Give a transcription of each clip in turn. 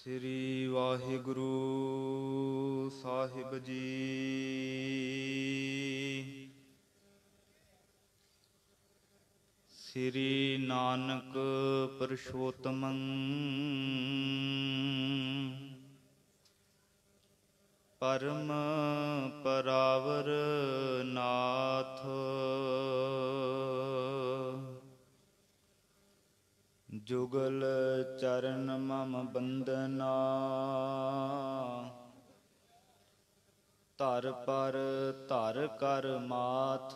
ਸ੍ਰੀ ਵਾਹਿਗੁਰੂ ਸਾਹਿਬ ਜੀ। ਸ੍ਰੀ ਨਾਨਕ ਪੁਰਸ਼ੋਤਮੰ ਪਰਮ ਪਰਾਵਰ ਨਾਥ। ਜੁਗਲ ਚਰਨ ਮਮ ਬੰਦਨਾ ਧਰ ਪਰ ਧਰ ਕਰ ਮਾਥ।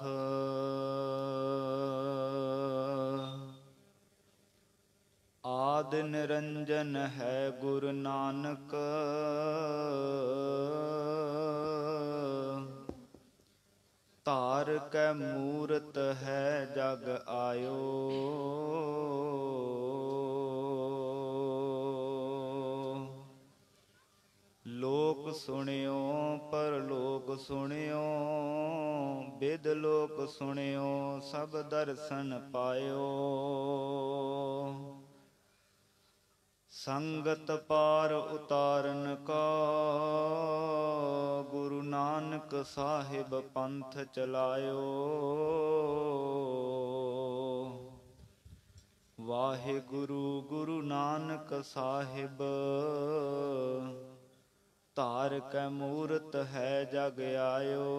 ਆਦਿ ਨਿਰੰਜਨ ਹੈ ਗੁਰੂ ਨਾਨਕ ਧਾਰ ਕੈ ਮੂਰਤ ਹੈ ਜਗ ਆਇਓ। ਲੋਕ ਸੁਣਿਓ ਪਰਲੋਕ ਸੁਣਿਓ ਬਿਦ ਲੋਕ ਸੁਣਿਓ ਸਭ ਦਰਸ਼ਨ ਪਾਇਓ। ਸੰਗਤ ਪਾਰ ਉਤਾਰਨ ਕਾ ਗੁਰੂ ਨਾਨਕ ਸਾਹਿਬ ਪੰਥ ਚਲਾਇਓ। ਵਾਹਿਗੁਰੂ ਗੁਰੂ ਨਾਨਕ ਸਾਹਿਬ ਧਾਰ ਕੈ ਮੂਰਤ ਹੈ ਜਗ ਆਇਓ।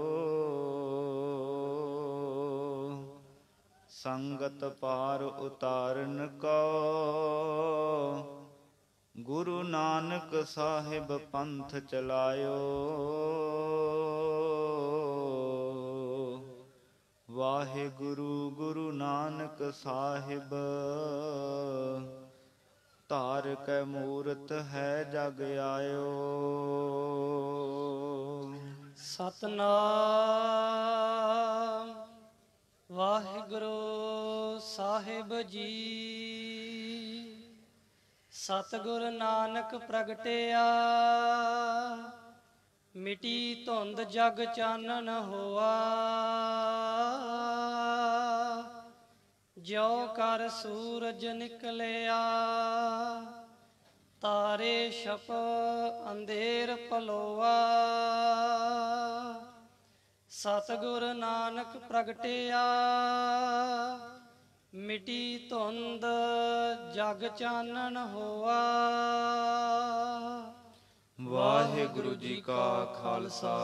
ਸੰਗਤ ਪਾਰ ਉਤਾਰਨ ਕਾ ਗੁਰੂ ਨਾਨਕ ਸਾਹਿਬ ਪੰਥ ਚਲਾਇਓ। ਵਾਹਿਗੁਰੂ ਗੁਰੂ ਨਾਨਕ ਸਾਹਿਬ ਧਾਰ ਕੈ ਮੂਰਤ ਹੈ ਜਗ ਆਇਓ। ਸਤਨਾਮ ਵਾਹਿਗੁਰੂ ਸਾਹਿਬ ਜੀ। ਸਤਿਗੁਰ ਨਾਨਕ ਪ੍ਰਗਟਿਆ ਮਿਟੀ ਧੁੰਦ ਜਗ ਚਾਨਣ ਹੋਆ। ਜਿਉ ਕਰ ਸੂਰਜ ਨਿਕਲਿਆ ਤਾਰੇ ਛਪ ਅੰਧੇਰ ਪਲੋਆ। ਸਤਿਗੁਰ ਨਾਨਕ ਪ੍ਰਗਟਿਆ ਮਿਟੀ ਧੁੰਦ ਜਗ ਚਾਨਣ ਹੋਆ। ਵਾਹਿਗੁਰੂ ਜੀ ਕਾ ਖਾਲਸਾ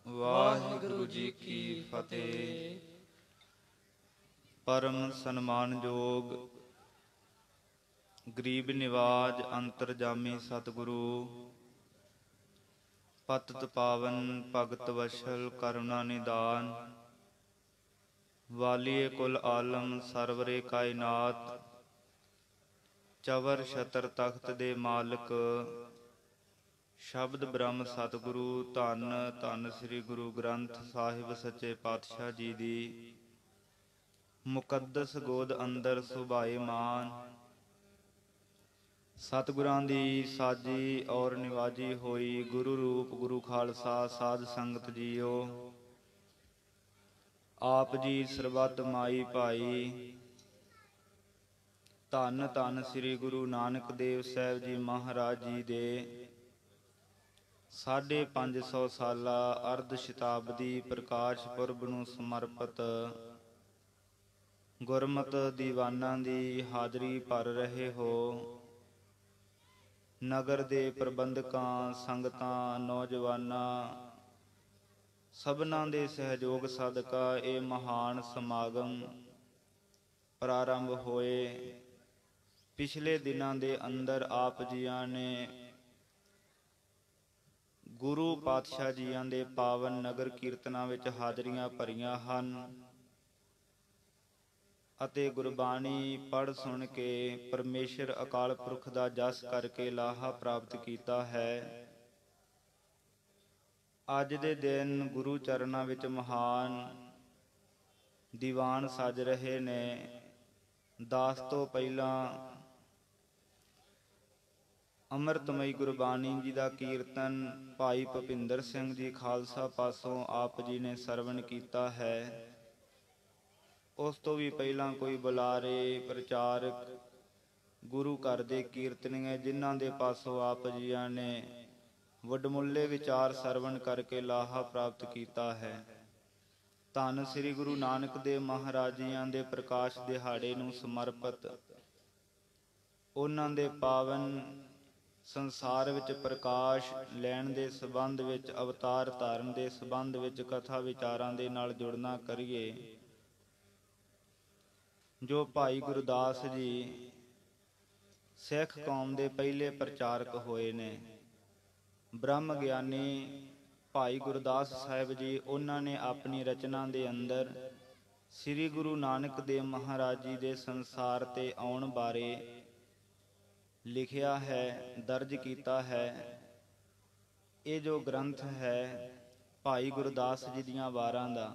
ਵਾਹਿਗੁਰੂ ਜੀ ਕੀ ਫਤਿਹ। ਪਰਮ ਸਨਮਾਨਯੋਗ ਗਰੀਬ ਨਿਵਾਜ ਅੰਤਰਜਾਮੀ ਸਤਿਗੁਰੂ ਪਤਿਤ ਪਾਵਨ ਭਗਤ ਵਸ਼ਲ ਕਰੁਣਾ ਨਿਦਾਨ ਵਾਲੀਏ ਕੁਲ ਆਲਮ ਸਰਵਰੇ ਕਾਇਨਾਤ ਚਵਰ ਛਤਰ ਤਖਤ ਦੇ ਮਾਲਕ ਸ਼ਬਦ ਬ੍ਰਹਮ ਸਤਿਗੁਰੂ ਧੰਨ ਧੰਨ ਸ੍ਰੀ ਗੁਰੂ ਗ੍ਰੰਥ ਸਾਹਿਬ ਸੱਚੇ ਪਾਤਸ਼ਾਹ ਜੀ ਦੀ ਮੁਕੱਦਸ ਗੋਦ ਅੰਦਰ ਸੁਭਾਏਮਾਨ ਸਤਿਗੁਰਾਂ ਦੀ ਸਾਜੀ ਔਰ ਨਿਵਾਜੀ ਹੋਈ ਗੁਰੂ ਰੂਪ ਗੁਰੂ ਖਾਲਸਾ ਸਾਧ ਸੰਗਤ ਜੀਓ। ਆਪ ਜੀ ਸਰਬੱਤ ਮਾਈ ਭਾਈ ਧੰਨ ਧੰਨ ਸ੍ਰੀ ਗੁਰੂ ਨਾਨਕ ਦੇਵ ਸਾਹਿਬ ਜੀ ਮਹਾਰਾਜ ਜੀ ਦੇ 550 ਸਾਲਾ ਅਰਧ ਸ਼ਤਾਬਦੀ ਪ੍ਰਕਾਸ਼ ਪੁਰਬ ਨੂੰ ਸਮਰਪਿਤ ਗੁਰਮਤਿ ਦੀਵਾਨਾਂ ਦੀ ਹਾਜ਼ਰੀ ਭਰ ਰਹੇ ਹੋ। ਨਗਰ ਦੇ ਪ੍ਰਬੰਧਕਾਂ ਸੰਗਤਾਂ ਨੌਜਵਾਨਾਂ ਸਭਨਾਂ ਦੇ ਸਹਿਯੋਗ ਸਦਕਾ ਇਹ ਮਹਾਨ ਸਮਾਗਮ ਪ੍ਰਾਰੰਭ ਹੋਏ। ਪਿਛਲੇ ਦਿਨਾਂ ਦੇ ਅੰਦਰ ਆਪ ਜੀਆਂ ਨੇ ਗੁਰੂ ਪਾਤਸ਼ਾਹ ਜੀਆਂ ਦੇ ਪਾਵਨ ਨਗਰ ਕੀਰਤਨਾਂ ਵਿੱਚ ਹਾਜ਼ਰੀਆਂ ਭਰੀਆਂ ਹਨ ਅਤੇ ਗੁਰਬਾਣੀ ਪੜ੍ਹ ਸੁਣ ਕੇ ਪਰਮੇਸ਼ਰ ਅਕਾਲ ਪੁਰਖ ਦਾ ਜਸ ਕਰਕੇ ਲਾਹਾ ਪ੍ਰਾਪਤ ਕੀਤਾ ਹੈ। ਅੱਜ ਦੇ ਦਿਨ ਗੁਰੂ ਚਰਨਾਂ ਵਿੱਚ ਮਹਾਨ ਦੀਵਾਨ ਸਜ ਰਹੇ ਨੇ। ਦਾਸ ਤੋਂ ਪਹਿਲਾਂ ਅੰਮ੍ਰਿਤਮਈ ਗੁਰਬਾਣੀ ਜੀ ਦਾ ਕੀਰਤਨ ਭਾਈ ਭੁਪਿੰਦਰ ਸਿੰਘ ਜੀ ਖਾਲਸਾ ਪਾਸੋਂ ਆਪ ਜੀ ਨੇ ਸਰਵਣ ਕੀਤਾ ਹੈ। ਉਸ ਤੋਂ ਵੀ ਪਹਿਲਾਂ ਕੋਈ ਬੁਲਾਰੇ ਪ੍ਰਚਾਰਕ ਗੁਰੂ ਘਰ ਦੇ ਕੀਰਤਨੀਏ, ਜਿਨ੍ਹਾਂ ਦੇ ਪਾਸੋਂ ਆਪ ਜੀਆਂ ਨੇ ਵਡਮੁੱਲੇ ਵਿਚਾਰ ਸਰਵਣ ਕਰਕੇ ਲਾਹਾ ਪ੍ਰਾਪਤ ਕੀਤਾ ਹੈ। ਧੰਨ ਸ੍ਰੀ ਗੁਰੂ ਨਾਨਕ ਦੇਵ ਮਹਾਰਾਜ ਜੀਆਂ ਦੇ ਪ੍ਰਕਾਸ਼ ਦਿਹਾੜੇ ਨੂੰ ਸਮਰਪਿਤ ਉਹਨਾਂ ਦੇ ਪਾਵਨ ਸੰਸਾਰ ਵਿੱਚ ਪ੍ਰਕਾਸ਼ ਲੈਣ ਦੇ ਸੰਬੰਧ ਵਿੱਚ, ਅਵਤਾਰ ਧਾਰਨ ਦੇ ਸੰਬੰਧ ਵਿੱਚ ਕਥਾ ਵਿਚਾਰਾਂ ਦੇ ਨਾਲ ਜੁੜਨਾ ਕਰੀਏ। ਜੋ ਭਾਈ ਗੁਰਦਾਸ ਜੀ ਸਿੱਖ ਕੌਮ ਦੇ ਪਹਿਲੇ ਪ੍ਰਚਾਰਕ ਹੋਏ ਨੇ, ਬ੍ਰਹਮ ਗਿਆਨੀ ਭਾਈ ਗੁਰਦਾਸ ਸਾਹਿਬ ਜੀ, ਉਹਨਾਂ ਨੇ ਆਪਣੀ ਰਚਨਾ ਦੇ ਅੰਦਰ ਸ੍ਰੀ ਗੁਰੂ ਨਾਨਕ ਦੇਵ ਮਹਾਰਾਜ ਜੀ ਦੇ ਸੰਸਾਰ ਤੇ ਆਉਣ ਬਾਰੇ ਲਿਖਿਆ ਹੈ, ਦਰਜ ਕੀਤਾ ਹੈ। ਇਹ ਜੋ ਗ੍ਰੰਥ ਹੈ ਭਾਈ ਗੁਰਦਾਸ ਜੀ ਦੀਆਂ ਵਾਰਾਂ ਦਾ,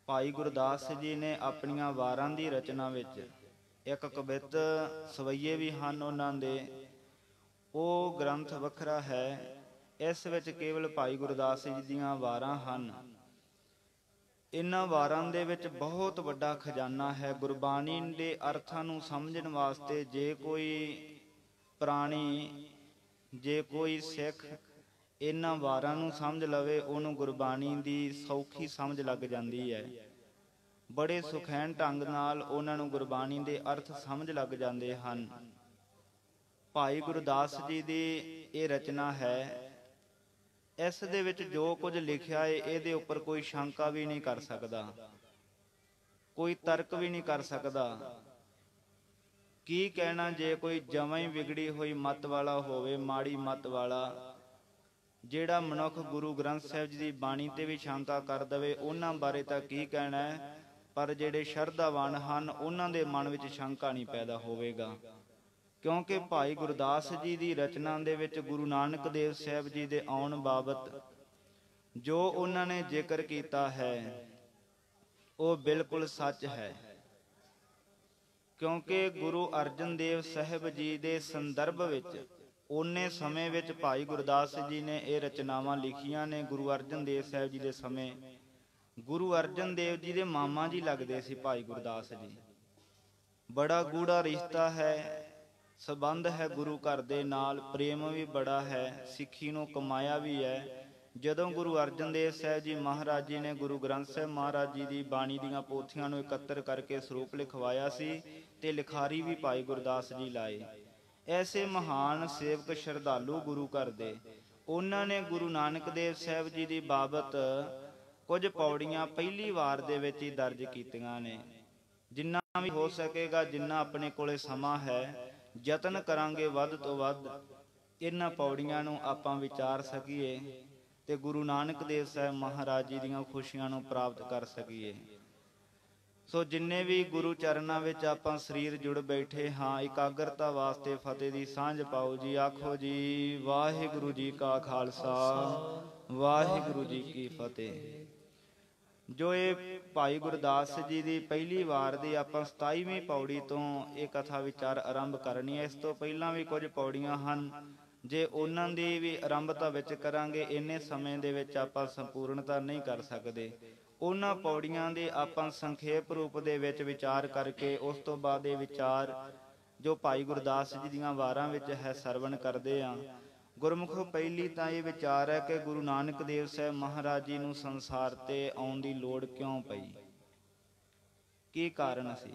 ਭਾਈ ਗੁਰਦਾਸ ਜੀ ਨੇ ਆਪਣੀਆਂ ਵਾਰਾਂ ਦੀ ਰਚਨਾ ਵਿੱਚ ਇੱਕ ਕਵਿਤ ਸਵਈਏ ਵੀ ਹਨ ਉਹਨਾਂ ਦੇ, ਉਹ ਗ੍ਰੰਥ ਵੱਖਰਾ ਹੈ। ਇਸ ਵਿੱਚ ਕੇਵਲ ਭਾਈ ਗੁਰਦਾਸ ਜੀ ਦੀਆਂ ਵਾਰਾਂ ਹਨ। ਇਹਨਾਂ ਵਾਰਾਂ ਦੇ ਵਿੱਚ ਬਹੁਤ ਵੱਡਾ ਖਜ਼ਾਨਾ ਹੈ। ਗੁਰਬਾਣੀ ਦੇ ਅਰਥਾਂ ਨੂੰ ਸਮਝਣ ਵਾਸਤੇ ਜੇ ਕੋਈ ਪ੍ਰਾਣੀ, ਜੇ ਕੋਈ ਸਿੱਖ ਇਹਨਾਂ ਵਾਰਾਂ ਨੂੰ ਸਮਝ ਲਵੇ, ਉਹਨੂੰ ਗੁਰਬਾਣੀ ਦੀ ਸੌਖੀ ਸਮਝ ਲੱਗ ਜਾਂਦੀ ਹੈ। ਬੜੇ ਸੁਖੈਨ ਢੰਗ ਨਾਲ ਉਹਨਾਂ ਨੂੰ ਗੁਰਬਾਣੀ ਦੇ ਅਰਥ ਸਮਝ ਲੱਗ ਜਾਂਦੇ ਹਨ। ਭਾਈ ਗੁਰਦਾਸ ਜੀ ਦੀ ਇਹ ਰਚਨਾ ਹੈ। ਇਸ ਦੇ ਵਿੱਚ ਜੋ ਕੁਝ ਲਿਖਿਆ ਹੈ, ਇਹਦੇ ਉੱਪਰ ਕੋਈ ਸ਼ੰਕਾ ਵੀ ਨਹੀਂ ਕਰ ਸਕਦਾ, ਕੋਈ ਤਰਕ ਵੀ ਨਹੀਂ ਕਰ ਸਕਦਾ। ਕੀ ਕਹਿਣਾ ਜੇ ਕੋਈ ਜਮਾਂ ਹੀ ਵਿਗੜੀ ਹੋਈ ਮੱਤ ਵਾਲਾ ਹੋਵੇ, ਮਾੜੀ ਮੱਤ ਵਾਲਾ, ਜਿਹੜਾ ਮਨੁੱਖ ਗੁਰੂ ਗ੍ਰੰਥ ਸਾਹਿਬ ਜੀ ਦੀ ਬਾਣੀ ਤੇ ਵੀ ਸ਼ੰਕਾ ਕਰ ਦਵੇ, ਉਹਨਾਂ ਬਾਰੇ ਤਾਂ ਕੀ ਕਹਿਣਾ ਹੈ। ਪਰ ਜਿਹੜੇ ਸ਼ਰਧਾਵਾਨ ਹਨ, ਉਹਨਾਂ ਦੇ ਮਨ ਵਿੱਚ ਸ਼ੰਕਾ ਨਹੀਂ ਪੈਦਾ ਹੋਵੇਗਾ, ਕਿਉਂਕਿ ਭਾਈ ਗੁਰਦਾਸ ਜੀ ਦੀ ਰਚਨਾ ਦੇ ਵਿੱਚ ਗੁਰੂ ਨਾਨਕ ਦੇਵ ਸਾਹਿਬ ਜੀ ਦੇ ਆਉਣ ਬਾਬਤ ਜੋ ਉਹਨਾਂ ਨੇ ਜ਼ਿਕਰ ਕੀਤਾ ਹੈ, ਉਹ ਬਿਲਕੁਲ ਸੱਚ ਹੈ। ਕਿਉਂਕਿ ਗੁਰੂ ਅਰਜਨ ਦੇਵ ਸਾਹਿਬ ਜੀ ਦੇ ਸੰਦਰਭ ਵਿੱਚ ਓਨੇ ਸਮੇਂ ਵਿੱਚ ਭਾਈ ਗੁਰਦਾਸ ਜੀ ਨੇ ਇਹ ਰਚਨਾਵਾਂ ਲਿਖੀਆਂ ਨੇ। ਗੁਰੂ ਅਰਜਨ ਦੇਵ ਸਾਹਿਬ ਜੀ ਦੇ ਸਮੇਂ ਗੁਰੂ ਅਰਜਨ ਦੇਵ ਜੀ ਦੇ ਮਾਮਾ ਜੀ ਲੱਗਦੇ ਸੀ ਭਾਈ ਗੁਰਦਾਸ ਜੀ। ਬੜਾ ਗੂੜਾ ਰਿਸ਼ਤਾ ਹੈ, ਸੰਬੰਧ ਹੈ ਗੁਰੂ ਘਰ ਦੇ ਨਾਲ, ਪ੍ਰੇਮ ਵੀ ਬੜਾ ਹੈ, ਸਿੱਖੀ ਨੂੰ ਕਮਾਇਆ ਵੀ ਹੈ। ਜਦੋਂ ਗੁਰੂ ਅਰਜਨ ਦੇਵ ਸਾਹਿਬ ਜੀ ਮਹਾਰਾਜ ਜੀ ਨੇ ਗੁਰੂ ਗ੍ਰੰਥ ਸਾਹਿਬ ਮਹਾਰਾਜ ਜੀ ਦੀ ਬਾਣੀ ਦੀਆਂ ਪੋਥੀਆਂ ਨੂੰ ਇਕੱਤਰ ਕਰਕੇ ਸਰੂਪ ਲਿਖਵਾਇਆ ਸੀ, ਤੇ ਲਿਖਾਰੀ ਵੀ ਭਾਈ ਗੁਰਦਾਸ ਜੀ ਲਾਏ। ਐਸੇ ਮਹਾਨ ਸੇਵਕ ਸ਼ਰਧਾਲੂ ਗੁਰੂ ਘਰ ਦੇ, ਉਹਨਾਂ ਨੇ ਗੁਰੂ ਨਾਨਕ ਦੇਵ ਸਾਹਿਬ ਜੀ ਦੀ ਬਾਬਤ ਕੁਝ ਪੌੜੀਆਂ ਪਹਿਲੀ ਵਾਰ ਦੇ ਵਿੱਚ ਹੀ ਦਰਜ ਕੀਤੀਆਂ ਨੇ। ਜਿੰਨਾ ਵੀ ਹੋ ਸਕੇਗਾ, ਜਿੰਨਾ ਆਪਣੇ ਕੋਲੇ ਸਮਾਂ ਹੈ, ਯਤਨ ਕਰਾਂਗੇ ਵੱਧ ਤੋਂ ਵੱਧ ਇਹਨਾਂ ਪੌੜੀਆਂ ਨੂੰ ਆਪਾਂ ਵਿਚਾਰ ਸਕੀਏ ਤੇ ਗੁਰੂ ਨਾਨਕ ਦੇਵ ਸਾਹਿਬ ਮਹਾਰਾਜ ਜੀ ਦੀਆਂ ਖੁਸ਼ੀਆਂ ਨੂੰ ਪ੍ਰਾਪਤ ਕਰ ਸਕੀਏ। ਸੋ ਜਿੰਨੇ ਵੀ ਗੁਰੂ ਚਰਨਾਂ ਵਿੱਚ ਆਪਾਂ ਸਰੀਰ ਜੁੜ ਬੈਠੇ ਹਾਂ, ਇਕਾਗਰਤਾ ਵਾਸਤੇ ਫਤਿਹ ਦੀ ਸਾਂਝ ਪਾਓ ਜੀ। ਆਖੋ ਜੀ ਵਾਹਿਗੁਰੂ ਜੀ ਕਾ ਖਾਲਸਾ, ਵਾਹਿਗੁਰੂ ਜੀ ਕੀ ਫਤਿਹ। ਜੋ ਇਹ ਭਾਈ ਗੁਰਦਾਸ ਜੀ ਦੀ ਪਹਿਲੀ ਵਾਰ ਦੀ ਆਪਾਂ 27ਵੀਂ ਪੌੜੀ ਤੋਂ ਇਹ ਕਥਾ ਵਿਚਾਰ ਆਰੰਭ ਕਰਨੀ ਹੈ। ਇਸ ਤੋਂ ਪਹਿਲਾਂ ਵੀ ਕੁਝ ਪੌੜੀਆਂ ਹਨ, ਜੇ ਉਹਨਾਂ ਦੀ ਵੀ ਆਰੰਭਤਾ ਵਿੱਚ ਕਰਾਂਗੇ, ਇੰਨੇ ਸਮੇਂ ਦੇ ਵਿੱਚ ਆਪਾਂ ਸੰਪੂਰਨਤਾ ਨਹੀਂ ਕਰ ਸਕਦੇ। ਉਹਨਾਂ ਪੌੜੀਆਂ ਦੇ ਆਪਾਂ ਸੰਖੇਪ ਰੂਪ ਦੇ ਵਿੱਚ ਵਿਚਾਰ ਕਰਕੇ ਉਸ ਤੋਂ ਬਾਅਦ ਇਹ ਵਿਚਾਰ ਜੋ ਭਾਈ ਗੁਰਦਾਸ ਜੀ ਦੀਆਂ ਵਾਰਾਂ ਵਿੱਚ ਹੈ ਸਰਵਣ ਕਰਦੇ ਹਾਂ। ਗੁਰਮੁਖੋ ਪਹਿਲੀ ਤਾਂ ਇਹ ਵਿਚਾਰ ਹੈ ਕਿ ਗੁਰੂ ਨਾਨਕ ਦੇਵ ਸਾਹਿਬ ਮਹਾਰਾਜ ਜੀ ਨੂੰ ਸੰਸਾਰ ਤੇ ਆਉਣ ਦੀ ਲੋੜ ਕਿਉਂ ਪਈ, ਕੀ ਕਾਰਨ ਸੀ।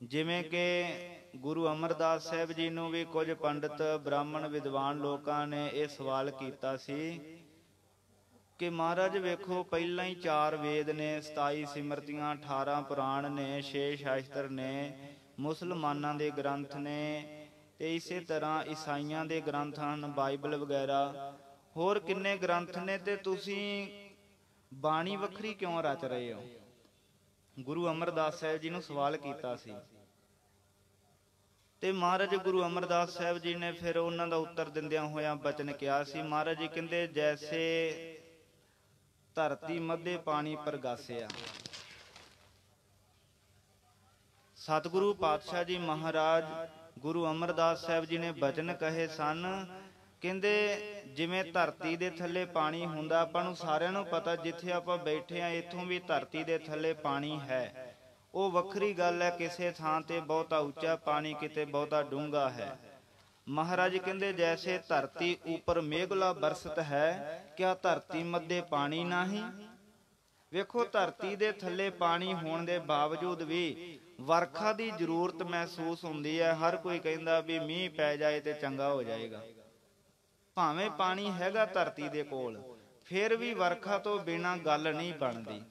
ਜਿਵੇਂ ਕਿ ਗੁਰੂ ਅਮਰਦਾਸ ਸਾਹਿਬ ਜੀ ਨੂੰ ਵੀ ਕੁਝ ਪੰਡਿਤ ਬ੍ਰਾਹਮਣ ਵਿਦਵਾਨ ਲੋਕਾਂ ਨੇ ਇਹ ਸਵਾਲ ਕੀਤਾ ਸੀ ਕਿ ਮਹਾਰਾਜ ਵੇਖੋ, ਪਹਿਲਾਂ ਹੀ 4 ਵੇਦ ਨੇ, 27 ਸਿਮਰਤੀਆਂ, 18 ਪੁਰਾਣ ਨੇ, 6 ਸ਼ਾਸਤਰ ਨੇ, ਮੁਸਲਮਾਨਾਂ ਦੇ ਗ੍ਰੰਥ ਨੇ, ਤੇ ਇਸੇ ਤਰ੍ਹਾਂ ਈਸਾਈਆਂ ਦੇ ਗ੍ਰੰਥ ਹਨ, ਬਾਈਬਲ ਵਗੈਰਾ, ਹੋਰ ਕਿੰਨੇ ਗ੍ਰੰਥ ਨੇ, ਤੇ ਤੁਸੀਂ ਬਾਣੀ ਵੱਖਰੀ ਕਿਉਂ ਰਚ ਰਹੇ ਹੋ। ਗੁਰੂ ਅਮਰਦਾਸ ਸਾਹਿਬ ਜੀ ਨੂੰ ਸਵਾਲ ਕੀਤਾ ਸੀ, ਤੇ ਮਹਾਰਾਜ ਗੁਰੂ ਅਮਰਦਾਸ ਸਾਹਿਬ ਜੀ ਨੇ ਫਿਰ ਉਹਨਾਂ ਦਾ ਉੱਤਰ ਦਿੰਦਿਆਂ ਹੋਇਆਂ ਬਚਨ ਕਿਹਾ ਸੀ। ਮਹਾਰਾਜ ਜੀ ਕਹਿੰਦੇ, ਜੈਸੇ ਧਰਤੀ ਮੱਧੇ ਪਾਣੀ ਪ੍ਰਗਾਸਿਆ। ਸਤਿਗੁਰੂ ਪਾਤਸ਼ਾਹ ਜੀ ਮਹਾਰਾਜ ਗੁਰੂ ਅਮਰਦਾਸ ਸਾਹਿਬ ਜੀ ਨੇ ਬਚਨ ਕਹੇ ਸਨ, ਕਹਿੰਦੇ ਜਿਵੇਂ ਧਰਤੀ ਦੇ ਥੱਲੇ ਪਾਣੀ ਹੁੰਦਾ, ਆਪਾਂ ਨੂੰ ਸਾਰਿਆਂ ਨੂੰ ਪਤਾ, ਜਿੱਥੇ ਆਪਾਂ ਬੈਠੇ ਆ ਇੱਥੋਂ ਵੀ ਧਰਤੀ ਦੇ ਥੱਲੇ ਪਾਣੀ ਹੈ। ਉਹ ਵੱਖਰੀ ਗੱਲ ਹੈ। ਕਿਸੇ ਥਾਂ ਤੇ ਬਹੁਤਾ ਉੱਚਾ ਪਾਣੀ, ਕਿਤੇ ਬਹੁਤਾ ਡੂੰਘਾ ਹੈ। ਮਹਾਰਾਜ ਕਹਿੰਦੇ ਜੈਸੇ ਧਰਤੀ ਉੱਪਰ ਮੇਘਲਾ ਬਰਸਤ ਹੈ, ਕਿਆ ਧਰਤੀ ਮੱਧੇ ਪਾਣੀ ਨਹੀਂ। ਵੇਖੋ, ਧਰਤੀ ਦੇ ਥੱਲੇ ਪਾਣੀ ਹੋਣ ਦੇ ਬਾਵਜੂਦ ਵੀ ਵਰਖਾ ਦੀ ਜ਼ਰੂਰਤ ਮਹਿਸੂਸ ਹੁੰਦੀ ਹੈ। ਹਰ ਕੋਈ ਕਹਿੰਦਾ ਵੀ ਮੀਂਹ ਪੈ ਜਾਏ ਤੇ ਚੰਗਾ ਹੋ ਜਾਏਗਾ। ਭਾਵੇਂ ਪਾਣੀ ਹੈਗਾ ਧਰਤੀ ਦੇ ਕੋਲ, ਫਿਰ ਵੀ ਵਰਖਾ ਤੋਂ ਬਿਨਾਂ ਗੱਲ ਨਹੀਂ ਬਣਦੀ।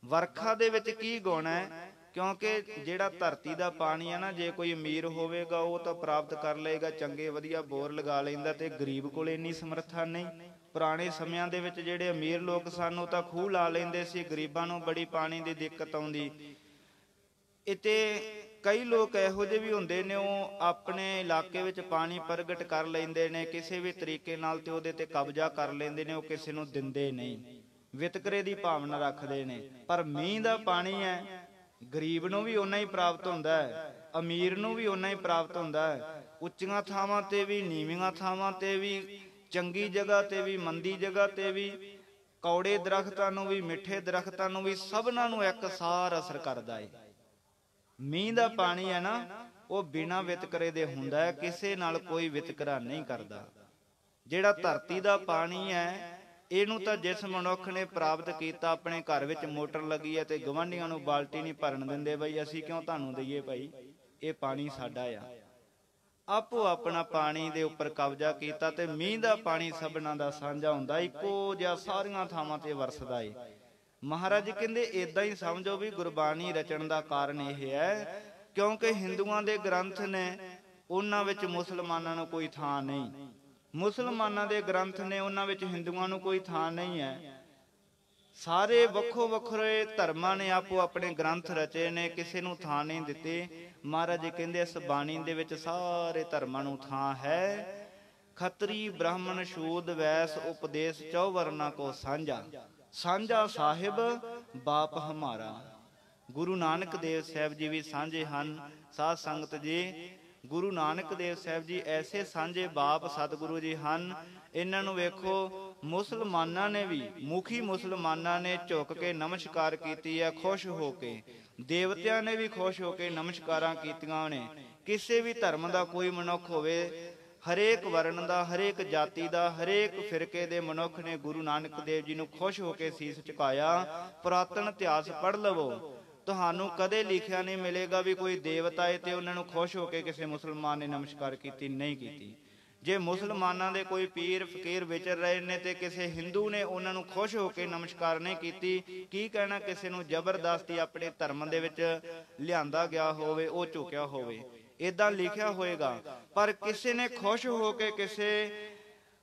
ਵਰਖਾ ਦੇ ਵਿੱਚ ਕੀ ਗੁਣ ਹੈ? ਕਿਉਂਕਿ ਜਿਹੜਾ ਧਰਤੀ ਦਾ ਪਾਣੀ ਹੈ ਨਾ, ਜੇ ਕੋਈ ਅਮੀਰ ਹੋਵੇਗਾ ਉਹ ਤਾਂ ਪ੍ਰਾਪਤ ਕਰ ਲਏਗਾ, ਚੰਗੇ ਵਧੀਆ ਬੋਰ ਲਗਾ ਲੈਂਦਾ, ਤੇ ਗਰੀਬ ਕੋਲ ਇੰਨੀ ਸਮਰੱਥਾ ਨਹੀਂ। ਪੁਰਾਣੇ ਸਮਿਆਂ ਦੇ ਵਿੱਚ ਜਿਹੜੇ ਅਮੀਰ ਲੋਕ ਸਨ ਉਹ ਤਾਂ ਖੂਹ ਲਾ ਲੈਂਦੇ ਸੀ, ਗਰੀਬਾਂ ਨੂੰ ਬੜੀ ਪਾਣੀ ਦੀ ਦਿੱਕਤ ਆਉਂਦੀ। ਇੱਥੇ ਕਈ ਲੋਕ ਇਹੋ ਜਿਹੇ ਵੀ ਹੁੰਦੇ ਨੇ, ਉਹ ਆਪਣੇ ਇਲਾਕੇ ਵਿੱਚ ਪਾਣੀ ਪ੍ਰਗਟ ਕਰ ਲੈਂਦੇ ਨੇ ਕਿਸੇ ਵੀ ਤਰੀਕੇ ਨਾਲ, ਤੇ ਉਹਦੇ ਤੇ ਕਬਜ਼ਾ ਕਰ ਲੈਂਦੇ ਨੇ, ਉਹ ਕਿਸੇ ਨੂੰ ਦਿੰਦੇ ਨਹੀਂ, ਵਿਤਕਰੇ ਦੀ ਭਾਵਨਾ ਰੱਖਦੇ ਨੇ। ਪਰ ਮੀਂਹ ਦਾ ਪਾਣੀ ਹੈ, ਗਰੀਬ ਨੂੰ ਵੀ ਓਨਾ ਹੀ ਪ੍ਰਾਪਤ ਹੁੰਦਾ ਹੈ, ਅਮੀਰ ਨੂੰ ਵੀ ਓਨਾ ਹੀ ਪ੍ਰਾਪਤ ਹੁੰਦਾ ਹੈ। ਉੱਚੀਆਂ ਥਾਵਾਂ ਤੇ ਵੀ, ਨੀਵੀਆਂ ਥਾਵਾਂ ਤੇ ਵੀ, ਚੰਗੀ ਜਗ੍ਹਾ ਤੇ ਵੀ, ਮੰਦੀ ਜਗ੍ਹਾ ਤੇ ਵੀ, ਕੌੜੇ ਦਰਖਤਾਂ ਨੂੰ ਵੀ, ਮਿੱਠੇ ਦਰਖਤਾਂ ਨੂੰ ਵੀ, ਸਭਨਾਂ ਨੂੰ ਇੱਕ ਸਾਰ ਅਸਰ ਕਰਦਾ ਹੈ। ਮੀਂਹ ਦਾ ਪਾਣੀ ਹੈ ਨਾ, ਉਹ ਬਿਨਾਂ ਵਿਤਕਰੇ ਦੇ ਹੁੰਦਾ ਹੈ, ਕਿਸੇ ਨਾਲ ਕੋਈ ਵਿਤਕਰਾ ਨਹੀਂ ਕਰਦਾ। ਜਿਹੜਾ ਧਰਤੀ ਦਾ ਪਾਣੀ ਹੈ, ਇਹਨੂੰ ਤਾਂ ਜਿਸ ਮਨੁੱਖ ਨੇ ਪ੍ਰਾਪਤ ਕੀਤਾ, ਆਪਣੇ ਘਰ ਵਿੱਚ ਮੋਟਰ ਲੱਗੀ ਹੈ ਤੇ ਗਵਾਂਢੀਆਂ ਨੂੰ ਬਾਲਟੀ ਨਹੀਂ ਭਰਨ ਦਿੰਦੇ, ਬਈ ਅਸੀਂ ਕਿਉਂ ਤੁਹਾਨੂੰ ਦਈਏ, ਭਾਈ ਇਹ ਪਾਣੀ ਸਾਡਾ ਆ। ਆਪੋ ਆਪਣਾ ਪਾਣੀ ਦੇ ਉੱਪਰ ਕਬਜ਼ਾ ਕੀਤਾ, ਤੇ ਮੀਂਹ ਦਾ ਪਾਣੀ ਸਭਨਾਂ ਦਾ ਸਾਂਝਾ ਹੁੰਦਾ, ਇੱਕੋ ਜਿਹਾ ਸਾਰੀਆਂ ਥਾਵਾਂ ਤੇ ਵਰਸਦਾ ਏ। ਮਹਾਰਾਜ ਕਹਿੰਦੇ ਏਦਾਂ ਹੀ ਸਮਝੋ ਵੀ ਗੁਰਬਾਣੀ ਰਚਣ ਦਾ ਕਾਰਨ ਇਹ ਹੈ, ਕਿਉਂਕਿ ਹਿੰਦੂਆਂ ਦੇ ਗ੍ਰੰਥ ਨੇ, ਉਹਨਾਂ ਵਿੱਚ ਮੁਸਲਮਾਨਾਂ ਨੂੰ ਕੋਈ ਥਾਂ ਨਹੀਂ। ਮੁਸਲਮਾਨਾਂ ਦੇ ਗ੍ਰੰਥ ਨੇ, ਉਹਨਾਂ ਵਿੱਚ ਹਿੰਦੂਆਂ ਨੂੰ ਕੋਈ ਥਾਂ ਨਹੀਂ ਹੈ। ਸਾਰੇ ਵੱਖੋ ਵੱਖਰੇ ਧਰਮਾਂ ਨੇ ਆਪੋ ਆਪਣੇ ਗ੍ਰੰਥ ਰਚੇ ਨੇ, ਕਿਸੇ ਨੂੰ ਥਾਂ ਨਹੀਂ ਦਿੱਤੇ। ਮਹਾਰਾਜ ਕਹਿੰਦੇ ਇਸ ਬਾਣੀ ਦੇ ਵਿੱਚ ਸਾਰੇ ਧਰਮਾਂ ਨੂੰ ਥਾਂ ਹੈ। ਖੱਤਰੀ ਬ੍ਰਾਹਮਣ ਸ਼ੂਦ ਵੈਸ ਉਪਦੇਸ਼ ਚੌ ਵਰਨਾ ਕੋ ਸਾਂਝਾ, ਸਾਂਝਾ ਸਾਹਿਬ ਬਾਪ ਹਮਾਰਾ। ਗੁਰੂ ਨਾਨਕ ਦੇਵ ਸਾਹਿਬ ਜੀ ਵੀ ਸਾਂਝੇ ਹਨ। ਸਾਧ ਸੰਗਤ ਜੀ, ਗੁਰੂ ਨਾਨਕ ਦੇਵ ਸਾਹਿਬ ਜੀ ਐਸੇ ਸਾਂਝੇ ਬਾਪ ਸਤਿਗੁਰੂ ਜੀ ਹਨ। ਇਹਨਾਂ ਨੂੰ ਵੇਖੋ, ਮੁਸਲਮਾਨਾਂ ਨੇ ਵੀ, ਮੁਖੀ ਮੁਸਲਮਾਨਾਂ ਨੇ ਝੁਕ ਕੇ ਨਮਸਕਾਰ ਕੀਤੀ ਹੈ, ਖੁਸ਼ ਹੋ ਕੇ। ਦੇਵਤਿਆਂ ਨੇ ਵੀ ਖੁਸ਼ ਹੋ ਕੇ ਨਮਸਕਾਰਾਂ ਕੀਤੀਆਂ ਨੇ। ਕਿਸੇ ਵੀ ਧਰਮ ਦਾ ਕੋਈ ਮਨੁੱਖ ਹੋਵੇ, ਹਰੇਕ ਵਰਨ ਦਾ, ਹਰੇਕ ਜਾਤੀ ਦਾ, ਹਰੇਕ ਫਿਰਕੇ ਦੇ ਮਨੁੱਖ ਨੇ ਗੁਰੂ ਨਾਨਕ ਦੇਵ ਜੀ ਨੂੰ ਖੁਸ਼ ਹੋ ਕੇ ਸੀਸ ਝੁਕਾਇਆ। ਪੁਰਾਤਨ ਇਤਿਹਾਸ ਪੜ੍ਹ ਲਵੋ, ਤੁਹਾਨੂੰ ਕਦੇ ਲਿਖਿਆ ਨਹੀਂ ਮਿਲੇਗਾ ਵੀ ਕੋਈ ਦੇਵਤਾ ਹੈ ਤੇ ਉਹਨਾਂ ਨੂੰ ਖੁਸ਼ ਹੋ ਕੇ ਕਿਸੇ ਮੁਸਲਮਾਨ ਨੇ ਨਮਸਕਾਰ ਕੀਤੀ, ਨਹੀਂ ਕੀਤੀ। ਜੇ ਮੁਸਲਮਾਨਾਂ ਦੇ ਕੋਈ ਪੀਰ ਫਕੀਰ ਵਿਚਰ ਰਹੇ ਨੇ ਤੇ ਕਿਸੇ ਹਿੰਦੂ ਨੇ ਉਹਨਾਂ ਨੂੰ ਖੁਸ਼ ਹੋ ਕੇ ਨਮਸਕਾਰ ਨਹੀਂ ਕੀਤੀ, ਕੀ ਕਹਿਣਾ ਕਿਸੇ ਨੂੰ ਜ਼ਬਰਦਸਤੀ ਆਪਣੇ ਧਰਮ ਦੇ ਵਿੱਚ ਲਿਆਂਦਾ ਗਿਆ ਹੋਵੇ, ਉਹ ਝੁਕਿਆ ਹੋਵੇ, ਏਦਾਂ ਲਿਖਿਆ ਹੋਏਗਾ। ਪਰ ਕਿਸੇ ਨੇ ਖੁਸ਼ ਹੋ ਕੇ ਕਿਸੇ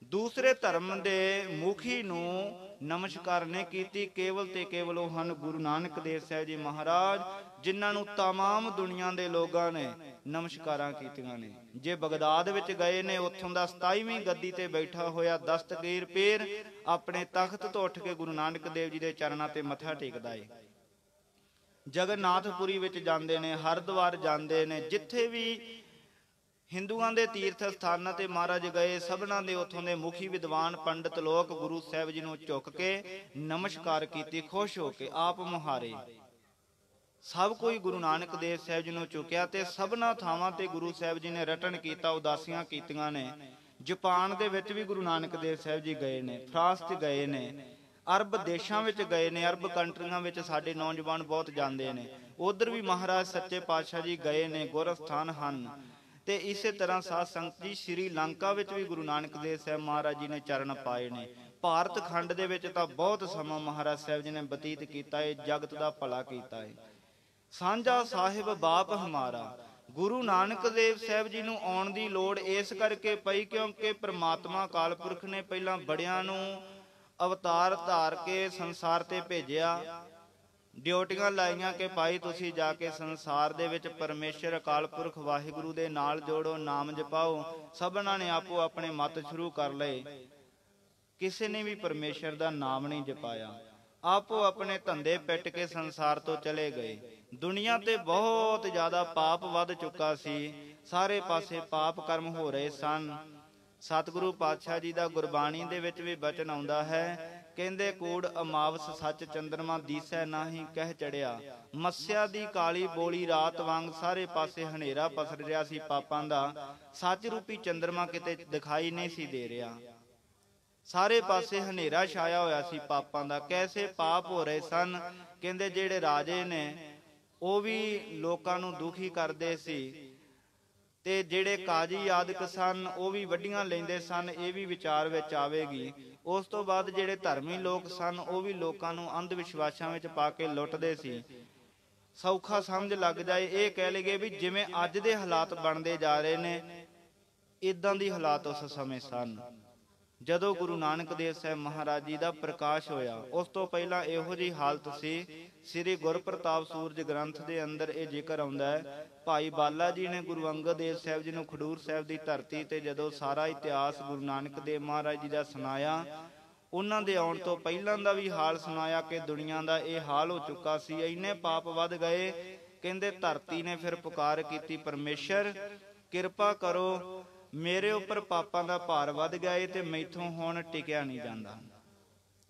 ਦੂਸਰੇ ਧਰਮ ਦੇ ਮੁਖੀ ਨੂੰ ਨਮਸਕਾਰ ਨਹੀਂ ਕੀਤੀ। ਕੇਵਲ ਤੇ ਕੇਵਲ ਉਹ ਹਨ ਗੁਰੂ ਨਾਨਕ ਦੇਵ ਸਾਹਿਬ ਜੀ ਮਹਾਰਾਜ, ਜਿਨ੍ਹਾਂ ਨੂੰ ਤਮਾਮ ਦੁਨੀਆ ਦੇ ਲੋਕਾਂ ਨੇ ਨਮਸਕਾਰਾਂ ਕੀਤੀਆਂ ਨੇ। ਜੇ ਬਗਦਾਦ ਵਿੱਚ ਗਏ ਨੇ, ਉੱਥੋਂ ਦਾ 27ਵੀਂ ਗੱਦੀ ਤੇ ਬੈਠਾ ਹੋਇਆ ਦਸਤਗੀਰ ਪੀਰ ਆਪਣੇ ਤਖਤ ਤੋਂ ਉੱਠ ਕੇ ਗੁਰੂ ਨਾਨਕ ਦੇਵ ਜੀ ਦੇ ਚਰਨਾਂ ਤੇ ਮੱਥਾ ਟੇਕਦਾ ਏ। ਜਗਨਨਾਥਪੁਰੀ ਵਿੱਚ ਜਾਂਦੇ ਨੇ, ਹਰਿਦੁਆਰ ਜਾਂਦੇ ਨੇ, ਜਿੱਥੇ ਵੀ ਹਿੰਦੂਆਂ ਦੇ ਤੀਰਥ ਸਥਾਨਾਂ ਤੇ ਮਹਾਰਾਜ ਗਏ, ਸਭਨਾਂ ਦੇ ਉੱਥੋਂ ਦੇ ਮੁਖੀ ਵਿਦਵਾਨ ਪੰਡਤ ਲੋਕ ਗੁਰੂ ਸਾਹਿਬ ਜੀ ਨੂੰ ਝੁਕ ਕੇ ਨਮਸਕਾਰ ਕੀਤੀ, ਖੁਸ਼ ਹੋ ਕੇ ਆਪ ਮੁਹਾਰੇ। ਸਭ ਕੋਈ ਗੁਰੂ ਨਾਨਕ ਦੇਵ ਸਾਹਿਬ ਜੀ ਨੂੰ ਝੁਕਿਆ ਤੇ ਸਭਨਾਂ ਥਾਵਾਂ ਤੇ ਗੁਰੂ ਸਾਹਿਬ ਜੀ ਨੇ ਰਟਨ ਕੀਤਾ, ਉਦਾਸੀਆਂ ਕੀਤੀਆਂ ਨੇ। ਜਾਪਾਨ ਦੇ ਵਿੱਚ ਵੀ ਗੁਰੂ ਨਾਨਕ ਦੇਵ ਸਾਹਿਬ ਜੀ ਗਏ ਨੇ, ਫਰਾਂਸ 'ਚ ਗਏ ਨੇ, ਅਰਬ ਦੇਸ਼ਾਂ ਵਿੱਚ ਗਏ ਨੇ, ਅਰਬ ਕੰਟਰੀਆਂ ਵਿੱਚ ਸਾਡੇ ਨੌਜਵਾਨ ਬਹੁਤ ਜਾਂਦੇ ਨੇ। ਉਧਰ ਵੀ ਮਹਾਰਾਜ ਸੱਚੇ ਪਾਤਸ਼ਾਹ ਜੀ ਗਏ ਨੇ, ਗੁਰ ਸਥਾਨ ਹਨ। ਤੇ ਇਸੇ ਤਰ੍ਹਾਂ ਸਾਧ ਸੰਗਤ ਜੀ, ਸ਼੍ਰੀ ਲੰਕਾ ਵਿੱਚ ਵੀ ਗੁਰੂ ਨਾਨਕ ਦੇਵ ਸਾਹਿਬ ਮਹਾਰਾਜ ਜੀ ਨੇ ਚਰਨ ਪਾਏ ਨੇ। ਭਾਰਤ ਖੰਡ ਦੇ ਵਿੱਚ ਤਾਂ ਬਹੁਤ ਸਮਾਂ ਮਹਾਰਾਜ ਸਾਹਿਬ ਜੀ ਨੇ ਬਤੀਤ ਕੀਤਾ ਹੈ, ਜਗਤ ਦਾ ਭਲਾ ਕੀਤਾ ਹੈ। ਸਾਂਝਾ ਸਾਹਿਬ ਬਾਪ ਹਮਾਰਾ। ਗੁਰੂ ਨਾਨਕ ਦੇਵ ਸਾਹਿਬ ਜੀ ਨੂੰ ਆਉਣ ਦੀ ਲੋੜ ਇਸ ਕਰਕੇ ਪਈ ਕਿਉਂਕਿ ਪ੍ਰਮਾਤਮਾ ਅਕਾਲ ਪੁਰਖ ਨੇ ਪਹਿਲਾਂ ਬੜਿਆਂ ਨੂੰ ਅਵਤਾਰ ਧਾਰ ਕੇ ਸੰਸਾਰ ਤੇ ਭੇਜਿਆ, ਡਿਊਟੀਆਂ ਲਾਈਆਂ ਕਿ ਭਾਈ ਤੁਸੀਂ ਜਾ ਕੇ ਸੰਸਾਰ ਦੇ ਵਿੱਚ ਪਰਮੇਸ਼ਰ ਅਕਾਲ ਪੁਰਖ ਵਾਹਿਗੁਰੂ ਦੇ ਨਾਲ ਜੋੜੋ, ਨਾਮ ਜਪਾਓ। ਸਭਨਾਂ ਨੇ ਆਪੋ ਆਪਣੇ ਮਤ ਸ਼ੁਰੂ ਕਰ ਲਏ, ਕਿਸੇ ਨੇ ਵੀ ਪਰਮੇਸ਼ਰ ਦਾ ਨਾਮ ਨਹੀਂ ਜਪਾਇਆ। ਆਪੋ ਆਪਣੇ ਧੰਦੇ ਪਿੱਟ ਕੇ ਸੰਸਾਰ ਤੋਂ ਚਲੇ ਗਏ। ਦੁਨੀਆ ਤੇ ਬਹੁਤ ਜ਼ਿਆਦਾ ਪਾਪ ਵੱਧ ਚੁੱਕਾ ਸੀ, ਸਾਰੇ ਪਾਸੇ ਪਾਪ ਕਰਮ ਹੋ ਰਹੇ ਸਨ। ਸਤਿਗੁਰੂ ਪਾਤਸ਼ਾਹ ਜੀ ਦਾ ਗੁਰਬਾਣੀ ਦੇ ਵਿੱਚ ਵੀ ਬਚਨ ਆਉਂਦਾ ਹੈ ਕਹਿੰਦੇ ਕੂੜ ਅਮਾਵਸ ਸੱਚ ਚੰਦਰਮਾ ਦੀਸੈ ਨਾਹੀਂ ਕਹਿ ਚੜਿਆ। ਮੱਸਿਆ ਦੀ ਕਾਲੀ ਬੋਲੀ ਰਾਤ ਵਾਂਗ ਸਾਰੇ ਪਾਸੇ ਹਨੇਰਾ ਪਸਰ ਰਿਹਾ ਸੀ ਪਾਪਾਂ ਦਾ। ਸੱਚ ਰੂਪੀ ਚੰਦਰਮਾ ਕਿਤੇ ਦਿਖਾਈ ਨਹੀਂ ਸੀ ਦੇ ਰਿਹਾ। ਸਾਰੇ ਪਾਸੇ ਹਨੇਰਾ ਛਾਇਆ ਹੋਇਆ ਸੀ ਪਾਪਾਂ ਦਾ। ਕੈਸੇ ਪਾਪ ਹੋ ਰਹੇ ਸਨ। ਕਹਿੰਦੇ ਜਿਹੜੇ ਰਾਜੇ ਨੇ ਉਹ ਵੀ ਲੋਕਾਂ ਨੂੰ ਦੁਖੀ ਕਰਦੇ ਸੀ, ਤੇ ਜਿਹੜੇ ਕਾਜੀ ਆਦਿਕ ਸਨ ਉਹ ਵੀ ਵੱਡੀਆਂ ਲੈਂਦੇ ਸਨ। ਇਹ ਵੀ ਵਿਚਾਰ ਵਿੱਚ ਆਵੇਗੀ। ਉਸ ਤੋਂ ਬਾਅਦ ਜਿਹੜੇ ਧਰਮੀ ਲੋਕ ਸਨ ਉਹ ਵੀ ਲੋਕਾਂ ਨੂੰ ਅੰਧ ਵਿਸ਼ਵਾਸਾਂ ਵਿੱਚ ਪਾ ਕੇ ਲੁੱਟਦੇ ਸੀ। ਸੌਖਾ ਸਮਝ ਲੱਗ ਜਾਏ ਇਹ ਕਹਿ ਲਈਏ ਵੀ ਜਿਵੇਂ ਅੱਜ ਦੇ ਹਾਲਾਤ ਬਣਦੇ ਜਾ ਰਹੇ ਨੇ, ਇਦਾਂ ਦੀ ਹਾਲਾਤ ਉਸ ਸਮੇਂ ਸਨ ਜਦੋਂ ਗੁਰੂ ਨਾਨਕ ਦੇਵ ਸਾਹਿਬ ਮਹਾਰਾਜ ਜੀ ਦਾ ਪ੍ਰਕਾਸ਼ ਹੋਇਆ। ਉਸ ਤੋਂ ਪਹਿਲਾਂ ਇਹੋ ਜਿਹੀ ਹਾਲਤ ਸੀ। ਸ੍ਰੀ ਗੁਰਪ੍ਰਤਾਪ ਸੂਰਜ ਗ੍ਰੰਥ ਦੇ ਅੰਦਰ ਇਹ ਜ਼ਿਕਰ ਆਉਂਦਾ ਹੈ, ਭਾਈ ਬਾਲਾ ਜੀ ਨੇ ਗੁਰੂ ਅੰਗਦ ਦੇਵ ਸਾਹਿਬ ਜੀ ਨੂੰ ਖਡੂਰ ਸਾਹਿਬ ਦੀ ਧਰਤੀ ਤੇ ਜਦੋਂ ਸਾਰਾ ਇਤਿਹਾਸ ਗੁਰੂ ਨਾਨਕ ਦੇਵ ਮਹਾਰਾਜ ਜੀ ਦਾ ਸੁਣਾਇਆ, ਉਹਨਾਂ ਦੇ ਆਉਣ ਤੋਂ ਪਹਿਲਾਂ ਦਾ ਵੀ ਹਾਲ ਸੁਣਾਇਆ ਕਿ ਦੁਨੀਆ ਦਾ ਇਹ ਹਾਲ ਹੋ ਚੁੱਕਾ ਸੀ, ਇੰਨੇ ਪਾਪ ਵੱਧ ਗਏ। ਕਹਿੰਦੇ ਧਰਤੀ ਨੇ ਫਿਰ ਪੁਕਾਰ ਕੀਤੀ, ਪਰਮੇਸ਼ਰ ਕਿਰਪਾ ਕਰੋ, ਮੇਰੇ ਉੱਪਰ ਪਾਪਾਂ ਦਾ ਭਾਰ ਵੱਧ ਗਿਆ ਏ ਤੇ ਮੈਥੋਂ ਹੁਣ ਟਿਕਿਆ ਨਹੀਂ ਜਾਂਦਾ।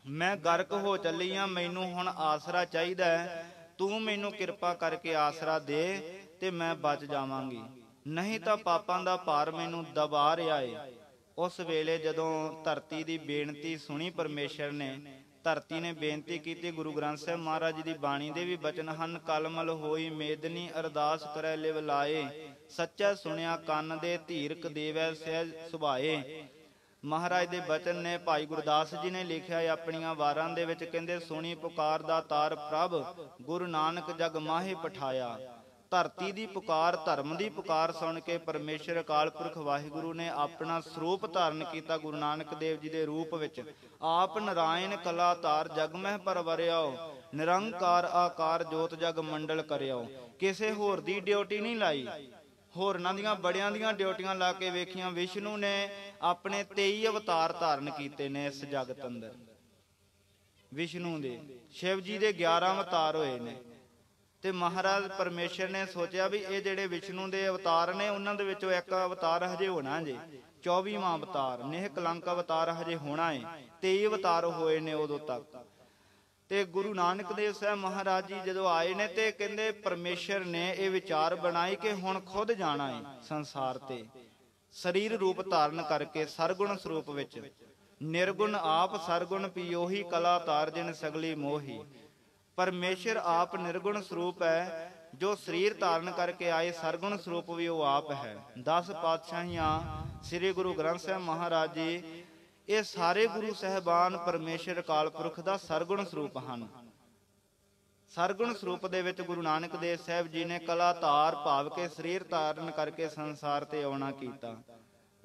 ਮੈਂ ਗਰਕ ਹੋ ਚੱਲੀ ਆ, ਮੈਨੂੰ ਹੁਣ ਆਸਰਾ ਚਾਹੀਦਾ ਹੈ। ਤੂੰ ਮੈਨੂੰ ਕਿਰਪਾ ਕਰਕੇ ਆਸਰਾ ਦੇ ਤੇ ਮੈਂ ਬਚ ਜਾਵਾਂਗੀ, ਨਹੀਂ ਤਾਂ ਪਾਪਾਂ ਦਾ ਭਾਰ ਮੈਨੂੰ ਦਬਾ ਰਿਹਾ ਏ। ਉਸ ਵੇਲੇ ਜਦੋਂ ਧਰਤੀ ਦੀ ਬੇਨਤੀ ਸੁਣੀ ਪਰਮੇਸ਼ਰ ਨੇ, ਧਰਤੀ ਨੇ ਬੇਨਤੀ ਕੀਤੀ। ਗੁਰੂ ਗ੍ਰੰਥ ਸਾਹਿਬ ਮਹਾਰਾਜ ਜੀ ਦੀ ਬਾਣੀ ਦੇ ਵੀ ਬਚਨ ਹਨ, ਕਲਮਲ ਹੋਈ ਮੇਦਨੀ ਅਰਦਾਸ ਕਰੈ ਲਿਵ ਲਾਏ, ਸੱਚਾ ਸੁਣਿਆ ਕੰਨ ਦੇ ਧੀਰਕ ਦੇਵੈ ਸਹਿਜ ਸੁਭਾਏ। ਮਹਾਰਾਜ ਦੇ ਬਚਨ ਨੇ ਭਾਈ ਗੁਰਦਾਸ ਜੀ ਨੇ ਲਿਖਿਆ ਹੈ ਆਪਣੀਆਂ ਵਾਰਾਂ ਦੇ ਵਿੱਚ। ਕਹਿੰਦੇ ਸੁਣੀ ਪੁਕਾਰ ਦਾ ਤਾਰ ਪ੍ਰਭ, ਗੁਰੂ ਨਾਨਕ ਜਗ ਮਾਹੇ ਪਠਾਇਆ। ਧਰਤੀ ਦੀ ਪੁਕਾਰ, ਧਰਮ ਦੀ ਪੁਕਾਰ ਸੁਣ ਕੇ ਪਰਮੇਸ਼ਰ ਅਕਾਲ ਪੁਰਖ ਵਾਹਿਗੁਰੂ ਨੇ ਆਪਣਾ ਸਰੂਪ ਧਾਰਨ ਕੀਤਾ ਗੁਰੂ ਨਾਨਕ ਦੇਵ ਜੀ ਦੇ ਰੂਪ ਵਿੱਚ। ਆਪ ਨਰਾਇਣ ਕਲਾ ਧਾਰ ਜਗ ਮਹਿ ਪਰਵਰਿਆਓ, ਨਿਰੰਕਾਰ ਆਕਾਰ ਜੋਤ ਜਗ ਮੰਡਲ ਕਰਿਓ। ਕਿਸੇ ਹੋਰ ਦੀ ਡਿਊਟੀ ਨਹੀਂ ਲਾਈ, ਹੋਰਨਾਂ ਦੀਆਂ ਬੜਿਆਂ ਦੀਆਂ ਡਿਊਟੀਆਂ ਲਾ ਕੇ ਵੇਖੀਆਂ। ਵਿਸ਼ਨੂੰ ਨੇ ਆਪਣੇ 23 ਅਵਤਾਰ ਧਾਰਨ ਕੀਤੇ ਨੇ ਇਸ ਜਗਤ ਅੰਦਰ। ਵਿਸ਼ਨੂੰ ਦੇ, ਸ਼ਿਵ ਜੀ ਦੇ 11 ਅਵਤਾਰ ਹੋਏ ਨੇ। ਤੇ ਮਹਾਰਾਜ ਪਰਮੇਸ਼ਰ ਨੇ ਸੋਚਿਆ ਵੀ ਇਹ ਜਿਹੜੇ ਵਿਸ਼ਨੂੰ ਦੇ ਅਵਤਾਰ ਨੇ ਉਹਨਾਂ ਦੇ ਵਿੱਚੋਂ ਇੱਕ ਅਵਤਾਰ ਹਜੇ ਹੋਣਾ ਜੇ, 24ਵਾਂ ਅਵਤਾਰ ਨੇਹ ਕਲੰਕ ਅਵਤਾਰ ਹਜੇ ਹੋਣਾ ਏ। 23 ਅਵਤਾਰ ਹੋਏ ਨੇ ਉਦੋਂ ਤੱਕ। ਤੇ ਗੁਰੂ ਨਾਨਕ ਦੇਵ ਸਾਹਿਬ ਮਹਾਰਾਜ ਜੀ ਜਦੋਂ ਆਏ ਨੇ ਤੇ ਕਹਿੰਦੇ ਪਰਮੇਸ਼ਰ ਨੇ ਇਹ ਵਿਚਾਰ ਬਣਾਈ ਕਿ ਹੁਣ ਖੁਦ ਜਾਣਾ ਏ ਸੰਸਾਰ ਤੇ, ਸਰੀਰ ਰੂਪ ਧਾਰਨ ਕਰਕੇ ਸਰਗੁਣ ਸਰੂਪ ਵਿੱਚ। ਨਿਰਗੁਣ ਆਪ ਸਰਗੁਣ ਪਿਓਹੀ ਕਲਾ ਧਾਰ ਜਿਨ ਸਗਲੀ ਮੋਹੀ। ਪਰਮੇਸ਼ਰ ਆਪ ਨਿਰਗੁਣ ਸਰੂਪ ਹੈ, ਜੋ ਸਰੀਰ ਧਾਰਨ ਕਰਕੇ ਆਏ ਸਰਗੁਣ ਸਰੂਪ ਵੀ ਉਹ ਆਪ ਹੈ। 10 ਪਾਤਸ਼ਾਹੀਆਂ, ਸ੍ਰੀ ਗੁਰੂ ਗ੍ਰੰਥ ਸਾਹਿਬ ਮਹਾਰਾਜ ਜੀ, ਇਹ ਸਾਰੇ ਗੁਰੂ ਸਾਹਿਬਾਨ ਪਰਮੇਸ਼ਰ ਅਕਾਲ ਪੁਰਖ ਦਾ ਸਰਗੁਣ ਸਰੂਪ ਹਨ। ਸਰਗੁਣ ਸਰੂਪ ਦੇ ਵਿੱਚ ਗੁਰੂ ਨਾਨਕ ਦੇਵ ਸਾਹਿਬ ਜੀ ਨੇ ਕਲਾ ਧਾਰ ਭਾਵ ਕੇ ਸਰੀਰ ਧਾਰਨ ਕਰਕੇ ਸੰਸਾਰ ਤੇ ਆਉਣਾ ਕੀਤਾ।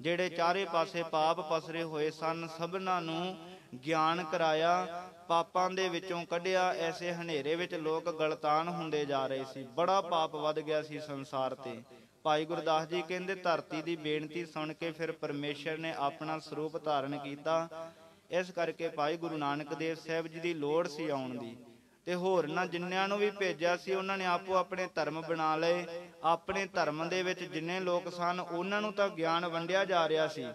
ਜਿਹੜੇ ਚਾਰੇ ਪਾਸੇ ਪਾਪ ਪਸਰੇ ਹੋਏ ਸਨ ਸਭਨਾਂ ਨੂੰ ਗਿਆਨ ਕਰਾਇਆ, ਪਾਪਾਂ ਦੇ ਵਿੱਚੋਂ ਕੱਢਿਆ। ਐਸੇ ਹਨੇਰੇ ਵਿੱਚ ਲੋਕ ਗਲਤਾਨ ਹੁੰਦੇ ਜਾ ਰਹੇ ਸੀ, ਬੜਾ ਪਾਪ ਵੱਧ ਗਿਆ ਸੀ ਸੰਸਾਰ ਤੇ। ਭਾਈ ਗੁਰਦਾਸ ਜੀ ਕਹਿੰਦੇ ਧਰਤੀ ਦੀ ਬੇਨਤੀ ਸੁਣ ਕੇ ਫਿਰ ਪਰਮੇਸ਼ਰ ਨੇ ਆਪਣਾ ਸਰੂਪ ਧਾਰਨ ਕੀਤਾ। ਇਸ ਕਰਕੇ ਭਾਈ ਗੁਰੂ ਨਾਨਕ ਦੇਵ ਸਾਹਿਬ ਜੀ ਦੀ ਲੋੜ ਸੀ ਆਉਣ ਦੀ। ਤੇ ਹੋਰਨਾਂ ਜਿੰਨਿਆਂ ਨੂੰ ਵੀ ਭੇਜਿਆ ਸੀ ਉਹਨਾਂ ਨੇ ਆਪੋ ਆਪਣੇ ਧਰਮ ਬਣਾ ਲਏ। ਆਪਣੇ ਧਰਮ ਦੇ ਵਿੱਚ ਜਿੰਨੇ ਲੋਕ ਸਨ ਉਹਨਾਂ ਨੂੰ ਤਾਂ ਗਿਆਨ ਵੰਡਿਆ ਜਾ ਰਿਹਾ ਸੀ,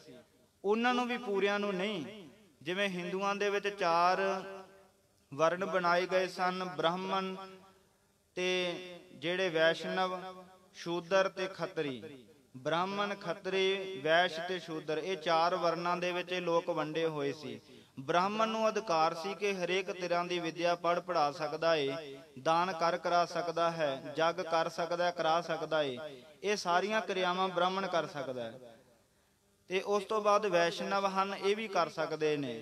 ਉਹਨਾਂ ਨੂੰ ਵੀ ਪੂਰਿਆਂ ਨੂੰ ਨਹੀਂ। ਜਿਵੇਂ ਹਿੰਦੂਆਂ ਦੇ ਵਿੱਚ 4 ਵਰਨ ਬਣਾਏ ਗਏ ਸਨ, ਬ੍ਰਾਹਮਣ ਤੇ ਜਿਹੜੇ ਵੈਸ਼ਨਵ, ਸ਼ੂਦਰ ਤੇ ਖੱਤਰੀ। ਬ੍ਰਾਹਮਣ, ਖੱਤਰੀ, ਵੈਸ਼ ਤੇ ਸ਼ੂਦਰ, ਇਹ 4 ਵਰਨਾਂ ਦੇ ਵਿੱਚ ਇਹ ਲੋਕ ਵੰਡੇ ਹੋਏ ਸੀ। ਬ੍ਰਾਹਮਣ ਨੂੰ ਅਧਿਕਾਰ ਸੀ ਕਿ ਹਰੇਕ ਤਰ੍ਹਾਂ ਦੀ ਵਿਦਿਆ ਪੜ੍ਹਾ ਸਕਦਾ ਏ, ਦਾਨ ਕਰਾ ਸਕਦਾ ਹੈ, ਜਗ ਕਰ ਸਕਦਾ, ਕਰਾ ਸਕਦਾ ਏ। ਇਹ ਸਾਰੀਆਂ ਕਿਰਿਆਵਾਂ ਬ੍ਰਾਹਮਣ ਕਰ ਸਕਦਾ ਹੈ। ਤੇ ਉਸ ਤੋਂ ਬਾਅਦ ਵੈਸ਼ਨਵ ਹਨ, ਇਹ ਵੀ ਕਰ ਸਕਦੇ ਨੇ।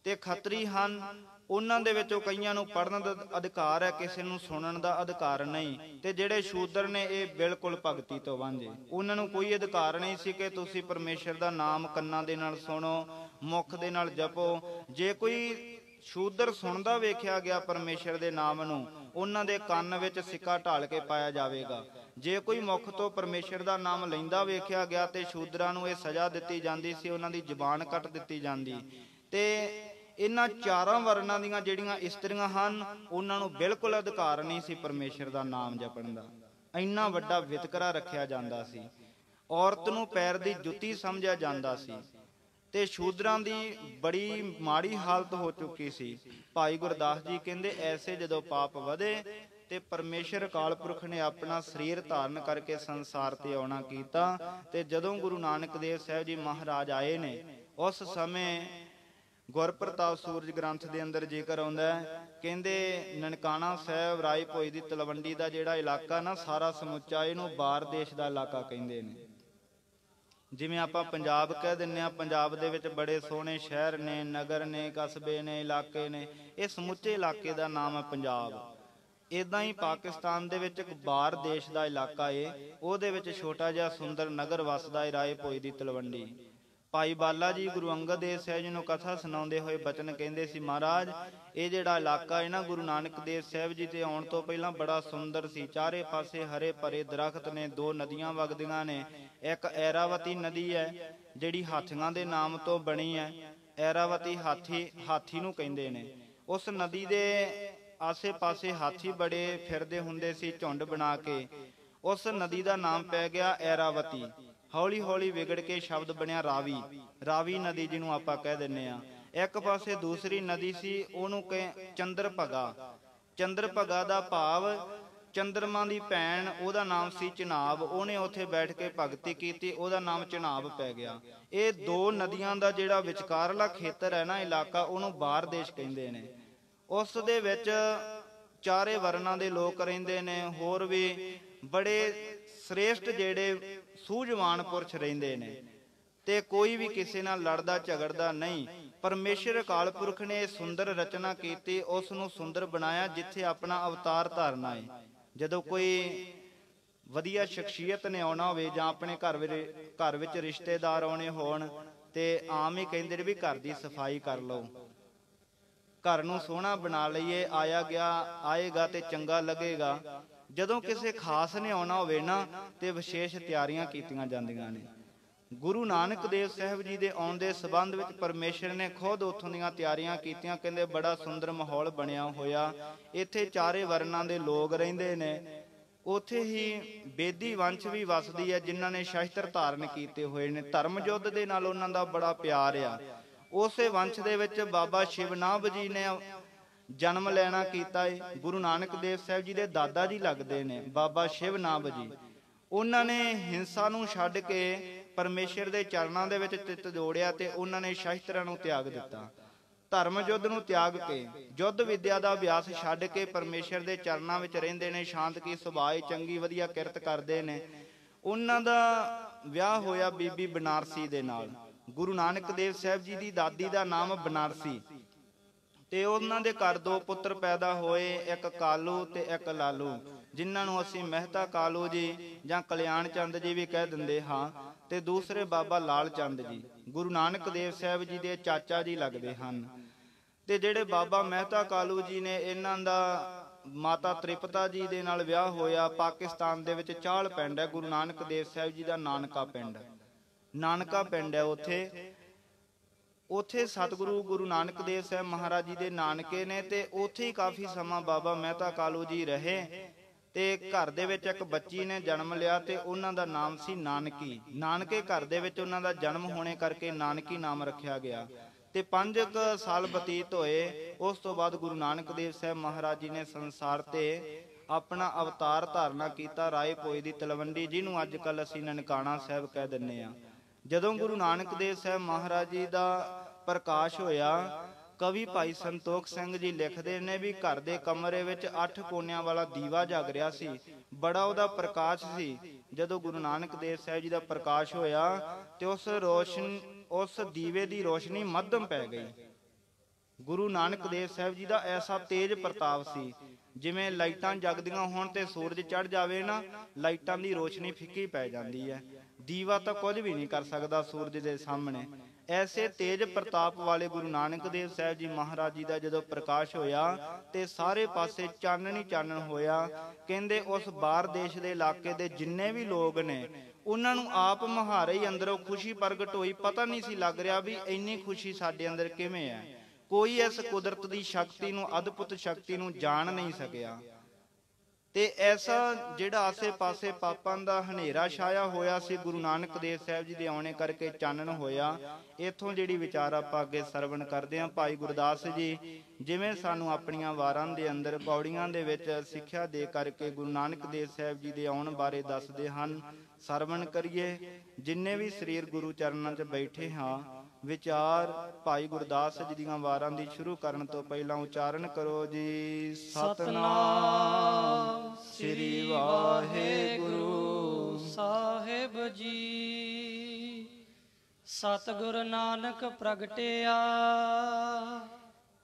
ਤੇ ਖੱਤਰੀ ਹਨ, ਉਹਨਾਂ ਦੇ ਵਿੱਚੋਂ ਕਈਆਂ ਨੂੰ ਪੜ੍ਹਨ ਦਾ ਅਧਿਕਾਰ ਹੈ, ਕਿਸੇ ਨੂੰ ਸੁਣਨ ਦਾ ਅਧਿਕਾਰ ਨਹੀਂ। ਤੇ ਜਿਹੜੇ ਸ਼ੂਦਰ ਨੇ ਇਹ ਬਿਲਕੁਲ ਭਗਤੀ ਤੋਂ ਵਾਂਝੇ, ਉਹਨਾਂ ਨੂੰ ਕੋਈ ਅਧਿਕਾਰ ਨਹੀਂ ਸੀ ਕਿ ਤੁਸੀਂ ਪਰਮੇਸ਼ਰ ਦਾ ਨਾਮ ਕੰਨਾਂ ਦੇ ਨਾਲ ਸੁਣੋ, ਮੁਖ ਦੇ ਨਾਲ ਜਪੋ। ਜੇ ਕੋਈ ਸ਼ੂਦਰ ਸੁਣਦਾ ਵੇਖਿਆ ਗਿਆ ਪਰਮੇਸ਼ਰ ਦੇ ਨਾਮ ਨੂੰ, ਉਹਨਾਂ ਦੇ ਕੰਨ ਵਿੱਚ ਸਿੱਕਾ ਢਾਲ ਕੇ ਪਾਇਆ ਜਾਵੇਗਾ। ਜੇ ਕੋਈ ਮੁਖ ਤੋਂ ਪਰਮੇਸ਼ਰ ਦਾ ਨਾਮ ਲੈਂਦਾ ਵੇਖਿਆ ਗਿਆ ਤੇ ਸ਼ੂਦਰਾਂ ਨੂੰ ਇਹ ਸਜ਼ਾ ਦਿੱਤੀ ਜਾਂਦੀ ਸੀ, ਉਹਨਾਂ ਦੀ ਜ਼ੁਬਾਨ ਕੱਟ ਦਿੱਤੀ ਜਾਂਦੀ। ਤੇ ਇਹਨਾਂ 4 ਵਰਨਾਂ ਦੀਆਂ ਜਿਹੜੀਆਂ ਇਸਤਰੀਆਂ ਹਨ ਉਹਨਾਂ ਨੂੰ ਬਿਲਕੁਲ ਅਧਿਕਾਰ ਨਹੀਂ ਸੀ ਪਰਮੇਸ਼ਰ ਦਾ ਨਾਮ ਜਪਣ ਦਾ। ਇੰਨਾ ਵੱਡਾ ਵਿਤਕਰਾ ਰੱਖਿਆ ਜਾਂਦਾ ਸੀ। ਔਰਤ ਨੂੰ ਪੈਰ ਦੀ ਜੁੱਤੀ ਸਮਝਿਆ ਜਾਂਦਾ ਸੀ। ਤੇ ਸ਼ੂਦਰਾਂ ਦੀ ਬੜੀ ਮਾੜੀ ਹਾਲਤ ਹੋ ਚੁੱਕੀ ਸੀ। ਭਾਈ ਗੁਰਦਾਸ ਜੀ ਕਹਿੰਦੇ ਐਸੇ ਜਦੋਂ ਪਾਪ ਵਧੇ ਤੇ ਪਰਮੇਸ਼ਰ ਅਕਾਲ ਪੁਰਖ ਨੇ ਆਪਣਾ ਸਰੀਰ ਧਾਰਨ ਕਰਕੇ ਸੰਸਾਰ ਤੇ ਆਉਣਾ ਕੀਤਾ। ਤੇ ਜਦੋਂ ਗੁਰੂ ਨਾਨਕ ਦੇਵ ਸਾਹਿਬ ਜੀ ਮਹਾਰਾਜ ਆਏ ਨੇ, ਉਸ ਸਮੇਂ ਗੁਰਪ੍ਰਤਾਪ ਸੂਰਜ ਗ੍ਰੰਥ ਦੇ ਅੰਦਰ ਜ਼ਿਕਰ ਆਉਂਦਾ ਹੈ, ਕਹਿੰਦੇ ਨਨਕਾਣਾ ਸਾਹਿਬ ਰਾਏ ਭੋਏ ਦੀ ਤਲਵੰਡੀ ਦਾ ਜਿਹੜਾ ਇਲਾਕਾ ਨਾ, ਸਾਰਾ ਸਮੁੱਚਾ ਇਹਨੂੰ ਬਾਰ ਦੇਸ਼ ਦਾ ਇਲਾਕਾ ਕਹਿੰਦੇ ਨੇ। ਜਿਵੇਂ ਆਪਾਂ ਪੰਜਾਬ ਕਹਿ ਦਿੰਦੇ ਹਾਂ, ਪੰਜਾਬ ਦੇ ਵਿੱਚ ਬੜੇ ਸੋਹਣੇ ਸ਼ਹਿਰ ਨੇ, ਨਗਰ ਨੇ, ਕਸਬੇ ਨੇ, ਇਲਾਕੇ ਨੇ, ਇਹ ਸਮੁੱਚੇ ਇਲਾਕੇ ਦਾ ਨਾਮ ਹੈ ਪੰਜਾਬ। ਇਦਾਂ ਹੀ ਪਾਕਿਸਤਾਨ ਦੇ ਵਿੱਚ ਇੱਕ ਬਾਰ ਦੇਸ਼ ਦਾ ਇਲਾਕਾ ਏ, ਉਹਦੇ ਵਿੱਚ ਛੋਟਾ ਜਿਹਾ ਸੁੰਦਰ ਨਗਰ ਵਸਦਾ ਏ, ਰਾਏ ਭੋਏ ਦੀ ਤਲਵੰਡੀ। ਭਾਈ ਬਾਲਾ ਜੀ ਗੁਰੂ ਅੰਗਦ ਦੇਵ ਸਾਹਿਬ ਜੀ ਨੂੰ ਕਥਾ ਸੁਣਾਉਂਦੇ ਹੋਏ ਬਚਨ ਕਹਿੰਦੇ ਸੀ, ਮਹਾਰਾਜ ਇਹ ਜਿਹੜਾ ਇਲਾਕਾ ਹੈ ਨਾ, ਗੁਰੂ ਨਾਨਕ ਦੇਵ ਸਾਹਿਬ ਜੀ ਤੇ ਆਉਣ ਤੋਂ ਪਹਿਲਾਂ ਬੜਾ ਸੁੰਦਰ ਸੀ। ਚਾਰੇ ਪਾਸੇ ਹਰੇ ਭਰੇ ਦਰਖਤ ਨੇ, ਦੋ ਨਦੀਆਂ ਵਗਦੀਆਂ ਨੇ। ਇੱਕ ਐਰਾਵਤੀ ਨਦੀ ਹੈ ਜਿਹੜੀ ਹਾਥੀਆਂ ਦੇ ਨਾਮ ਤੋਂ ਬਣੀ ਹੈ। ਐਰਾਵਤੀ ਹਾਥੀ ਨੂੰ ਕਹਿੰਦੇ ਨੇ। ਉਸ ਨਦੀ ਦੇ ਆਸੇ ਪਾਸੇ ਹਾਥੀ ਬੜੇ ਫਿਰਦੇ ਹੁੰਦੇ ਸੀ ਝੁੰਡ ਬਣਾ ਕੇ। ਉਸ ਨਦੀ ਦਾ ਨਾਮ ਪੈ ਗਿਆ ਐਰਾਵਤੀ। ਹੌਲੀ ਹੌਲੀ ਵਿਗੜ ਕੇ ਸ਼ਬਦ ਬਣਿਆ ਰਾਵੀ। ਰਾਵੀ ਨਦੀ ਜਿਹਨੂੰ ਆਪਾਂ ਕਹਿ ਦਿੰਨੇ ਆ। ਇੱਕ ਪਾਸੇ ਦੂਸਰੀ ਨਦੀ ਸੀ, ਉਹਨੂੰ ਚੰਦਰਭਗਾ। ਚੰਦਰਭਗਾ ਦਾ ਭਾਵ ਚੰਦਰਮਾ ਦੀ ਭੈਣ, ਉਹਦਾ ਨਾਮ ਸੀ ਚਨਾਬ। ਉਹਨੇ ਉੱਥੇ ਬੈਠ ਕੇ ਭਗਤੀ ਕੀਤੀ, ਉਹਦਾ ਨਾਮ ਚਨਾਬ ਪੈ ਗਿਆ। ਇਹ ਦੋ ਨਦੀਆਂ ਦਾ ਜਿਹੜਾ ਵਿਚਕਾਰਲਾ ਖੇਤਰ ਹੈ ਨਾ, ਇਲਾਕਾ, ਉਹਨੂੰ ਬਾਰ ਦੇਸ਼ ਕਹਿੰਦੇ ਨੇ। ਉਸ ਦੇ ਵਿੱਚ ਚਾਰੇ ਵਰਨਾਂ ਦੇ ਲੋਕ ਰਹਿੰਦੇ ਨੇ। ਹੋਰ ਵੀ ਬੜੇ ਸ੍ਰੇਸ਼ਟ ਜਿਹੜੇ ਸੂਝਵਾਨ ਪੁਰਸ਼ ਰਹਿੰਦੇ ਨੇ, ਤੇ ਕੋਈ ਵੀ ਕਿਸੇ ਨਾਲ ਲੜਦਾ ਝਗੜਦਾ ਨਹੀਂ। ਪਰਮੇਸ਼ਰ ਅਕਾਲ ਪੁਰਖ ਨੇ ਇਹ ਸੁੰਦਰ ਰਚਨਾ ਕੀਤੀ, ਉਸ ਨੂੰ ਸੁੰਦਰ ਬਣਾਇਆ ਜਿੱਥੇ ਆਪਣਾ ਅਵਤਾਰ ਧਾਰਨਾ ਹੈ। ਜਦੋਂ ਕੋਈ ਵਧੀਆ ਸ਼ਖਸੀਅਤ ਨੇ ਆਉਣਾ ਹੋਵੇ ਜਾਂ ਆਪਣੇ ਘਰ ਵਿੱਚ ਰਿਸ਼ਤੇਦਾਰ ਆਉਣੇ ਹੋਣ, ਤੇ ਆਮ ਹੀ ਕਹਿੰਦੇ ਨੇ ਵੀ ਘਰ ਦੀ ਸਫਾਈ ਕਰ ਲਓ, ਘਰ ਨੂੰ ਸੋਹਣਾ ਬਣਾ ਲਈਏ, ਆਇਆ ਗਿਆ ਆਏਗਾ ਤੇ ਚੰਗਾ ਲੱਗੇਗਾ। ਜਦੋਂ ਕਿਸੇ ਖਾਸ ਨੇ ਆਉਣਾ ਹੋਵੇ ਨਾ, ਤੇ ਵਿਸ਼ੇਸ਼ ਤਿਆਰੀਆਂ ਕੀਤੀਆਂ ਜਾਂਦੀਆਂ ਨੇ। ਗੁਰੂ ਨਾਨਕ ਦੇਵ ਸਾਹਿਬ ਜੀ ਦੇ ਆਉਣ ਦੇ ਸੰਬੰਧ ਵਿੱਚ ਪਰਮੇਸ਼ਰ ਨੇ ਖੁਦ ਉੱਥੋਂ ਦੀਆਂ ਤਿਆਰੀਆਂ ਕੀਤੀਆਂ। ਕਹਿੰਦੇ ਬੜਾ ਸੁੰਦਰ ਮਾਹੌਲ ਬਣਿਆ ਹੋਇਆ, ਇੱਥੇ ਚਾਰੇ ਵਰਨਾਂ ਦੇ ਲੋਕ ਰਹਿੰਦੇ ਨੇ। ਉੱਥੇ ਹੀ ਬੇਦੀ ਵੰਸ਼ ਵੀ ਵਸਦੀ ਹੈ, ਜਿਨ੍ਹਾਂ ਨੇ ਸ਼ਸਤਰ ਧਾਰਨ ਕੀਤੇ ਹੋਏ ਨੇ। ਧਰਮ ਯੁੱਧ ਦੇ ਨਾਲ ਉਹਨਾਂ ਦਾ ਬੜਾ ਪਿਆਰ ਆ। ਉਸੇ ਵੰਸ਼ ਦੇ ਵਿੱਚ ਬਾਬਾ ਸ਼ਿਵਨਾਭ ਜੀ ਨੇ ਜਨਮ ਲੈਣਾ ਕੀਤਾ ਹੈ। ਗੁਰੂ ਨਾਨਕ ਦੇਵ ਸਾਹਿਬ ਜੀ ਦੇ ਦਾਦਾ ਜੀ ਲੱਗਦੇ ਨੇ ਬਾਬਾ ਸ਼ਿਵਨਾਭ ਜੀ। ਉਹਨਾਂ ਨੇ ਹਿੰਸਾ ਨੂੰ ਛੱਡ ਕੇ ਪਰਮੇਸ਼ਰ ਦੇ ਚਰਨਾਂ ਦੇ ਵਿੱਚ ਚਿੱਤ ਜੋੜਿਆ, ਤੇ ਉਹਨਾਂ ਨੇ ਸ਼ਸਤਰਾਂ ਨੂੰ ਤਿਆਗ ਦਿੱਤਾ। ਧਰਮ ਯੁੱਧ ਨੂੰ ਤਿਆਗ ਕੇ, ਯੁੱਧ ਵਿਦਿਆ ਦਾ ਅਭਿਆਸ ਛੱਡ ਕੇ ਪਰਮੇਸ਼ਰ ਦੇ ਚਰਨਾਂ ਵਿੱਚ ਰਹਿੰਦੇ ਨੇ। ਸ਼ਾਂਤ ਕੀ ਸੁਭਾਅ, ਚੰਗੀ ਵਧੀਆ ਕਿਰਤ ਕਰਦੇ ਨੇ। ਉਹਨਾਂ ਦਾ ਵਿਆਹ ਹੋਇਆ ਬੀਬੀ ਬਨਾਰਸੀ ਦੇ ਨਾਲ। ਗੁਰੂ ਨਾਨਕ ਦੇਵ ਸਾਹਿਬ ਜੀ ਦੀ ਦਾਦੀ ਦਾ ਨਾਮ ਬਨਾਰਸੀ, ਤੇ ਉਹਨਾਂ ਦੇ ਘਰ ਦੋ ਪੁੱਤਰ ਪੈਦਾ ਹੋਏ, ਇੱਕ ਕਾਲੂ ਤੇ ਇੱਕ ਲਾਲੂ, ਜਿਨ੍ਹਾਂ ਨੂੰ ਅਸੀਂ ਮਹਿਤਾ ਕਾਲੂ ਜੀ ਜਾਂ ਕਲਿਆਣ ਚੰਦ ਜੀ ਵੀ ਕਹਿ ਦਿੰਦੇ ਹਾਂ, ਤੇ ਦੂਸਰੇ ਬਾਬਾ ਲਾਲ ਚੰਦ ਜੀ ਗੁਰੂ ਨਾਨਕ ਦੇਵ ਸਾਹਿਬ ਜੀ ਦੇ ਚਾਚਾ ਜੀ ਲੱਗਦੇ ਹਨ। ਤੇ ਜਿਹੜੇ ਬਾਬਾ ਮਹਿਤਾ ਕਾਲੂ ਜੀ ਨੇ, ਇਹਨਾਂ ਦਾ ਮਾਤਾ ਤ੍ਰਿਪਤਾ ਜੀ ਦੇ ਨਾਲ ਵਿਆਹ ਹੋਇਆ। ਪਾਕਿਸਤਾਨ ਦੇ ਵਿੱਚ ਚਾਲ ਪਿੰਡ ਹੈ, ਗੁਰੂ ਨਾਨਕ ਦੇਵ ਸਾਹਿਬ ਜੀ ਦਾ ਨਾਨਕਾ ਪਿੰਡ ਹੈ। ਉੱਥੇ ਸਤਿਗੁਰੂ ਗੁਰੂ ਨਾਨਕ ਦੇਵ ਸਾਹਿਬ ਮਹਾਰਾਜ ਜੀ ਦੇ ਨਾਨਕੇ ਨੇ, ਤੇ ਉੱਥੇ ਹੀ ਕਾਫੀ ਸਮਾਂ ਬਾਬਾ ਮਹਿਤਾ ਕਾਲੂ ਜੀ ਰਹੇ। ਤੇ ਘਰ ਦੇ ਵਿੱਚ ਇੱਕ ਬੱਚੀ ਨੇ ਜਨਮ ਲਿਆ, ਤੇ ਉਹਨਾਂ ਦਾ ਨਾਮ ਸੀ ਨਾਨਕੀ। ਨਾਨਕੇ ਘਰ ਦੇ ਵਿੱਚ ਉਹਨਾਂ ਦਾ ਜਨਮ ਹੋਣੇ ਕਰਕੇ ਨਾਨਕੀ ਨਾਮ ਰੱਖਿਆ ਗਿਆ। ਤੇ 5 ਸਾਲ ਬਤੀਤ ਹੋਏ। ਉਸ ਤੋਂ ਬਾਅਦ ਗੁਰੂ ਨਾਨਕ ਦੇਵ ਸਾਹਿਬ ਮਹਾਰਾਜ ਜੀ ਨੇ ਸੰਸਾਰ ਤੇ ਆਪਣਾ ਅਵਤਾਰ ਧਾਰਨਾ ਕੀਤਾ, ਰਾਏ ਭੋਏ ਦੀ ਤਲਵੰਡੀ, ਜਿਹਨੂੰ ਅੱਜ ਕੱਲ ਅਸੀਂ ਨਨਕਾਣਾ ਸਾਹਿਬ ਕਹਿ ਦਿੰਨੇ ਆ। ਜਦੋਂ ਗੁਰੂ ਨਾਨਕ ਦੇਵ ਸਾਹਿਬ ਮਹਾਰਾਜ ਜੀ ਦਾ ਪ੍ਰਕਾਸ਼ ਹੋਇਆ, ਕਵੀ ਭਾਈ ਸੰਤੋਖ ਸਿੰਘ ਜੀ ਲਿਖਦੇ ਨੇ ਵੀ ਘਰ ਦੇ ਕਮਰੇ ਵਿੱਚ 8 ਕੋਨਿਆਂ ਵਾਲਾ ਦੀਵਾ ਜਗ ਰਿਹਾ ਸੀ, ਬੜਾ ਉਹਦਾ ਪ੍ਰਕਾਸ਼ ਸੀ। ਜਦੋਂ ਗੁਰੂ ਨਾਨਕ ਦੇਵ ਸਾਹਿਬ ਜੀ ਦਾ ਪ੍ਰਕਾਸ਼ ਹੋਇਆ, ਤੇ ਉਸ ਦੀਵੇ ਦੀ ਰੋਸ਼ਨੀ ਮੱਧਮ ਪੈ ਗਈ। ਗੁਰੂ ਨਾਨਕ ਦੇਵ ਸਾਹਿਬ ਜੀ ਦਾ ਐਸਾ ਤੇਜ ਪ੍ਰਤਾਪ ਸੀ, ਜਿਵੇਂ ਲਾਈਟਾਂ ਜਗਦੀਆਂ ਹੋਣ ਤੇ ਸੂਰਜ ਚੜ ਜਾਵੇ ਨਾ, ਲਾਈਟਾਂ ਦੀ ਰੋਸ਼ਨੀ ਫਿੱਕੀ ਪੈ ਜਾਂਦੀ ਹੈ। ਦੀਵਾ ਤਾਂ ਕੁਝ ਵੀ ਨਹੀਂ ਕਰ ਸਕਦਾ ਸੂਰਜ ਦੇ ਸਾਹਮਣੇ। ਐਸੇ ਤੇਜ ਪ੍ਰਤਾਪ ਵਾਲੇ ਗੁਰੂ ਨਾਨਕ ਦੇਵ ਸਾਹਿਬ ਜੀ ਮਹਾਰਾਜ ਜੀ ਦਾ ਜਦੋਂ ਪ੍ਰਕਾਸ਼ ਹੋਇਆ, ਤੇ ਸਾਰੇ ਪਾਸੇ ਚਾਨਣ ਹੀ ਚਾਨਣ ਹੋਇਆ। ਕਹਿੰਦੇ ਉਸ ਬਾਹਰ ਦੇਸ਼ ਦੇ ਇਲਾਕੇ ਦੇ ਜਿੰਨੇ ਵੀ ਲੋਕ ਨੇ, ਉਹਨਾਂ ਨੂੰ ਆਪ ਮੁਹਾਰੇ ਹੀ ਅੰਦਰੋਂ ਖੁਸ਼ੀ ਪ੍ਰਗਟ ਹੋਈ। ਪਤਾ ਨਹੀਂ ਸੀ ਲੱਗ ਰਿਹਾ ਵੀ ਇੰਨੀ ਖੁਸ਼ੀ ਸਾਡੇ ਅੰਦਰ ਕਿਵੇਂ ਹੈ। ਕੋਈ ਇਸ ਕੁਦਰਤ ਦੀ ਸ਼ਕਤੀ ਨੂੰ, ਅਦਭੁਤ ਸ਼ਕਤੀ ਨੂੰ ਜਾਣ ਨਹੀਂ ਸਕਿਆ। ਤੇ ਐਸਾ ਜਿਹੜਾ ਆਸੇ ਪਾਸੇ ਪਾਪਾਂ ਦਾ ਹਨੇਰਾ ਛਾਇਆ ਹੋਇਆ ਸੀ, ਗੁਰੂ ਨਾਨਕ ਦੇਵ ਸਾਹਿਬ ਜੀ ਦੇ ਆਉਣੇ ਕਰਕੇ ਚਾਨਣ ਹੋਇਆ। ਇੱਥੋਂ ਜਿਹੜੀ ਵਿਚਾਰ ਆਪਾਂ ਅੱਗੇ ਸਰਵਣ ਕਰਦੇ ਹਾਂ। ਭਾਈ ਗੁਰਦਾਸ ਜੀ ਜਿਵੇਂ ਸਾਨੂੰ ਆਪਣੀਆਂ ਵਾਰਾਂ ਦੇ ਅੰਦਰ ਪੌੜੀਆਂ ਦੇ ਵਿੱਚ ਸਿੱਖਿਆ ਦੇ ਕਰਕੇ ਗੁਰੂ ਨਾਨਕ ਦੇਵ ਸਾਹਿਬ ਜੀ ਦੇ ਆਉਣ ਬਾਰੇ ਦੱਸਦੇ ਹਨ, ਸਰਵਣ ਕਰੀਏ। ਜਿੰਨੇ ਵੀ ਸਰੀਰ ਗੁਰੂ ਚਰਨਾਂ 'ਚ ਬੈਠੇ ਹਾਂ, ਵਿਚਾਰ ਭਾਈ ਗੁਰਦਾਸ ਜੀ ਦੀਆਂ ਵਾਰਾਂ ਦੀ ਸ਼ੁਰੂ ਕਰਨ ਤੋਂ ਪਹਿਲਾਂ ਉਚਾਰਨ ਕਰੋ ਜੀ। ਸਤਨਾਮ ਸ੍ਰੀ ਵਾਹਿਗੁਰੂ ਸਾਹਿਬ ਜੀ। ਸਤਿਗੁਰ ਨਾਨਕ ਪ੍ਰਗਟਿਆ,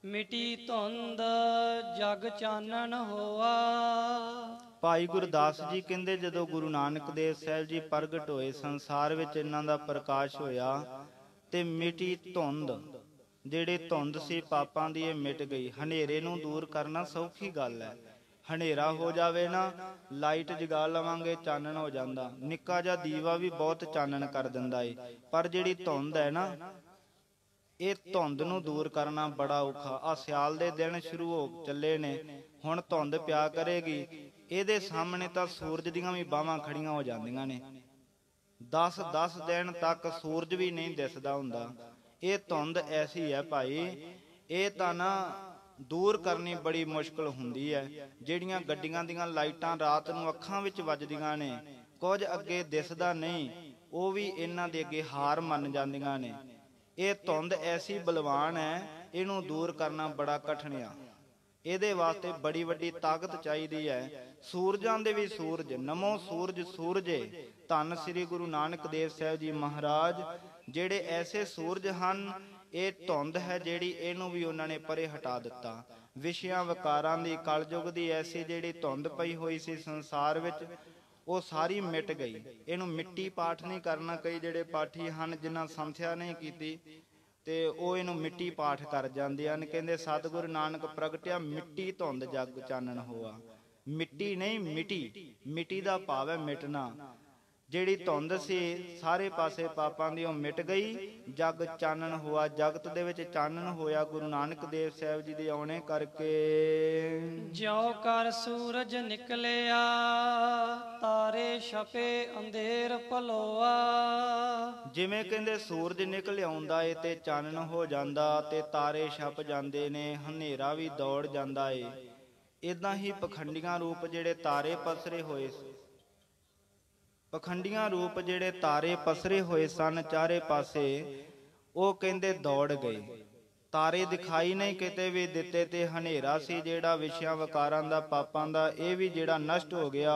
ਮਿਟੀ ਧੁੰਦ ਜਗ ਚਾਨਣ ਹੋਆ। ਭਾਈ ਗੁਰਦਾਸ ਜੀ ਕਹਿੰਦੇ ਜਦੋਂ ਗੁਰੂ ਨਾਨਕ ਦੇਵ ਸਾਹਿਬ ਜੀ ਪ੍ਰਗਟ ਹੋਏ, ਸੰਸਾਰ ਵਿੱਚ ਇਹਨਾਂ ਦਾ ਪ੍ਰਕਾਸ਼ ਹੋਇਆ ਤੇ ਮਿਟੀ ਧੁੰਦ, ਜਿਹੜੇ ਧੁੰਦ ਸੀ ਪਾਪਾਂ ਦੀ, ਇਹ ਮਿਟ ਗਈ। ਹਨੇਰੇ ਨੂੰ ਦੂਰ ਕਰਨਾ ਸੌਖੀ ਗੱਲ ਹੈ। ਹਨੇਰਾ ਹੋ ਜਾਵੇ ਨਾ, ਲਾਈਟ ਜਗਾ ਲਵਾਂਗੇ, ਚਾਨਣ ਹੋ ਜਾਂਦਾ। ਨਿੱਕਾ ਜਿਹਾ ਦੀਵਾ ਵੀ ਬਹੁਤ ਚਾਨਣ ਕਰ ਦਿੰਦਾ ਏ। ਪਰ ਜਿਹੜੀ ਧੁੰਦ ਹੈ ਨਾ, ਇਹ ਧੁੰਦ ਨੂੰ ਦੂਰ ਕਰਨਾ ਬੜਾ ਔਖਾ। ਆ ਸਿਆਲ ਦੇ ਦਿਨ ਸ਼ੁਰੂ ਹੋ ਚੱਲੇ ਨੇ, ਹੁਣ ਧੁੰਦ ਪਿਆ ਕਰੇਗੀ। ਇਹਦੇ ਸਾਹਮਣੇ ਤਾਂ ਸੂਰਜ ਦੀਆਂ ਵੀ ਬਾਹਾਂ ਖੜੀਆਂ ਹੋ ਜਾਂਦੀਆਂ ਨੇ। 10-10 ਦਿਨ ਤੱਕ ਸੂਰਜ ਵੀ ਨਹੀਂ ਦਿਸਦਾ ਹੁੰਦਾ। ਇਹ ਧੁੰਦ ਐਸੀ ਹੈ ਭਾਈ, ਇਹ ਤਾਂ ਨਾ ਦੂਰ ਕਰਨੀ ਬੜੀ ਮੁਸ਼ਕਲ ਹੁੰਦੀ ਹੈ। ਜਿਹੜੀਆਂ ਗੱਡੀਆਂ ਦੀਆਂ ਲਾਈਟਾਂ ਰਾਤ ਨੂੰ ਅੱਖਾਂ ਵਿੱਚ ਵੱਜਦੀਆਂ ਨੇ, ਕੁਝ ਅੱਗੇ ਦਿਸਦਾ ਨਹੀਂ, ਉਹ ਵੀ ਇਹਨਾਂ ਦੇ ਅੱਗੇ ਹਾਰ ਮੰਨ ਜਾਂਦੀਆਂ ਨੇ। ਇਹ ਧੁੰਦ ਐਸੀ ਬਲਵਾਨ ਹੈ, ਇਹਨੂੰ ਦੂਰ ਕਰਨਾ ਬੜਾ ਕਠਿਨ ਆ। ਇਹਦੇ ਵਾਸਤੇ ਬੜੀ ਵੱਡੀ ਤਾਕਤ ਚਾਹੀਦੀ ਹੈ। ਸੂਰਜਾਂ ਦੇ ਵੀ ਸੂਰਜ, ਨਮੋ ਸੂਰਜ ਸੂਰਜੇ। ਧੰਨ ਸ੍ਰੀ ਗੁਰੂ ਨਾਨਕ ਦੇਵ ਸਾਹਿਬ ਜੀ ਮਹਾਰਾਜ, ਜਿਹੜੇ ਐਸੇ ਸੂਰਜ ਹਨ। ਇਹ ਧੁੰਦ ਹੈ ਜਿਹੜੀ, ਇਹਨੂੰ ਵੀ ਉਹਨਾਂ ਨੇ ਪਰੇ ਹਟਾ ਦਿੱਤਾ। ਵਿਸ਼ਿਆਂ ਵਿਕਾਰਾਂ ਦੀ, ਕਲਯੁਗ ਦੀ ਐਸੀ ਜਿਹੜੀ ਧੁੰਦ ਪਈ ਹੋਈ ਸੀ ਸੰਸਾਰ ਵਿੱਚ, ਉਹ ਸਾਰੀ ਮਿਟ ਗਈ। ਇਹਨੂੰ ਮਿੱਟੀ ਪਾਠ ਨਹੀਂ ਕਰਨਾ। ਕਈ ਜਿਹੜੇ ਪਾਠੀ ਹਨ ਜਿਨ੍ਹਾਂ ਸੰਥਿਆ ਨਹੀਂ ਕੀਤੀ, ਤੇ ਉਹ ਇਹਨੂੰ ਮਿੱਟੀ ਪਾਠ ਕਰ ਜਾਂਦੇ ਹਨ। ਕਹਿੰਦੇ ਸਤਿਗੁਰੂ ਨਾਨਕ ਪ੍ਰਗਟਿਆ, ਮਿੱਟੀ ਧੁੰਦ ਜਗ ਚਾਨਣ ਹੋਆ। ਮਿੱਟੀ ਨਹੀਂ, ਮਿੱਟੀ। ਮਿੱਟੀ ਦਾ ਭਾਵ ਹੈ ਮਿਟਣਾ। ਜਿਹੜੀ ਧੁੰਦ ਸੀ ਸਾਰੇ ਪਾਸੇ ਪਾਪਾਂ ਦੀ, ਉਹ ਮਿਟ ਗਈ। ਜਗ ਚਾਨਣ ਹੋਆ, ਜਗਤ ਦੇ ਵਿੱਚ ਚਾਨਣ ਹੋਇਆ ਗੁਰੂ ਨਾਨਕ ਦੇਵ ਸਾਹਿਬ ਜੀ ਦੇ ਆਉਣੇ ਕਰਕੇ। ਜਿਉ ਕਰ ਸੂਰਜ ਨਿਕਲਿਆ, ਤਾਰੇ ਛਪੇ ਅੰਧੇਰ ਭਲੋਆ। ਜਿਵੇਂ ਕਹਿੰਦੇ ਸੂਰਜ ਨਿਕਲ ਆਉਂਦਾ ਏ ਤੇ ਚਾਨਣ ਹੋ ਜਾਂਦਾ, ਤੇ ਤਾਰੇ ਛਪ ਜਾਂਦੇ ਨੇ, ਹਨੇਰਾ ਵੀ ਦੌੜ ਜਾਂਦਾ ਏ। ਇਦਾਂ ਹੀ ਪਖੰਡੀਆਂ ਰੂਪ ਜਿਹੜੇ ਤਾਰੇ ਪਸਰੇ ਹੋਏ, ਪਖੰਡੀਆਂ ਰੂਪ ਜਿਹੜੇ ਤਾਰੇ ਪਸਰੇ ਹੋਏ ਸਨ ਚਾਰੇ ਪਾਸੇ, ਉਹ ਕਹਿੰਦੇ ਦੌੜ ਗਏ। ਤਾਰੇ ਦਿਖਾਈ ਨਹੀਂ ਕਿਤੇ ਵੀ ਦਿੱਤੇ, ਤੇ ਹਨੇਰਾ ਸੀ ਜਿਹੜਾ ਵਿਸ਼ਿਆਂ ਵਿਕਾਰਾਂ ਦਾ, ਪਾਪਾਂ ਦਾ, ਇਹ ਵੀ ਜਿਹੜਾ ਨਸ਼ਟ ਹੋ ਗਿਆ।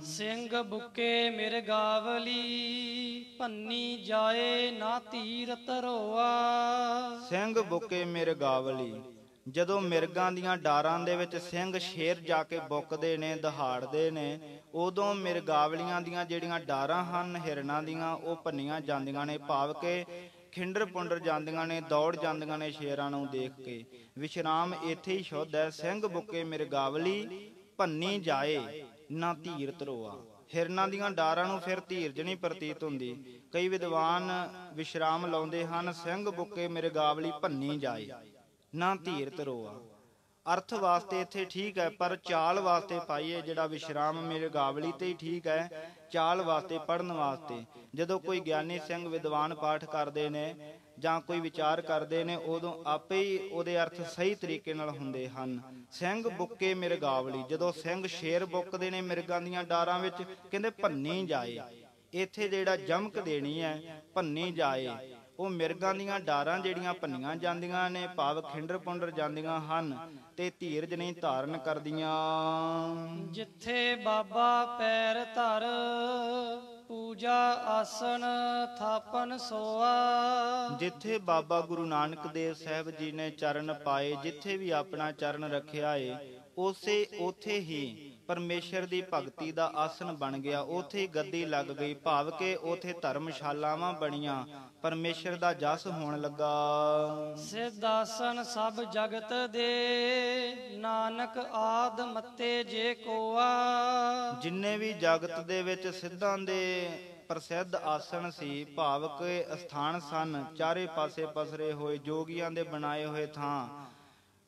ਸਿੰਘ ਬੁੱਕੇ ਮਿਰਗਾਵਲੀ, ਭੰਨੀ ਜਾਏ ਨਾ ਧੀਰ ਧਰੋਆ। ਸਿੰਘ ਬੁੱਕੇ ਮਿਰਗਾਵਲੀ, ਜਦੋਂ ਮਿਰਗਾਂ ਦੀਆਂ ਡਾਰਾਂ ਦੇ ਵਿੱਚ ਸਿੰਘ ਸ਼ੇਰ ਜਾ ਕੇ ਬੁੱਕਦੇ ਨੇ, ਦਹਾੜਦੇ ਨੇ, ਉਦੋਂ ਮਿਰਗਾਵਲੀਆਂ ਦੀਆਂ ਜਿਹੜੀਆਂ ਡਾਰਾਂ ਹਨ ਹਿਰਨਾਂ ਦੀਆਂ, ਉਹ ਭੰਨੀਆਂ ਜਾਂਦੀਆਂ ਨੇ। ਭਾਵ ਕਿ ਖਿੰਡਰ ਪੁੰਡਰ ਜਾਂਦੀਆਂ ਨੇ, ਦੌੜ ਜਾਂਦੀਆਂ ਨੇ ਸ਼ੇਰਾਂ ਨੂੰ ਦੇਖ ਕੇ। ਵਿਸ਼ਰਾਮ ਇੱਥੇ ਹੀ ਸ਼ੁੱਧ ਹੈ। ਸਿੰਘ ਬੁੱਕੇ ਮਿਰਗਾਵਲੀ, ਭੰਨੀ ਜਾਏ ਨਾ ਧੀਰ ਧਰੋਆ। ਹਿਰਨਾਂ ਦੀਆਂ ਡਾਰਾਂ ਨੂੰ ਫਿਰ ਧੀਰਜ ਨਹੀਂ ਪ੍ਰਤੀਤ ਹੁੰਦੀ। ਕਈ ਵਿਦਵਾਨ ਵਿਸ਼ਰਾਮ ਲਾਉਂਦੇ ਹਨ, ਸਿੰਘ ਬੁੱਕੇ ਮਿਰਗਾਵਲੀ, ਭੰਨੀ ਜਾਏ ਨਾ ਧੀਰ ਧਰੋਆ। ਅਰਥ ਵਾਸਤੇ ਇੱਥੇ ਠੀਕ ਹੈ, ਪਰ ਚਾਲ ਵਾਸਤੇ ਪਾਈਏ ਜਿਹੜਾ ਵਿਸ਼ਰਾਮ ਮਿਰਗਾਵਲੀ ਤੇ ਹੀ ਠੀਕ ਹੈ। ਚਾਲ ਵਾਸਤੇ, ਪੜ੍ਹਨ ਵਾਸਤੇ, ਜਦੋਂ ਕੋਈ ਗਿਆਨੀ ਸਿੰਘ ਵਿਦਵਾਨ ਪਾਠ ਕਰਦੇ ਨੇ ਜਾਂ ਕੋਈ ਵਿਚਾਰ ਕਰਦੇ ਨੇ, ਉਦੋਂ ਆਪੇ ਹੀ ਉਹਦੇ ਅਰਥ ਸਹੀ ਤਰੀਕੇ ਨਾਲ ਹੁੰਦੇ ਹਨ। ਸਿੰਘ ਬੁੱਕੇ ਮਿਰਗਾਵਲੀ, ਜਦੋਂ ਸਿੰਘ ਸ਼ੇਰ ਬੁੱਕਦੇ ਨੇ ਮਿਰਗਾਂ ਦੀਆਂ ਡਾਰਾਂ ਵਿੱਚ, ਕਹਿੰਦੇ ਭੰਨੀ ਜਾਏ। ਇੱਥੇ ਜਿਹੜਾ ਜਮਕ ਦੇਣੀ ਹੈ, ਭੰਨੀ ਜਾਏ, ਉਹ ਮਿਰਗਾਂ ਦੀਆਂ ਡਾਰਾਂ ਜਿਹੜੀਆਂ ਭੰਨੀਆਂ ਜਾਂਦੀਆਂ ਨੇ, ਭਾਵ ਖਿੰਡਰ ਪੁੰਡਰ ਜਾਂਦੀਆਂ ਹਨ, ਤੇ ਧੀਰਜ ਨਹੀਂ ਧਾਰਨ ਕਰਦੀਆਂ। ਜਿੱਥੇ ਬਾਬਾ ਪੈਰ ਧਰ, ਪੂਜਾ ਆਸਣ ਥਾਪਨ ਸੋਆ। ਜਿੱਥੇ ਬਾਬਾ ਗੁਰੂ ਨਾਨਕ ਦੇਵ ਸਾਹਿਬ ਜੀ ਨੇ ਚਰਨ ਪਾਏ, ਜਿੱਥੇ ਵੀ ਆਪਣਾ ਚਰਨ ਰੱਖਿਆ ਏ, ਉਥੇ ਹੀ ਪਰਮੇਸ਼ਰ ਦੀ ਭਗਤੀ ਦਾ ਆਸਣ ਬਣ ਗਿਆ। ਉਥੇ ਹੀ ਗੱਦੀ ਲੱਗ ਗਈ। ਭਾਵ ਕਿ ਉਥੇ ਧਰਮਸ਼ਾਲਾਵਾਂ ਬਣੀਆਂ, ਪਰਮੇਸ਼ਰ ਦਾ ਜਸ ਹੋਣ ਲੱਗਾ। ਸਿੱਧ ਆਸਣ ਸਭ ਜਗਤ ਦੇ, ਨਾਨਕ ਆਦ ਮੱਤੇ ਜੇ ਕੋਆ। ਜਿੰਨੇ ਵੀ ਜਗਤ ਦੇ ਵਿੱਚ ਸਿੱਧਾਂ ਦੇ ਪ੍ਰਸਿੱਧ ਆਸਣ ਸੀ, ਭਾਵ ਕਿ ਅਸਥਾਨ ਸਨ ਚਾਰੇ ਪਾਸੇ ਪਸਰੇ ਹੋਏ, ਜੋਗੀਆਂ ਦੇ ਬਣਾਏ ਹੋਏ ਥਾਂ,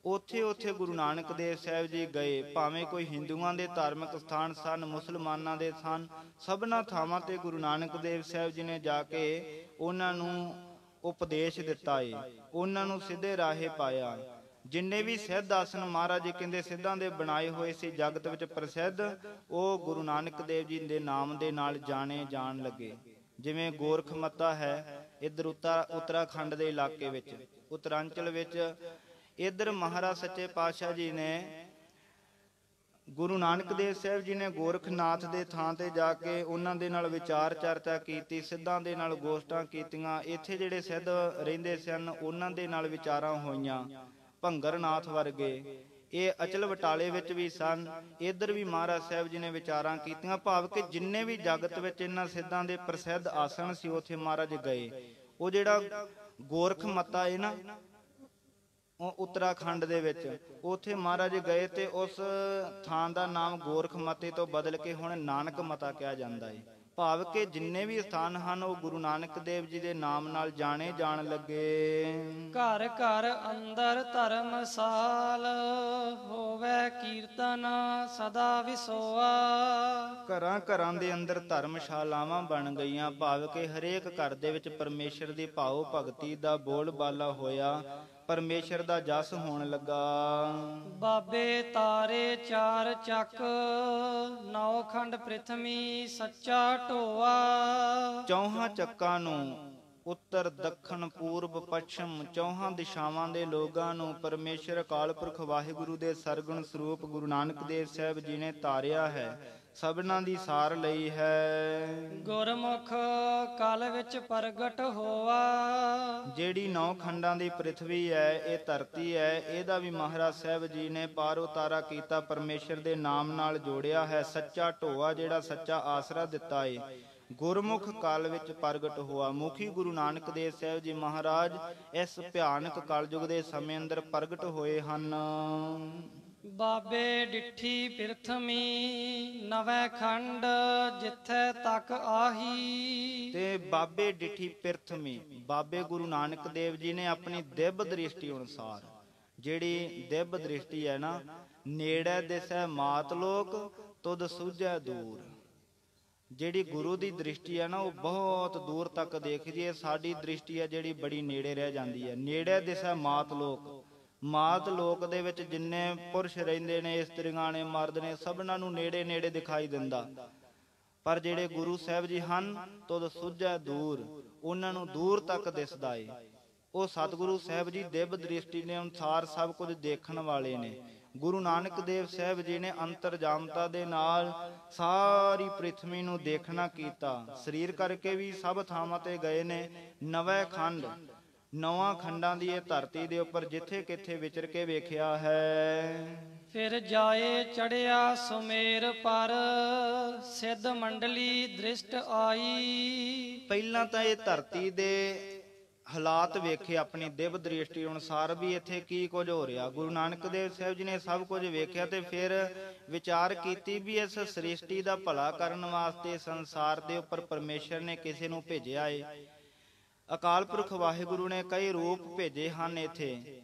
ਉੱਥੇ ਉੱਥੇ ਗੁਰੂ ਨਾਨਕ ਦੇਵ ਸਾਹਿਬ ਜੀ ਗਏ। ਭਾਵੇਂ ਕੋਈ ਹਿੰਦੂਆਂ ਦੇ ਧਾਰਮਿਕ ਸਥਾਨ ਸਨ, ਮੁਸਲਮਾਨਾਂ ਦੇ ਸਨ, ਸਭਨਾਂ ਥਾਵਾਂ ਤੇ ਗੁਰੂ ਨਾਨਕ ਦੇਵ ਸਾਹਿਬ ਜੀ ਨੇ ਜਾ ਕੇ ਉਹਨਾਂ ਨੂੰ ਉਪਦੇਸ਼ ਦਿੱਤਾ ਏ, ਉਹਨਾਂ ਨੂੰ ਸਿੱਧੇ ਰਾਹੇ ਪਾਇਆ। ਜਿੰਨੇ ਵੀ ਸਿੱਧ ਆਸਣ ਮਹਾਰਾਜ ਜੀ ਕਹਿੰਦੇ ਸਿੱਧਾਂ ਦੇ ਬਣਾਏ ਹੋਏ ਸੀ ਜਗਤ ਵਿੱਚ ਪ੍ਰਸਿੱਧ, ਉਹ ਗੁਰੂ ਨਾਨਕ ਦੇਵ ਜੀ ਦੇ ਨਾਮ ਦੇ ਨਾਲ ਜਾਣੇ ਜਾਣ ਲੱਗੇ। ਜਿਵੇਂ ਗੋਰਖ ਮੱਤਾ ਹੈ ਇੱਧਰ ਉੱਤਰਾਖੰਡ ਦੇ ਇਲਾਕੇ ਵਿੱਚ, ਉੱਤਰਾਂਚਲ ਵਿੱਚ, ਇੱਧਰ ਮਹਾਰਾਜ ਸੱਚੇ ਪਾਤਸ਼ਾਹ ਜੀ ਨੇ ਗੁਰੂ ਨਾਨਕ ਦੇਵ ਸਾਹਿਬ ਜੀ ਨੇ ਗੋਰਖਨਾਥ ਦੇ ਥਾਂ ਤੇ ਜਾ ਕੇ ਉਹਨਾਂ ਦੇ ਨਾਲ ਵਿਚਾਰ ਚਰਚਾ ਕੀਤੀ, ਸਿੱਧਾਂ ਦੇ ਨਾਲ ਗੋਸ਼ਟਾਂ ਕੀਤੀਆਂ। ਇੱਥੇ ਜਿਹੜੇ ਸਿੱਧ ਰਹਿੰਦੇ ਸਨ ਉਹਨਾਂ ਦੇ ਨਾਲ ਵਿਚਾਰਾਂ ਹੋਈਆਂ। ਭੰਗਰਨਾਥ ਵਰਗੇ ਇਹ ਅਚਲ ਬਟਾਲੇ ਵਿੱਚ ਵੀ ਸਨ, ਇੱਧਰ ਵੀ ਮਹਾਰਾਜ ਸਾਹਿਬ ਜੀ ਨੇ ਵਿਚਾਰਾਂ ਕੀਤੀਆਂ। ਭਾਵ ਕਿ ਜਿੰਨੇ ਵੀ ਜਗਤ ਵਿੱਚ ਇਹਨਾਂ ਸਿੱਧਾਂ ਦੇ ਪ੍ਰਸਿੱਧ ਆਸਣ ਸੀ ਉੱਥੇ ਮਹਾਰਾਜ ਗਏ। ਉਹ ਜਿਹੜਾ ਗੋਰਖ ਮੱਤਾ ਹੈ ਨਾ ਉੱਤਰਾਖੰਡ ਦੇ ਵਿੱਚ, ਉੱਥੇ ਮਹਾਰਾਜ ਗਏ ਤੇ ਉਸ ਥਾਂ ਦਾ ਨਾਮ ਗੋਰਖ ਮੱਤੇ ਤੋਂ ਬਦਲ ਕੇ ਹੁਣ ਨਾਨਕ ਮੱਤਾ ਕਿਹਾ ਜਾਂਦਾ ਹੈ। ਭਾਵ ਕਿ ਜਿੰਨੇ ਵੀ ਸਥਾਨ ਹਨ ਉਹ ਗੁਰੂ ਨਾਨਕ ਦੇਵ ਜੀ ਦੇ ਨਾਮ ਨਾਲ ਜਾਣੇ ਜਾਣ ਲੱਗੇ। ਘਰ ਘਰ ਅੰਦਰ ਧਰਮਸਾਲ ਹੋਵੇ ਕੀਰਤਨ ਸਦਾ ਵਿਸੋਆ। ਘਰਾਂ ਘਰਾਂ ਦੇ ਅੰਦਰ ਧਰਮਸ਼ਾਲਾਵਾਂ ਬਣ ਗਈਆਂ। ਭਾਵ ਕਿ ਹਰੇਕ ਘਰ ਦੇ ਵਿੱਚ ਪਰਮੇਸ਼ਰ ਦੀ ਭਾਵ ਭਗਤੀ ਦਾ ਬੋਲ ਬਾਲਾ ਹੋਇਆ, ਪਰਮੇਸ਼ਰ ਦਾ ਜਸ ਹੋਣ ਲੱਗਾ। ਬਾਬੇ ਤਾਰੇ ਚਾਰ ਚੱਕ, ਨੌ ਖੰਡ ਪ੍ਰਿਥਵੀ ਸੱਚਾ ਢੋਆ। ਚੌਹਾਂ ਚੱਕਾਂ ਨੂੰ ਉੱਤਰ ਦੱਖਣ ਪੂਰਬ ਪੱਛਮ ਚੌਹਾਂ ਦਿਸ਼ਾਵਾਂ ਦੇ ਲੋਕਾਂ ਨੂੰ ਪਰਮੇਸ਼ਰ ਅਕਾਲ ਪੁਰਖ ਵਾਹਿਗੁਰੂ ਦੇ ਸਰਗੁਣ ਸਰੂਪ ਗੁਰੂ ਨਾਨਕ ਦੇਵ ਸਾਹਿਬ ਜੀ ਨੇ ਤਾਰਿਆ ਹੈ, ਸਭਨਾਂ ਦੀ ਸਾਰ ਲਈ ਹੈ। ਗੁਰਮੁਖ ਕਾਲ ਵਿੱਚ ਪ੍ਰਗਟ ਹੋਆ। ਜਿਹੜੀ 9 ਖੰਡਾਂ ਦੀ ਪ੍ਰਿਥਵੀ ਹੈ, ਇਹ ਧਰਤੀ ਹੈ, ਇਹਦਾ ਵੀ ਮਹਾਰਾਜ ਸਾਹਿਬ ਜੀ ਨੇ ਪਾਰ ਉਤਾਰਾ ਕੀਤਾ, ਪਰਮੇਸ਼ਰ ਦੇ ਨਾਮ ਨਾਲ ਜੋੜਿਆ ਹੈ। ਸੱਚਾ ਢੋਆ ਜਿਹੜਾ ਸੱਚਾ ਆਸਰਾ ਦਿੱਤਾ ਏ, ਗੁਰਮੁਖ ਕਾਲ ਵਿੱਚ ਪ੍ਰਗਟ ਹੋਆ। ਮੁਖੀ ਗੁਰੂ ਨਾਨਕ ਦੇਵ ਸਾਹਿਬ ਜੀ ਮਹਾਰਾਜ ਇਸ ਭਿਆਨਕ ਕਲਯੁਗ ਦੇ ਸਮੇਂ ਅੰਦਰ ਪ੍ਰਗਟ ਹੋਏ ਹਨ। ਬਾਬੇ ਡਿੱਠੀ ਪ੍ਰਿਥਵੀ ਨਵੇਂ ਖੰਡ ਜਿੱਥੇ ਤੱਕ ਆਹੀ। ਤੇ ਬਾਬੇ ਡਿੱਠੀ ਪ੍ਰਿਥਵੀ, ਬਾਬੇ ਗੁਰੂ ਨਾਨਕ ਦੇਵ ਜੀ ਨੇ ਆਪਣੀ ਦਿਵ ਦ੍ਰਿਸ਼ਟੀ ਅਨੁਸਾਰ, ਜਿਹੜੀ ਦਿਵ ਦ੍ਰਿਸ਼ਟੀ ਹੈ ਨਾ, ਨੇੜੇ ਦਿਸੈ ਮਾਤ ਲੋਕ ਤੁਧ ਸੁਝੈ ਦੂਰ। ਜਿਹੜੀ ਗੁਰੂ ਦੀ ਦ੍ਰਿਸ਼ਟੀ ਹੈ ਨਾ ਉਹ ਬਹੁਤ ਦੂਰ ਤੱਕ ਦੇਖਦੀ ਹੈ। ਸਾਡੀ ਦ੍ਰਿਸ਼ਟੀ ਹੈ ਜਿਹੜੀ ਬੜੀ ਨੇੜੇ ਰਹਿ ਜਾਂਦੀ ਹੈ। ਨੇੜੇ ਦਿਸੈ ਮਾਤ ਲੋਕ, ਮਾਤ ਲੋਕ ਦੇ ਵਿੱਚ ਜਿੰਨੇ ਪੁਰਸ਼ ਰਹਿੰਦੇ ਨੇ, ਇਸਤਰੀਆਂ ਨੇ, ਮਰਦ ਨੇ, ਸਭਨਾਂ ਨੂੰ ਨੇੜੇ ਨੇੜੇ ਦਿਖਾਈ ਦਿੰਦਾ। ਪਰ ਜਿਹੜੇ ਗੁਰੂ ਸਾਹਿਬ ਜੀ ਹਨ ਤੁਧ ਸੁਝੈ ਦੂਰ, ਉਹਨਾਂ ਨੂੰ ਦੂਰ ਤੱਕ ਦਿਸਦਾ ਏ। ਉਹ ਸਤਿਗੁਰੂ ਸਾਹਿਬ ਜੀ ਦਿਵ ਦ੍ਰਿਸ਼ਟੀ ਦੇ ਅਨੁਸਾਰ ਸਭ ਕੁਝ ਦੇਖਣ ਵਾਲੇ ਨੇ। ਗੁਰੂ ਨਾਨਕ ਦੇਵ ਸਾਹਿਬ ਜੀ ਨੇ ਅੰਤਰਜਾਮਤਾ ਦੇ ਨਾਲ ਸਾਰੀ ਪ੍ਰਿਥਵੀ ਨੂੰ ਦੇਖਣਾ ਕੀਤਾ। ਸਰੀਰ ਕਰਕੇ ਵੀ ਸਭ ਥਾਵਾਂ ਤੇ ਗਏ ਨੇ। ਨਵੇਂ ਖੰਡ, 9 ਖੰਡਾਂ ਦੀ ਇਹ ਧਰਤੀ ਦੇ ਉੱਪਰ ਜਿੱਥੇ ਕਿੱਥੇ ਵਿਚਰ ਕੇ ਵੇਖਿਆ ਹੈ। ਫਿਰ ਜਾਏ ਚੜਿਆ ਸੁਮੇਰ ਪਰ ਸਿੱਧ ਮੰਡਲੀ ਦ੍ਰਿਸ਼ਟ ਆਈ। ਪਹਿਲਾਂ ਤਾਂ ਇਹ ਧਰਤੀ ਦੇ ਹਾਲਾਤ ਵੇਖੇ ਆਪਣੀ ਦਿਵ ਦ੍ਰਿਸ਼ਟੀ ਅਨੁਸਾਰ ਵੀ ਇੱਥੇ ਕੀ ਕੁਝ ਹੋ ਰਿਹਾ। ਗੁਰੂ ਨਾਨਕ ਦੇਵ ਸਾਹਿਬ ਜੀ ਨੇ ਸਭ ਕੁਝ ਵੇਖਿਆ ਤੇ ਫਿਰ ਵਿਚਾਰ ਕੀਤੀ ਵੀ ਇਸ ਸ੍ਰਿਸ਼ਟੀ ਦਾ ਭਲਾ ਕਰਨ ਵਾਸਤੇ ਸੰਸਾਰ ਦੇ ਉੱਪਰ ਪਰਮੇਸ਼ਰ ਨੇ ਕਿਸੇ ਨੂੰ ਭੇਜਿਆ ਏ। ਅਕਾਲ ਪੁਰਖ ਵਾਹਿਗੁਰੂ ਨੇ ਕਈ ਰੂਪ ਭੇਜੇ ਹਨ ਇੱਥੇ,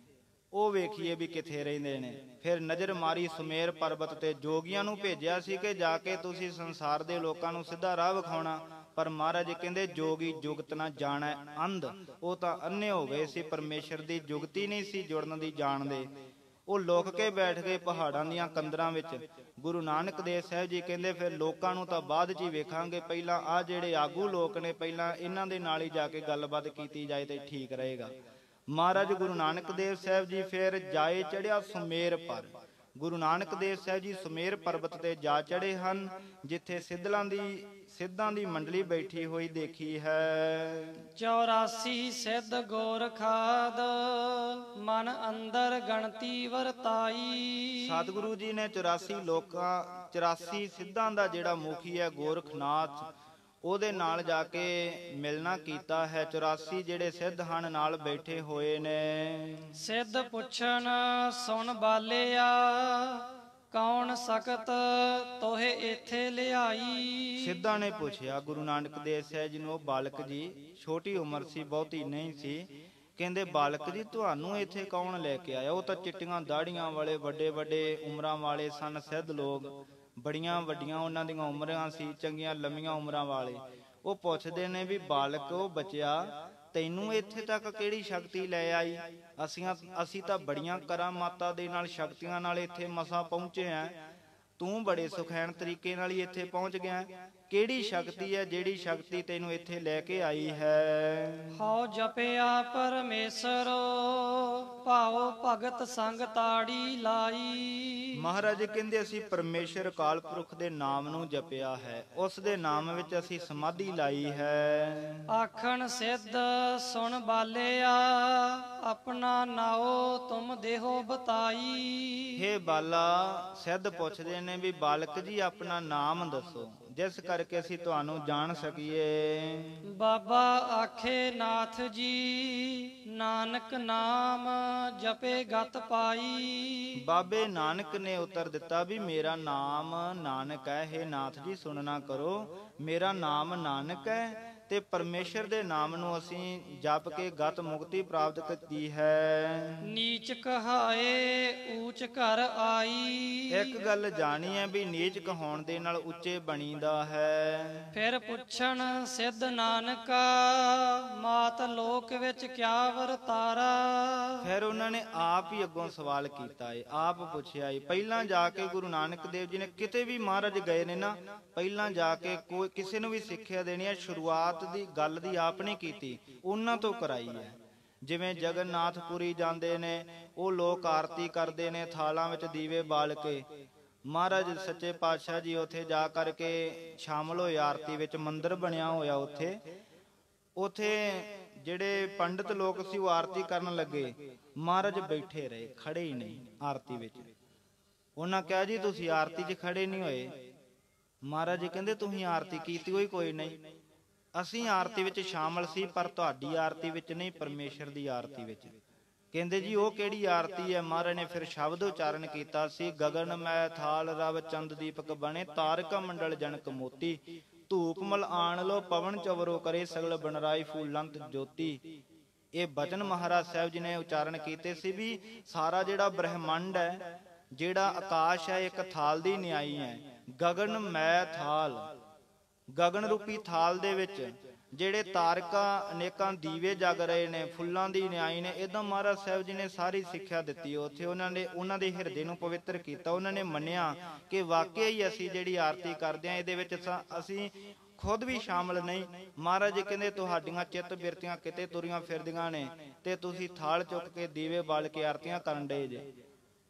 ਉਹ ਵੇਖੀਏ ਵੀ ਕਿੱਥੇ ਰਹਿੰਦੇ ਨੇ। ਫਿਰ ਨਜ਼ਰ ਮਾਰੀ ਸੁਮੇਰ ਪਰਬਤ ਤੇ, ਜੋਗੀਆਂ ਨੂੰ ਭੇਜਿਆ ਸੀ ਕਿ ਜਾ ਕੇ ਤੁਸੀਂ ਸੰਸਾਰ ਦੇ ਲੋਕਾਂ ਨੂੰ ਸਿੱਧਾ ਰਾਹ ਵਿਖਾਉਣਾ। ਪਰ ਮਹਾਰਾਜ ਕਹਿੰਦੇ ਜੋਗੀ ਜੁਗਤ ਨਾ ਜਾਣੈ ਅੰਧ। ਉਹ ਤਾਂ ਅੰਨੇ ਹੋ ਗਏ ਸੀ, ਪਰਮੇਸ਼ਰ ਦੀ ਜੁਗਤੀ ਨਹੀਂ ਸੀ ਜੁੜਨ ਦੀ ਜਾਣਦੇ। ਉਹ ਲੁਕ ਕੇ ਬੈਠ ਗਏ ਪਹਾੜਾਂ ਦੀਆਂ ਕੰਦਰਾਂ ਵਿੱਚ। ਗੁਰੂ ਨਾਨਕ ਦੇਵ ਸਾਹਿਬ ਜੀ ਕਹਿੰਦੇ ਫਿਰ ਲੋਕਾਂ ਨੂੰ ਤਾਂ ਬਾਅਦ 'ਚ ਹੀ ਵੇਖਾਂਗੇ, ਪਹਿਲਾਂ ਆ ਜਿਹੜੇ ਆਗੂ ਲੋਕ ਨੇ ਪਹਿਲਾਂ ਇਹਨਾਂ ਦੇ ਨਾਲ ਹੀ ਜਾ ਕੇ ਗੱਲਬਾਤ ਕੀਤੀ ਜਾਏ ਤੇ ਠੀਕ ਰਹੇਗਾ। ਮਹਾਰਾਜ ਗੁਰੂ ਨਾਨਕ ਦੇਵ ਸਾਹਿਬ ਜੀ ਫਿਰ ਜਾਏ ਚੜਿਆ ਸੁਮੇਰ ਪਰ। ਗੁਰੂ ਨਾਨਕ ਦੇਵ ਸਾਹਿਬ ਜੀ ਸੁਮੇਰ ਪਰਬਤ ਤੇ ਜਾ ਚੜੇ ਹਨ, ਜਿੱਥੇ ਸਿੱਧਾਂ ਦੀ ਮੰਡਲੀ ਬੈਠੀ ਹੋਈ ਦੇਖੀ ਹੈ। 84 ਸਿੱਧ ਗੋਰਖਾਦ ਮਨ ਅੰਦਰ ਗਣਤੀ ਵਰਤਾਈ। ਸਤਿਗੁਰੂ ਜੀ ਨੇ 84 ਸਿੱਧਾਂ ਦਾ ਜਿਹੜਾ ਮੁਖੀ ਹੈ ਗੋਰਖਨਾਥ, ਉਹਦੇ ਨਾਲ ਜਾ ਕੇ ਮਿਲਣਾ ਕੀਤਾ ਹੈ। 84 ਜਿਹੜੇ ਸਿੱਧ ਹਨ ਨਾਲ ਬੈਠੇ ਹੋਏ ਨੇ। ਸਿੱਧ ਪੁੱਛਣ ਸੁਣ ਬਾਲਿਆ ਕੌਣ ਸਕਤ ਤੋਹੇ ਇੱਥੇ ਲਿਆਈ। ਸਿੱਧਾਂ ਨੇ ਪੁੱਛਿਆ ਗੁਰੂ ਨਾਨਕ ਦੇਵ ਸਾਹਿਬ ਜੀ ਨੂੰ, ਉਹ ਬਾਲਕ ਜੀ ਛੋਟੀ ਉਮਰ ਸੀ, ਬਹੁਤੀ ਨਹੀਂ ਸੀ, ਕਹਿੰਦੇ ਬਾਲਕ ਜੀ ਤੁਹਾਨੂੰ ਇੱਥੇ ਕੌਣ ਲੈ ਕੇ ਆਇਆ? ਉਹ ਤਾਂ ਚਿੱਟੀਆਂ ਦਾੜੀਆਂ ਵਾਲੇ ਵੱਡੇ ਵੱਡੇ ਉਮਰਾਂ ਵਾਲੇ ਸਨ, ਸਿੱਧ ਲੋਕ, ਬੜੀਆਂ ਵੱਡੀਆਂ ਉਹਨਾਂ ਦੀਆਂ ਉਮਰਾਂ ਸੀ, ਚੰਗੀਆਂ ਲੰਮੀਆਂ ਉਮਰਾਂ ਵਾਲੇ। ਉਹ ਪੁੱਛਦੇ ਨੇ ਵੀ ਬਾਲਕ, ਉਹ ਬੱਚਿਆ, ਤੈਨੂੰ ਇੱਥੇ ਤੱਕ ਕਿਹੜੀ ਸ਼ਕਤੀ ਲੈ ਆਈ? ਅਸੀਂ ਤਾਂ ਬੜੀਆਂ ਕਰਾਮਾਤਾਂ ਦੇ ਨਾਲ, ਸ਼ਕਤੀਆਂ ਨਾਲ ਇੱਥੇ ਮਸਾਂ ਪਹੁੰਚੇ ਆ, ਤੂੰ ਬੜੇ ਸੁਖੈਨ ਤਰੀਕੇ ਨਾਲ ਹੀ ਇੱਥੇ ਪਹੁੰਚ ਗਿਆ। ਕਿਹੜੀ ਸ਼ਕਤੀ ਹੈ ਜਿਹੜੀ ਸ਼ਕਤੀ ਤੈਨੂੰ ਇੱਥੇ ਲੈ ਕੇ ਆਈ ਹੈ? ਹਉ ਜਪਿਆ ਪਰਮੇਸ਼ਰ, ਭਾਉ ਭਗਤ ਸੰਗ ਤਾੜੀ ਲਾਈ। ਮਹਾਰਾਜ ਕਹਿੰਦੇ ਅਸੀਂ ਪਰਮੇਸ਼ਰ ਅਕਾਲ ਪੁਰਖ ਦੇ ਨਾਮ ਨੂੰ ਜਪਿਆ ਹੈ, ਉਸ ਦੇ ਨਾਮ ਵਿੱਚ ਅਸੀਂ ਸਮਾਧੀ ਲਾਈ ਹੈ। ਆਖਣ ਸਿੱਧ ਸੁਣ ਬਾਲਿਆ, ਆਪਣਾ ਨਾਉ ਤੁਮ ਦੇਹੋ ਬਤਾਈ। ਹੇ ਬਾਲਾ, ਸਿੱਧ ਪੁੱਛਦੇ ਨੇ ਵੀ ਬਾਲਕ ਜੀ ਆਪਣਾ ਨਾਮ ਦੱਸੋ, ਜਿਸ ਕਰਕੇ ਅਸੀਂ ਤੁਹਾਨੂੰ ਜਾਣ ਸਕੀਏ। ਬਾਬਾ ਆਖੇ ਨਾਥ ਜੀ, ਨਾਨਕ ਨਾਮ ਜਪੇ ਗਤ ਪਾਈ। ਬਾਬੇ ਨਾਨਕ ਨੇ ਉੱਤਰ ਦਿੱਤਾ ਵੀ ਮੇਰਾ ਨਾਮ ਨਾਨਕ ਹੈ। ਹੇ ਨਾਥ ਜੀ ਸੁਣਨਾ ਕਰੋ, ਮੇਰਾ ਨਾਮ ਨਾਨਕ ਹੈ ਤੇ ਪਰਮੇਸ਼ਰ ਦੇ ਨਾਮ ਨੂੰ ਅਸੀਂ ਜਪ ਕੇ ਗਤ ਮੁਕਤੀ ਪ੍ਰਾਪਤ ਕੀਤੀ ਹੈ। ਨੀਚ ਕਹਾਏ ਊਚ ਘਰ ਆਈ। ਇੱਕ ਗੱਲ ਜਾਣੀ ਹੈ ਵੀ ਨੀਚ ਕਹਾਉਣ ਦੇ ਨਾਲ ਉੱਚੇ ਬਣੀਦਾ ਹੈ। ਫਿਰ ਪੁੱਛਣ ਸਿੱਧ ਨਾਨਕਾ, ਮਾਤ ਲੋਕ ਵਿੱਚ ਕਿਆ ਵਰਤਾਰਾ। ਫਿਰ ਉਹਨਾਂ ਨੇ ਆਪ ਹੀ ਅੱਗੋਂ ਸਵਾਲ ਕੀਤਾ ਏ, ਆਪ ਪੁੱਛਿਆ ਏ। ਪਹਿਲਾਂ ਜਾ ਕੇ ਗੁਰੂ ਨਾਨਕ ਦੇਵ ਜੀ ਨੇ ਕਿਤੇ ਵੀ ਮਹਾਰਾਜ ਗਏ ਨੇ ਨਾ, ਪਹਿਲਾਂ ਜਾ ਕੇ ਕੋਈ ਕਿਸੇ ਨੂੰ ਵੀ ਸਿੱਖਿਆ ਦੇਣੀ ਹੈ, ਸ਼ੁਰੂਆਤ ਦੀ ਗੱਲ ਦੀ ਆਪ ਨਹੀਂ ਕੀਤੀ, ਉਹਨਾਂ ਤੋਂ ਕਰਾਈ ਹੈ। ਜਿਵੇਂ ਜਗਨਨਾਥਪੁਰੀ ਜਾਂਦੇ ਨੇ, ਉਹ ਲੋਕ ਆਰਤੀ ਕਰਦੇ ਨੇ, ਥਾਲਾਂ ਵਿੱਚ ਦੀਵੇ ਬਾਲ ਕੇ। ਮਹਾਰਾਜ ਸੱਚੇ ਪਾਤਸ਼ਾਹ ਜੀ ਉੱਥੇ ਜਾ ਕਰਕੇ ਸ਼ਾਮਲ ਹੋਏ ਆਰਤੀ ਵਿੱਚ। ਮੰਦਿਰ ਬਣਿਆ ਹੋਇਆ ਉੱਥੇ ਜਿਹੜੇ ਪੰਡਿਤ ਲੋਕ ਸੀ ਉਹ ਆਰਤੀ ਕਰਨ ਲੱਗੇ, ਮਹਾਰਾਜ ਬੈਠੇ ਰਹੇ, ਖੜੇ ਹੀ ਨਹੀਂ ਆਰਤੀ ਵਿੱਚ। ਉਹਨਾਂ ਕਿਹਾ ਜੀ ਤੁਸੀਂ ਆਰਤੀ 'ਚ ਖੜੇ ਨਹੀਂ ਹੋਏ। ਮਹਾਰਾਜ ਜੀ ਕਹਿੰਦੇ ਤੁਸੀਂ ਆਰਤੀ ਕੀਤੀ ਹੋਈ ਕੋਈ ਨਹੀਂ, ਅਸੀਂ ਆਰਤੀ ਵਿੱਚ ਸ਼ਾਮਲ ਸੀ ਪਰ ਤੁਹਾਡੀ ਆਰਤੀ ਵਿੱਚ ਨਹੀਂ, ਪਰਮੇਸ਼ਰ ਦੀ ਆਰਤੀ ਵਿੱਚ। ਕਹਿੰਦੇ ਜੀ ਉਹ ਕਿਹੜੀ ਆਰਤੀ ਹੈ? ਮਹਾਰਾਜ ਨੇ ਫਿਰ ਸ਼ਬਦ ਉਚਾਰਨ ਕੀਤਾ ਸੀ, ਗਗਨ ਮੈ ਥਾਲ ਰਵ ਚੰਦ ਦੀਪਕ ਬਣੇ, ਤਾਰਕਾ ਮੰਡਲ ਜਨਕ ਮੋਤੀ, ਧੂਪ ਮਲ ਆਣ ਲੋ ਪਵਨ ਚਵਰੋ ਕਰੇ, ਸਗਲ ਬਣਰਾਈ ਫੂਲੰਤ ਜੋਤੀ। ਇਹ ਬਚਨ ਮਹਾਰਾਜ ਸਾਹਿਬ ਜੀ ਨੇ ਉਚਾਰਨ ਕੀਤੇ ਸੀ ਵੀ ਸਾਰਾ ਜਿਹੜਾ ਬ੍ਰਹਿਮੰਡ ਹੈ, ਜਿਹੜਾ ਆਕਾਸ਼ ਹੈ, ਇੱਕ ਥਾਲ ਦੀ ਨਿਆਈ ਹੈ। ਗਗਨ ਮੈ ਥਾਲ, ਗਗਨ ਰੂਪੀ ਥਾਲ ਦੇ ਵਿੱਚ ਜਿਹੜੇ ਤਾਰਕਾ ਅਨੇਕਾਂ ਦੀਵੇ ਜਗ ਰਹੇ ਨੇ, ਫੁੱਲਾਂ ਦੀ ਨਿਆਈ ਨੇ। ਏਦਾਂ ਮਹਾਰਾਜ ਸਾਹਿਬ ਜੀ ਨੇ ਸਾਰੀ ਸਿੱਖਿਆ ਦਿੱਤੀ ਉੱਥੇ। ਉਹਨਾਂ ਦੇ ਹਿਰਦੇ ਨੂੰ ਪਵਿੱਤਰ ਕੀਤਾ। ਉਹਨਾਂ ਨੇ ਮੰਨਿਆ ਕਿ ਵਾਕਿਆ ਹੀ ਅਸੀਂ ਜਿਹੜੀ ਆਰਤੀ ਕਰਦੇ ਹਾਂ ਇਹਦੇ ਵਿੱਚ ਅਸੀਂ ਖੁਦ ਵੀ ਸ਼ਾਮਲ ਨਹੀਂ। ਮਹਾਰਾਜ ਜੀ ਕਹਿੰਦੇ ਤੁਹਾਡੀਆਂ ਚਿੱਤ ਬਿਰਤੀਆਂ ਕਿਤੇ ਤੁਰੀਆਂ ਫਿਰਦੀਆਂ ਨੇ ਤੇ ਤੁਸੀਂ ਥਾਲ ਚੁੱਕ ਕੇ ਦੀਵੇ ਬਾਲ ਕੇ ਆਰਤੀਆਂ ਕਰਨ ਡਏ ਜੇ।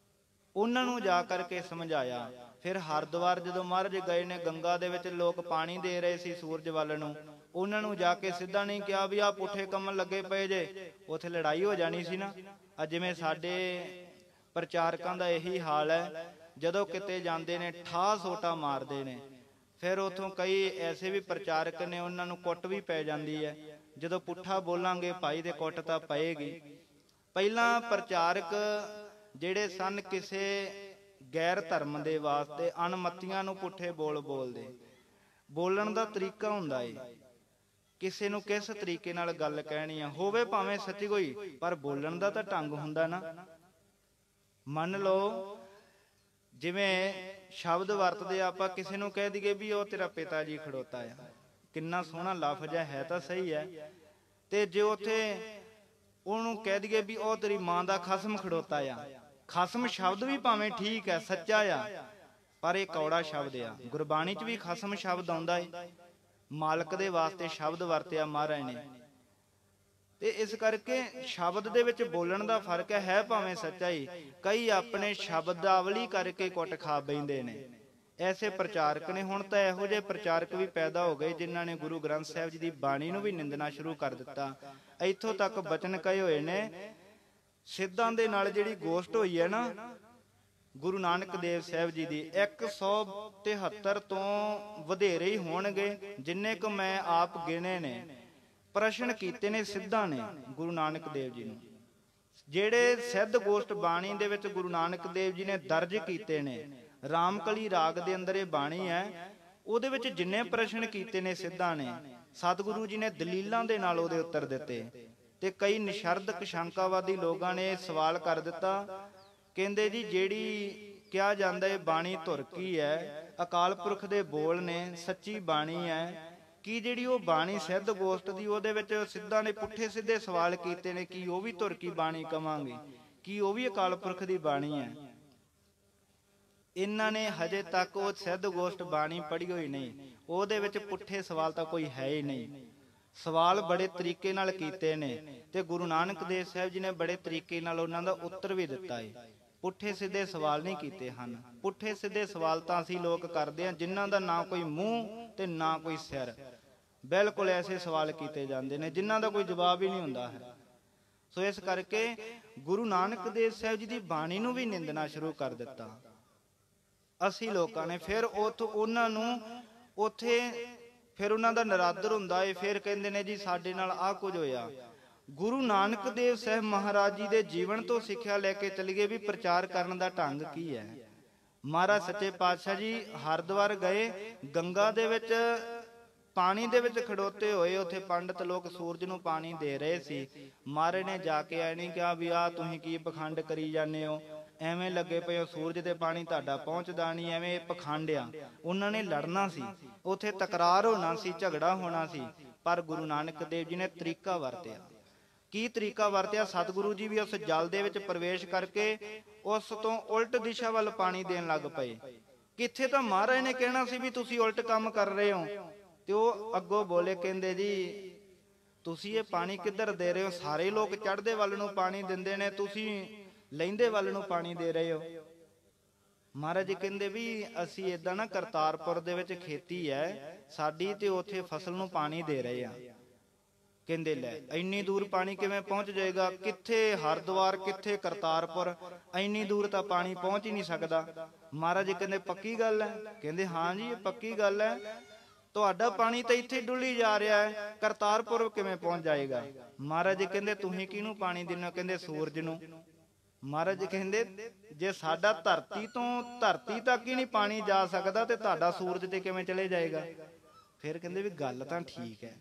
ਉਹਨਾਂ ਨੂੰ ਜਾ ਕਰਕੇ ਸਮਝਾਇਆ। ਫਿਰ ਹਰਿਦੁਆਰ ਜਦੋਂ ਮਹਾਰਾਜ ਗਏ ਨੇ, ਗੰਗਾ ਦੇ ਵਿੱਚ ਲੋਕ ਪਾਣੀ ਦੇ ਰਹੇ ਸੀ ਸੂਰਜ ਵੱਲ ਨੂੰ। ਉਹਨਾਂ ਨੂੰ ਜਾ ਕੇ ਸਿੱਧਾ ਨਹੀਂ ਕਿਹਾ ਵੀ ਆਹ ਪੁੱਠੇ ਕੰਮਣ ਲੱਗੇ ਪਏ ਜੇ, ਉੱਥੇ ਲੜਾਈ ਹੋ ਜਾਣੀ ਸੀ ਨਾ। ਜਿਵੇਂ ਸਾਡੇ ਪ੍ਰਚਾਰਕਾਂ ਦਾ ਇਹੀ ਹਾਲ ਹੈ, ਜਦੋਂ ਕਿਤੇ ਜਾਂਦੇ ਨੇ ਠਾਹ ਸੋਟਾ ਮਾਰਦੇ ਨੇ। ਫਿਰ ਉੱਥੋਂ ਕਈ ਐਸੇ ਵੀ ਪ੍ਰਚਾਰਕ ਨੇ, ਉਹਨਾਂ ਨੂੰ ਕੁੱਟ ਵੀ ਪੈ ਜਾਂਦੀ ਹੈ। ਜਦੋਂ ਪੁੱਠਾ ਬੋਲਾਂਗੇ ਭਾਈ ਦੇ ਕੁੱਟ ਤਾਂ ਪਏਗੀ। ਪਹਿਲਾਂ ਪ੍ਰਚਾਰਕ ਜਿਹੜੇ ਸਨ ਕਿਸੇ ਗੈਰ ਧਰਮ ਦੇ ਵਾਸਤੇ ਅਣਮੱਤੀਆਂ ਨੂੰ ਪੁੱਠੇ ਬੋਲਦੇ। ਬੋਲਣ ਦਾ ਤਰੀਕਾ ਹੁੰਦਾ ਏ, ਕਿਸੇ ਨੂੰ ਕਿਸ ਤਰੀਕੇ ਨਾਲ ਗੱਲ ਕਹਿਣੀ ਆ, ਹੋਵੇ ਭਾਵੇਂ ਸੱਚੀ ਕੋਈ, ਪਰ ਬੋਲਣ ਦਾ ਤਾਂ ਢੰਗ ਹੁੰਦਾ ਨਾ। ਮੰਨ ਲਓ ਜਿਵੇਂ ਸ਼ਬਦ ਵਰਤਦੇ ਆਪਾਂ, ਕਿਸੇ ਨੂੰ ਕਹਿ ਦਈਏ ਵੀ ਉਹ ਤੇਰਾ ਪਿਤਾ ਜੀ ਖੜੋਤਾ ਆ, ਕਿੰਨਾ ਸੋਹਣਾ ਲਫ਼ਜ਼ ਹੈ ਤਾਂ ਸਹੀ ਹੈ। ਤੇ ਜੇ ਉੱਥੇ ਉਹਨੂੰ ਕਹਿ ਦਈਏ ਵੀ ਉਹ ਤੇਰੀ ਮਾਂ ਦਾ ਖਸਮ ਖੜੋਤਾ ਆ, ਖਸਮ ਸ਼ਬਦ ਵੀ ਭਾਵੇਂ ਠੀਕ ਹੈ, ਸੱਚਾ ਆ, ਪਰ ਇਹ ਕੌੜਾ ਸ਼ਬਦ ਆ। ਗੁਰਬਾਣੀ 'ਚ ਵੀ ਖਸਮ ਸ਼ਬਦ ਆਉਂਦਾ ਏ, ਮਾਲਕ ਦੇ ਵਾਸਤੇ ਸ਼ਬਦ ਵਰਤਿਆ ਮਹਾਰਾਜ ਨੇ। ਤੇ ਇਸ ਕਰਕੇ ਸ਼ਬਦ ਦੇ ਵਿੱਚ ਬੋਲਣ ਦਾ ਫਰਕ ਹੈ ਭਾਵੇਂ ਸੱਚਾ ਹੀ। ਕਈ ਆਪਣੇ ਸ਼ਬਦਾਵਲੀ ਕਰਕੇ ਕੁੱਟ ਖਾ ਬੈਂਦੇ ਨੇ, ਐਸੇ ਪ੍ਰਚਾਰਕ ਨੇ। ਹੁਣ ਤਾਂ ਇਹੋ ਜਿਹੇ ਪ੍ਰਚਾਰਕ ਵੀ ਪੈਦਾ ਹੋ ਗਏ ਜਿਨ੍ਹਾਂ ਨੇ ਗੁਰੂ ਗ੍ਰੰਥ ਸਾਹਿਬ ਜੀ ਦੀ ਬਾਣੀ ਨੂੰ ਵੀ ਨਿੰਦਣਾ ਸ਼ੁਰੂ ਕਰ ਦਿੱਤਾ। ਇੱਥੋਂ ਤੱਕ ਬਚਨ ਕਹੇ ਹੋਏ ਨੇ, ਸਿੱਧਾਂ ਦੇ ਨਾਲ ਜਿਹੜੀ ਗੋਸ਼ਟ ਹੋਈ ਹੈ ਨਾ ਗੁਰੂ ਨਾਨਕ ਦੇਵ ਸਾਹਿਬ ਜੀ ਦੀ, 173 ਤੋਂ ਵਧੇਰੇ ਹੀ ਹੋਣਗੇ ਜਿੰਨੇ ਕੁ ਮੈਂ ਆਪ ਗਿਣੇ ਨੇ। ਪ੍ਰਸ਼ਨ ਕੀਤੇ ਨੇ ਸਿੱਧਾਂ ਨੇ ਗੁਰੂ ਨਾਨਕ ਦੇਵ ਜੀ ਨੂੰ। ਜਿਹੜੇ ਸਿੱਧ ਗੋਸ਼ਟ ਬਾਣੀ ਦੇ ਵਿੱਚ ਗੁਰੂ ਨਾਨਕ ਦੇਵ ਜੀ ਨੇ ਦਰਜ ਕੀਤੇ ਨੇ, ਰਾਮਕਲੀ ਰਾਗ ਦੇ ਅੰਦਰ ਇਹ ਬਾਣੀ ਹੈ, ਉਹਦੇ ਵਿੱਚ ਜਿੰਨੇ ਪ੍ਰਸ਼ਨ ਕੀਤੇ ਨੇ ਸਿੱਧਾਂ ਨੇ, ਸਤਿਗੁਰੂ ਜੀ ਨੇ ਦਲੀਲਾਂ ਦੇ ਨਾਲ ਉਹਦੇ ਉੱਤਰ ਦਿੱਤੇ। ਤੇ ਕਈ ਨਿਸ਼ਰਦਕ ਸ਼ੰਕਾਵਾਦੀ ਲੋਕਾਂ ਨੇ ਸਵਾਲ ਕਰ ਦਿੱਤਾ। ਕਹਿੰਦੇ ਜੀ ਜਿਹੜੀ ਕਿਹਾ ਜਾਂਦਾ ਹੈ ਬਾਣੀ ਧੁਰ ਕੀ ਹੈ, ਅਕਾਲ ਪੁਰਖ ਦੇ ਬੋਲ ਨੇ, ਸੱਚੀ ਬਾਣੀ ਹੈ, ਕੀ ਜਿਹੜੀ ਉਹ ਬਾਣੀ ਸਿੱਧ ਗੋਸ਼ਟ ਦੀ ਉਹਦੇ ਵਿੱਚ ਸਿੱਧਾਂ ਨੇ ਪੁੱਠੇ ਸਿੱਧੇ ਸਵਾਲ ਕੀਤੇ ਨੇ, ਕੀ ਉਹ ਵੀ ਧੁਰ ਕੀ ਬਾਣੀ ਕਵਾਂਗੇ, ਕੀ ਉਹ ਵੀ ਅਕਾਲ ਪੁਰਖ ਦੀ ਬਾਣੀ ਹੈ? ਇਹਨਾਂ ਨੇ ਹਜੇ ਤੱਕ ਉਹ ਸਿੱਧ ਗੋਸ਼ਟ ਬਾਣੀ ਪੜ੍ਹੀ ਹੋਈ ਨਹੀਂ, ਉਹਦੇ ਵਿੱਚ ਪੁੱਠੇ ਸਵਾਲ ਤਾਂ ਕੋਈ ਹੈ ਹੀ ਨਹੀਂ। ਸਵਾਲ ਬੜੇ ਤਰੀਕੇ ਨਾਲ ਕੀਤੇ ਨੇ ਤੇ ਗੁਰੂ ਨਾਨਕ ਦੇਵ ਸਾਹਿਬ ਜੀ ਨੇ ਬੜੇ ਤਰੀਕੇ ਨਾਲ ਉਹਨਾਂ ਦਾ ਉੱਤਰ ਵੀ ਦਿੱਤਾ ਹੈ। ਪੁੱਠੇ ਸਿੱਧੇ ਸਵਾਲ ਨਹੀਂ ਕੀਤੇ ਹਨ। ਪੁੱਠੇ ਸਿੱਧੇ ਸਵਾਲ ਤਾਂ ਅਸੀਂ ਲੋਕ ਕਰਦੇ ਹਾਂ ਜਿਨ੍ਹਾਂ ਦਾ ਨਾ ਕੋਈ ਮੂੰਹ ਤੇ ਨਾ ਕੋਈ ਸਿਰ, ਬਿਲਕੁਲ ਐਸੇ ਸਵਾਲ ਕੀਤੇ ਜਾਂਦੇ ਨੇ ਜਿਨ੍ਹਾਂ ਦਾ ਕੋਈ ਜਵਾਬ ਹੀ ਨਹੀਂ ਹੁੰਦਾ ਹੈ। ਸੋ ਇਸ ਕਰਕੇ ਗੁਰੂ ਨਾਨਕ ਦੇਵ ਸਾਹਿਬ ਜੀ ਦੀ ਬਾਣੀ ਨੂੰ ਵੀ ਨਿੰਦਣਾ ਸ਼ੁਰੂ ਕਰ ਦਿੱਤਾ ਅਸੀਂ ਲੋਕਾਂ ਨੇ। ਫਿਰ ਉਹਨਾਂ ਨੂੰ ਉੱਥੇ ਫਿਰ ਉਹਨਾਂ ਦਾ ਨਰਾਦਰ ਹੁੰਦਾ ਏ, ਫਿਰ ਕਹਿੰਦੇ ਨੇ ਜੀ ਸਾਡੇ ਨਾਲ ਆਹ ਕੁਝ ਹੋਇਆ। ਗੁਰੂ ਨਾਨਕ ਦੇਵ ਸਾਹਿਬ ਮਹਾਰਾਜ ਜੀ ਦੇ ਜੀਵਨ ਤੋਂ ਸਿੱਖਿਆ ਲੈ ਕੇ ਚੱਲੀਏ ਵੀ ਪ੍ਰਚਾਰ ਕਰਨ ਦਾ ਢੰਗ ਕੀ ਹੈ। ਮਹਾਰਾਜ ਸੱਚੇ ਪਾਤਸ਼ਾਹ ਜੀ ਹਰਿਦੁਆਰ ਗਏ, ਗੰਗਾ ਦੇ ਵਿੱਚ ਪਾਣੀ ਦੇ ਵਿੱਚ ਖੜੋਤੇ ਹੋਏ, ਉੱਥੇ ਪੰਡਤ ਲੋਕ ਸੂਰਜ ਨੂੰ ਪਾਣੀ ਦੇ ਰਹੇ ਸੀ। ਮਹਾਰਾਜ ਨੇ ਜਾ ਕੇ ਐ ਨਹੀਂ ਕਿਹਾ ਵੀ ਆਹ ਤੁਸੀਂ ਕੀ ਪਖੰਡ ਕਰੀ ਜਾਂਦੇ ਹੋ, ਐਵੇਂ ਲੱਗੇ ਪਏ ਹੋ, ਸੂਰਜ ਤੇ ਪਾਣੀ ਤੁਹਾਡਾ ਪਹੁੰਚਦਾ ਨਹੀਂ, ਐਵੇਂ ਪਖੰਡ ਆ। ਉਹਨਾਂ ਨੇ ਲੜਨਾ ਸੀ, ਉੱਥੇ ਤਕਰਾਰ ਹੋਣਾ ਸੀ, ਝਗੜਾ ਹੋਣਾ ਸੀ। ਪਰ ਗੁਰੂ ਨਾਨਕ ਦੇਵ ਜੀ ਨੇ ਤਰੀਕਾ ਵਰਤਿਆ। ਕੀ ਤਰੀਕਾ ਵਰਤਿਆ? ਸਤਿਗੁਰੂ ਜੀ ਵੀ ਉਸ ਜਲ ਦੇ ਵਿੱਚ ਪ੍ਰਵੇਸ਼ ਕਰਕੇ ਉਸ ਤੋਂ ਉਲਟ ਦਿਸ਼ਾ ਵੱਲ ਪਾਣੀ ਦੇਣ ਲੱਗ ਪਏ। ਕਿੱਥੇ ਤਾਂ ਮਹਾਰਾਜ ਨੇ ਕਹਿਣਾ ਸੀ ਵੀ ਤੁਸੀਂ ਉਲਟ ਕੰਮ ਕਰ ਰਹੇ ਹੋ, ਤੇ ਉਹ ਅੱਗੋਂ ਬੋਲੇ, ਕਹਿੰਦੇ ਜੀ ਤੁਸੀਂ ਇਹ ਪਾਣੀ ਕਿੱਧਰ ਦੇ ਰਹੇ ਹੋ? ਸਾਰੇ ਲੋਕ ਚੜ੍ਹਦੇ ਵੱਲ ਨੂੰ ਪਾਣੀ ਦਿੰਦੇ ਨੇ, ਤੁਸੀਂ ਲਹਿੰਦੇ ਵੱਲ ਨੂੰ ਪਾਣੀ ਦੇ ਰਹੇ ਹੋ। ਮਹਾਰਾਜ ਜੀ ਕਹਿੰਦੇ ਵੀ ਅਸੀਂ ਏਦਾਂ ਨਾ, ਕਰਤਾਰਪੁਰ ਦੇ ਵਿੱਚ ਖੇਤੀ ਹੈ ਸਾਡੀ ਤੇ ਉੱਥੇ ਫਸਲ ਨੂੰ ਪਾਣੀ ਦੇ ਰਹੇ ਆ। ਕਹਿੰਦੇ ਲੈ ਇੰਨੀ ਦੂਰ ਪਾਣੀ ਕਿਵੇਂ ਪਹੁੰਚ ਜਾਏਗਾ? ਕਿੱਥੇ ਹਰਿਦੁਆਰ, ਕਿੱਥੇ ਕਰਤਾਰਪੁਰ, ਇੰਨੀ ਦੂਰ ਤਾਂ ਪਾਣੀ ਪਹੁੰਚ ਹੀ ਨਹੀਂ ਸਕਦਾ। ਮਹਾਰਾਜ ਜੀ ਕਹਿੰਦੇ ਪੱਕੀ ਗੱਲ ਹੈ? ਕਹਿੰਦੇ ਹਾਂ ਜੀ ਇਹ ਪੱਕੀ ਗੱਲ ਹੈ, ਤੁਹਾਡਾ ਪਾਣੀ ਤਾਂ ਇੱਥੇ ਡੁੱਲੀ ਜਾ ਰਿਹਾ ਹੈ, ਕਰਤਾਰਪੁਰ ਕਿਵੇਂ ਪਹੁੰਚ ਜਾਏਗਾ? ਮਹਾਰਾਜ ਜੀ ਕਹਿੰਦੇ ਤੁਸੀਂ ਕਿਹਨੂੰ ਪਾਣੀ ਦਿੰਦੇ ਹੋ? ਕਹਿੰਦੇ ਸੂਰਜ ਨੂੰ। ਮਹਾਰਾਜ ਜੀ ਕਹਿੰਦੇ ਜੇ ਸਾਡਾ ਧਰਤੀ ਤੱਕ ਹੀ ਨਹੀਂ ਪਾਣੀ ਜਾ ਸਕਦਾ ਤੇ ਤੁਹਾਡਾ ਸੂਰਜ ਤੇ ਕਿਵੇਂ ਚਲੇ ਜਾਏਗਾ? ਫਿਰ ਕਹਿੰਦੇ ਵੀ ਗੱਲ ਤਾਂ ਠੀਕ ਹੈ।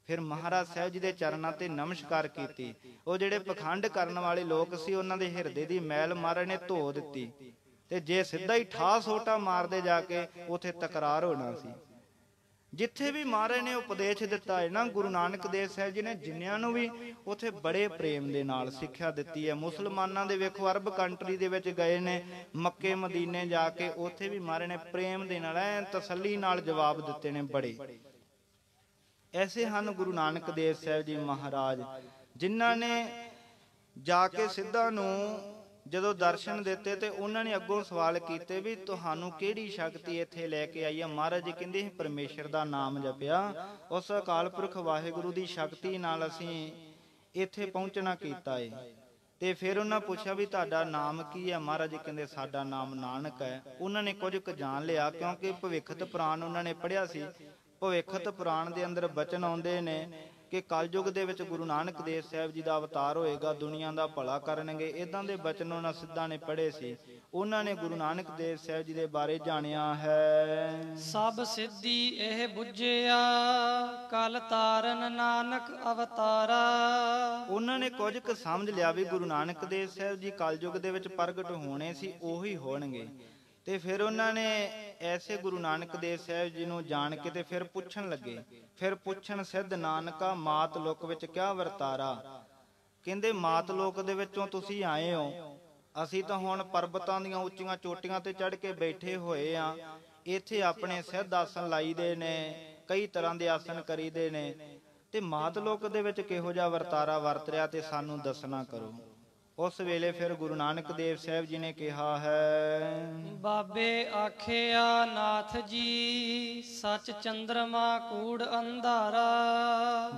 ਫਿਰ ਮਹਾਰਾਜ ਸਾਹਿਬ ਜੀ ਦੇ ਚਰਨਾਂ ਤੇ ਨਮਸਕਾਰ ਕੀਤੀ। ਉਹ ਜਿਹੜੇ ਪਖੰਡ ਕਰਨ ਵਾਲੇ ਲੋਕ ਸੀ ਉਹਨਾਂ ਦੇ ਹਿਰਦੇ ਦੀ ਮੈਲ ਮਹਾਰਾਜ ਨੇ ਧੋ ਦਿੱਤੀ, ਤੇ ਜੇ ਸਿੱਧਾ ਹੀ ਠਾਹ ਸੋਟਾ ਮਾਰਦੇ ਜਾ ਕੇ ਉੱਥੇ ਤਕਰਾਰ ਹੋਣਾ ਸੀ। ਜਿੱਥੇ ਵੀ ਮਹਾਰਾਜ ਨੇ ਉਪਦੇਸ਼ ਦਿੱਤਾ ਹੈ ਨਾ, ਗੁਰੂ ਨਾਨਕ ਦੇਵ ਸਾਹਿਬ ਜੀ ਨੇ ਜਿੰਨਿਆਂ ਨੂੰ ਵੀ ਉੱਥੇ ਬੜੇ ਪ੍ਰੇਮ ਦੇ ਨਾਲ ਸਿੱਖਿਆ ਦਿੱਤੀ ਹੈ। ਮੁਸਲਮਾਨਾਂ ਦੇ ਵੇਖੋ ਅਰਬ ਕੰਟਰੀ ਦੇ ਵਿੱਚ ਗਏ ਨੇ, ਮੱਕੇ ਮਦੀਨੇ ਜਾ ਕੇ ਉੱਥੇ ਵੀ ਮਹਾਰਾਜ ਨੇ ਪ੍ਰੇਮ ਦੇ ਨਾਲ ਤਸੱਲੀ ਨਾਲ ਜਵਾਬ ਦਿੱਤੇ ਨੇ ਬੜੇ। ਐਸੇ ਹਨ ਗੁਰੂ ਨਾਨਕ ਦੇਵ ਸਾਹਿਬ ਜੀ ਮਹਾਰਾਜ, ਜਿਨ੍ਹਾਂ ਨੇ ਜਾ ਕੇ ਸਿੱਧਾਂ ਨੂੰ ਜਦੋਂ ਦਰਸ਼ਨ ਦਿੱਤੇ ਤੇ ਉਹਨਾਂ ਨੇ ਅੱਗੋਂ ਸਵਾਲ ਕੀਤੇ ਵੀ ਤੁਹਾਨੂੰ ਕਿਹੜੀ ਸ਼ਕਤੀ ਇੱਥੇ ਲੈ ਕੇ ਆਈ ਹੈ? ਮਹਾਰਾਜ ਜੀ ਕਹਿੰਦੇ ਪਰਮੇਸ਼ਰ ਦਾ ਨਾਮ ਜਪਿਆ, ਉਸ ਅਕਾਲ ਪੁਰਖ ਵਾਹਿਗੁਰੂ ਦੀ ਸ਼ਕਤੀ ਨਾਲ ਅਸੀਂ ਇੱਥੇ ਪਹੁੰਚਣਾ ਕੀਤਾ ਹੈ। ਤੇ ਫਿਰ ਉਹਨਾਂ ਪੁੱਛਿਆ ਵੀ ਤੁਹਾਡਾ ਨਾਮ ਕੀ ਹੈ? ਮਹਾਰਾਜ ਜੀ ਕਹਿੰਦੇ ਸਾਡਾ ਨਾਮ ਨਾਨਕ ਹੈ। ਉਹਨਾਂ ਨੇ ਕੁਝ ਕੁ ਜਾਣ ਲਿਆ, ਕਿਉਂਕਿ ਭਵਿੱਖਤ ਪੁਰਾਣ ਉਹਨਾਂ ਨੇ ਪੜ੍ਹਿਆ ਸੀ। ਭਵਿੱਖਤ ਪੁਰਾਣ ਦੇ ਅੰਦਰ ਬਚਨ ਆਉਂਦੇ ਨੇ ਕਿ ਕਲਯੁਗ ਦੇ ਵਿੱਚ ਗੁਰੂ ਨਾਨਕ ਦੇਵ ਸਾਹਿਬ ਜੀ ਦਾ ਅਵਤਾਰ ਹੋਏਗਾ, ਦੁਨੀਆ ਦਾ ਭਲਾ ਕਰਨਗੇ। ਇਦਾਂ ਦੇ ਬਚਨ ਉਹਨਾਂ ਸਿੱਧਾਂ ਨੇ ਪੜ੍ਹੇ ਸੀ। ਉਹਨਾਂ ਨੇ ਗੁਰੂ ਨਾਨਕ ਦੇਵ ਸਾਹਿਬ ਜੀ ਦੇ ਬਾਰੇ ਜਾਣਿਆ ਹੈ। ਸਭ ਸਿੱਧੀ ਇਹ ਬੁੱਝਿਆ, ਕਲ ਤਾਰਨ ਨਾਨਕ ਅਵਤਾਰਾ। ਉਹਨਾਂ ਨੇ ਕੁਝ ਕੁ ਸਮਝ ਲਿਆ ਵੀ ਗੁਰੂ ਨਾਨਕ ਦੇਵ ਸਾਹਿਬ ਜੀ ਕਲਯੁਗ ਦੇ ਵਿੱਚ ਪ੍ਰਗਟ ਹੋਣੇ ਸੀ, ਉਹੀ ਹੋਣਗੇ। ਤੇ ਫਿਰ ਉਹਨਾਂ ਨੇ ਐਸੇ ਗੁਰੂ ਨਾਨਕ ਦੇਵ ਸਾਹਿਬ ਜੀ ਨੂੰ ਜਾਣ ਕੇ ਤੇ ਫਿਰ ਪੁੱਛਣ ਲੱਗੇ। ਫਿਰ ਪੁੱਛਣ ਸਿੱਧ ਨਾਨਕਾ ਮਾਤ ਲੋਕ ਵਿੱਚ ਕਿਆ ਵਰਤਾਰਾ? ਕਹਿੰਦੇ ਮਾਤ ਲੋਕ ਦੇ ਵਿੱਚੋਂ ਤੁਸੀਂ ਆਏ ਹੋ, ਅਸੀਂ ਤਾਂ ਹੁਣ ਪਰਬਤਾਂ ਦੀਆਂ ਉੱਚੀਆਂ ਚੋਟੀਆਂ ਤੇ ਚੜ੍ਹ ਕੇ ਬੈਠੇ ਹੋਏ ਆ। ਇੱਥੇ ਆਪਣੇ ਸਿੱਧ ਆਸਣ ਲਾਈਦੇ ਨੇ, ਕਈ ਤਰ੍ਹਾਂ ਦੇ ਆਸਣ ਕਰੀਦੇ ਨੇ, ਤੇ ਮਾਤ ਲੋਕ ਦੇ ਵਿੱਚ ਕਿਹੋ ਜਿਹਾ ਵਰਤਾਰਾ ਵਰਤ ਰਿਹਾ ਤੇ ਸਾਨੂੰ ਦੱਸਣਾ ਕਰੋ। ਉਸ ਵੇਲੇ ਫਿਰ ਗੁਰੂ ਨਾਨਕ ਦੇਵ ਸਾਹਿਬ ਜੀ ਨੇ ਕਿਹਾ ਹੈ, ਬਾਬੇ ਆਖਿਆ ਨਾਥ ਜੀ ਸੱਚ ਚੰਦਰਮਾ ਕੂੜ ਅੰਧਾਰਾ।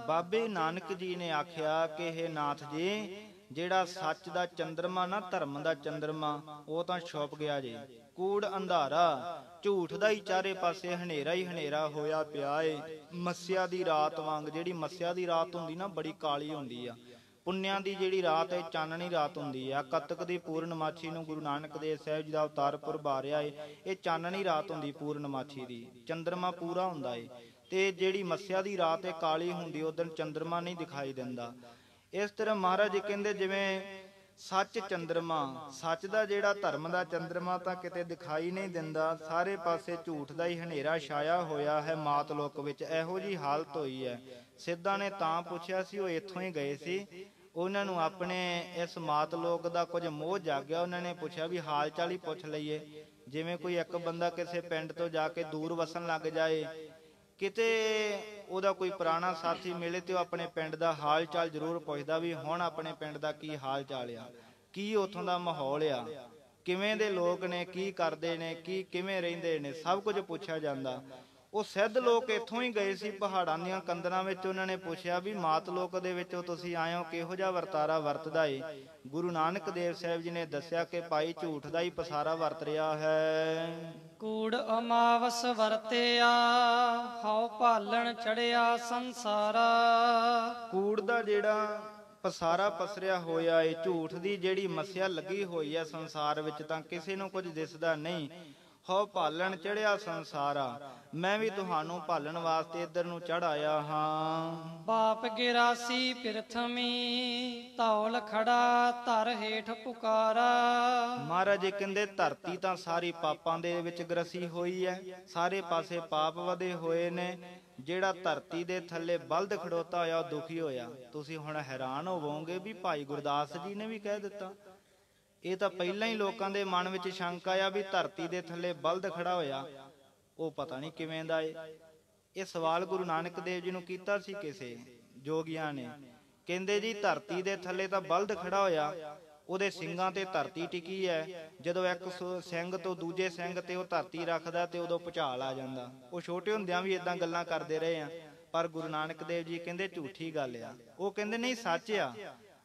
ਬਾਬੇ ਨਾਨਕ ਜੀ ਨੇ ਆਖਿਆ ਕਿ ਇਹ ਨਾਥ ਜੀ, ਜਿਹੜਾ ਸੱਚ ਦਾ ਚੰਦਰਮਾ ਨਾ, ਧਰਮ ਦਾ ਚੰਦਰਮਾ, ਉਹ ਤਾਂ ਛੁਪ ਗਿਆ ਜੀ। ਕੂੜ ਅੰਧਾਰਾ, ਝੂਠ ਦਾ ਹੀ ਚਾਰੇ ਪਾਸੇ ਹਨੇਰਾ ਹੀ ਹਨੇਰਾ ਹੋਇਆ ਪਿਆ ਏ। ਮੱਸਿਆ ਦੀ ਰਾਤ ਵਾਂਗ, ਜਿਹੜੀ ਮੱਸਿਆ ਦੀ ਰਾਤ ਹੁੰਦੀ ਨਾ ਬੜੀ ਕਾਲੀ ਹੁੰਦੀ ਆ। ਪੁੰਨਿਆਂ ਦੀ ਜਿਹੜੀ ਰਾਤ ਹੈ ਚਾਨਣੀ ਰਾਤ ਹੁੰਦੀ ਹੈ। ਕੱਤਕ ਦੀ ਪੂਰਨਮਾਸ਼ੀ ਨੂੰ ਗੁਰੂ ਨਾਨਕ ਦੇਵ ਸਾਹਿਬ ਜੀ ਦਾ ਅਵਤਾਰ ਪੁਰਬ ਆ ਰਿਹਾ ਹੈ। ਇਹ ਚਾਨਣੀ ਰਾਤ ਹੁੰਦੀ ਪੂਰਨਮਾਸ਼ੀ ਦੀ, ਚੰਦਰਮਾ ਪੂਰਾ ਹੁੰਦਾ ਹੈ। ਤੇ ਜਿਹੜੀ ਮੱਸਿਆ ਦੀ ਰਾਤ ਹੈ ਕਾਲੀ ਹੁੰਦੀ, ਉਸ ਦਿਨ ਚੰਦਰਮਾ ਨਹੀਂ ਦਿਖਾਈ ਦਿੰਦਾ। ਇਸ ਤਰ੍ਹਾਂ ਮਹਾਰਾਜ ਜੀ ਕਹਿੰਦੇ ਜਿਵੇਂ ਸੱਚ ਚੰਦਰਮਾ, ਸੱਚ ਦਾ ਜਿਹੜਾ ਧਰਮ ਦਾ ਚੰਦਰਮਾ ਤਾਂ ਕਿਤੇ ਦਿਖਾਈ ਨਹੀਂ ਦਿੰਦਾ, ਸਾਰੇ ਪਾਸੇ ਝੂਠ ਦਾ ਹੀ ਹਨੇਰਾ ਛਾਇਆ ਹੋਇਆ ਹੈ ਮਾਤ ਲੋਕ ਵਿੱਚ, ਇਹੋ ਜੀ ਹਾਲਤ ਹੋਈ ਹੈ। ਸਿੱਧਾਂ ਨੇ ਤਾਂ ਪੁੱਛਿਆ ਸੀ, ਉਹ ਇੱਥੋਂ ਹੀ ਗਏ ਸੀ, ਉਹਨਾਂ ਨੂੰ ਆਪਣੇ ਇਸ ਮਾਤ ਲੋਕ ਦਾ ਕੁਝ ਮੋਹ ਜਾਗਿਆ, ਉਹਨਾਂ ਨੇ ਪੁੱਛਿਆ ਵੀ ਹਾਲ ਚਾਲ ਹੀ ਪੁੱਛ ਲਈਏ। ਜਿਵੇਂ ਕੋਈ ਇੱਕ ਬੰਦਾ ਕਿਸੇ ਪਿੰਡ ਤੋਂ ਜਾ ਕੇ ਦੂਰ ਵਸਣ ਲੱਗ ਜਾਏ, ਕਿਤੇ ਉਹਦਾ ਕੋਈ ਪੁਰਾਣਾ ਸਾਥੀ ਮਿਲੇ ਤੇ ਉਹ ਆਪਣੇ ਪਿੰਡ ਦਾ ਹਾਲ ਚਾਲ ਜ਼ਰੂਰ ਪੁੱਛਦਾ ਵੀ ਹੁਣ ਆਪਣੇ ਪਿੰਡ ਦਾ ਕੀ ਹਾਲ ਚਾਲ ਆ, ਕੀ ਉੱਥੋਂ ਦਾ ਮਾਹੌਲ ਆ, ਕਿਵੇਂ ਦੇ ਲੋਕ ਨੇ, ਕੀ ਕਰਦੇ ਨੇ, ਕਿਵੇਂ ਰਹਿੰਦੇ ਨੇ, ਸਭ ਕੁਝ ਪੁੱਛਿਆ ਜਾਂਦਾ। ਉਹ ਸਿੱਧ ਲੋਕ ਇੱਥੋਂ ਹੀ ਗਏ ਸੀ ਪਹਾੜਾਂ ਦੀਆਂ ਕੰਦਰਾਂ ਵਿੱਚ, ਉਹਨਾਂ ਨੇ ਪੁੱਛਿਆ ਵੀ ਮਾਤ ਲੋਕ ਦੇ ਵਿੱਚੋਂ ਤੁਸੀਂ ਆਏ ਹੋ, ਕਿਹੋ ਜਿਹਾ ਵਰਤਾਰਾ ਵਰਤਦਾ ਏ। ਗੁਰੂ ਨਾਨਕ ਦੇਵ ਸਾਹਿਬ ਜੀ ਨੇ ਦੱਸਿਆ ਕਿ ਭਾਈ ਝੂਠ ਦਾ ਹੀ ਪਸਾਰਾ ਵਰਤ ਰਿਹਾ ਹੈ। ਕੂੜ ਅਮਾਵਸ ਵਰਤਿਆ, ਹਉ ਭਾਲਣ ਚੜਿਆ ਸੰਸਾਰਾ। ਕੂੜ ਦਾ ਜਿਹੜਾ ਪਸਾਰਾ ਪਸਰਿਆ ਹੋਇਆ ਏ, ਝੂਠ ਦੀ ਜਿਹੜੀ ਮੱਸਿਆ ਲੱਗੀ ਹੋਈ ਹੈ ਸੰਸਾਰ ਵਿੱਚ, ਤਾਂ ਕਿਸੇ ਨੂੰ ਕੁਝ ਦਿਸਦਾ ਨਹੀਂ। ਹਉ ਭਾਲਣ ਚੜਿਆ ਸੰਸਾਰਾ, ਮੈਂ ਵੀ ਤੁਹਾਨੂੰ ਭਾਲਣ ਵਾਸਤੇ ਇੱਧਰ ਨੂੰ ਚੜ ਆਇਆ ਹਾਂ। ਪਾਪ ਗਿਰਾਸੀ ਪਿਰਥਮੀ, ਧੌਲ ਖੜਾ ਧਰ ਹੇਠ ਪੁਕਾਰਾ। ਮਹਾਰਾਜ ਜੀ ਕਹਿੰਦੇ ਧਰਤੀ ਤਾਂ ਸਾਰੀ ਪਾਪਾਂ ਦੇ ਵਿੱਚ ਗਰਸੀ ਹੋਈ ਹੈ, ਸਾਰੇ ਪਾਸੇ ਪਾਪ ਵਧੇ ਹੋਏ ਨੇ। ਜਿਹੜਾ ਧਰਤੀ ਦੇ ਥੱਲੇ ਬਲਦ ਖੜੋਤਾ ਹੋਇਆ ਉਹ ਦੁਖੀ ਹੋਇਆ। ਤੁਸੀਂ ਹੁਣ ਹੈਰਾਨ ਹੋਵੋਗੇ ਵੀ ਭਾਈ ਗੁਰਦਾਸ ਜੀ ਨੇ ਵੀ ਕਹਿ ਦਿੱਤਾ। ਇਹ ਤਾਂ ਪਹਿਲਾਂ ਹੀ ਲੋਕਾਂ ਦੇ ਮਨ ਵਿੱਚ ਸ਼ੰਕਾ ਆ ਵੀ ਧਰਤੀ ਦੇ ਥੱਲੇ ਬਲਦ ਖੜਾ ਹੋਇਆ, ਉਹ ਪਤਾ ਨਹੀਂ ਕਿਵੇਂ ਦਾ ਏ। ਇਹ ਸਵਾਲ ਗੁਰੂ ਨਾਨਕ ਦੇਵ ਜੀ ਨੂੰ ਕੀਤਾ ਸੀ ਕਿਸੇ ਜੋਗੀਆਂ ਨੇ। ਕਹਿੰਦੇ ਜੀ ਧਰਤੀ ਦੇ ਥੱਲੇ ਤਾਂ ਬਲਦ ਖੜਾ ਹੋਇਆ, ਉਹਦੇ ਸਿੰਘਾਂ ਤੇ ਧਰਤੀ ਟਿਕੀ ਹੈ। ਜਦੋਂ ਇੱਕ ਸਿੰਘ ਤੋਂ ਦੂਜੇ ਸਿੰਘ ਤੇ ਉਹ ਧਰਤੀ ਰੱਖਦਾ ਤੇ ਉਦੋਂ ਭੁਚਾਲ ਆ ਜਾਂਦਾ। ਉਹ ਛੋਟੇ ਹੁੰਦਿਆਂ ਵੀ ਏਦਾਂ ਗੱਲਾਂ ਕਰਦੇ ਰਹੇ ਆ, ਪਰ ਗੁਰੂ ਨਾਨਕ ਦੇਵ ਜੀ ਕਹਿੰਦੇ ਝੂਠੀ ਗੱਲ ਆ। ਉਹ ਕਹਿੰਦੇ ਨਹੀਂ ਸੱਚ ਆ।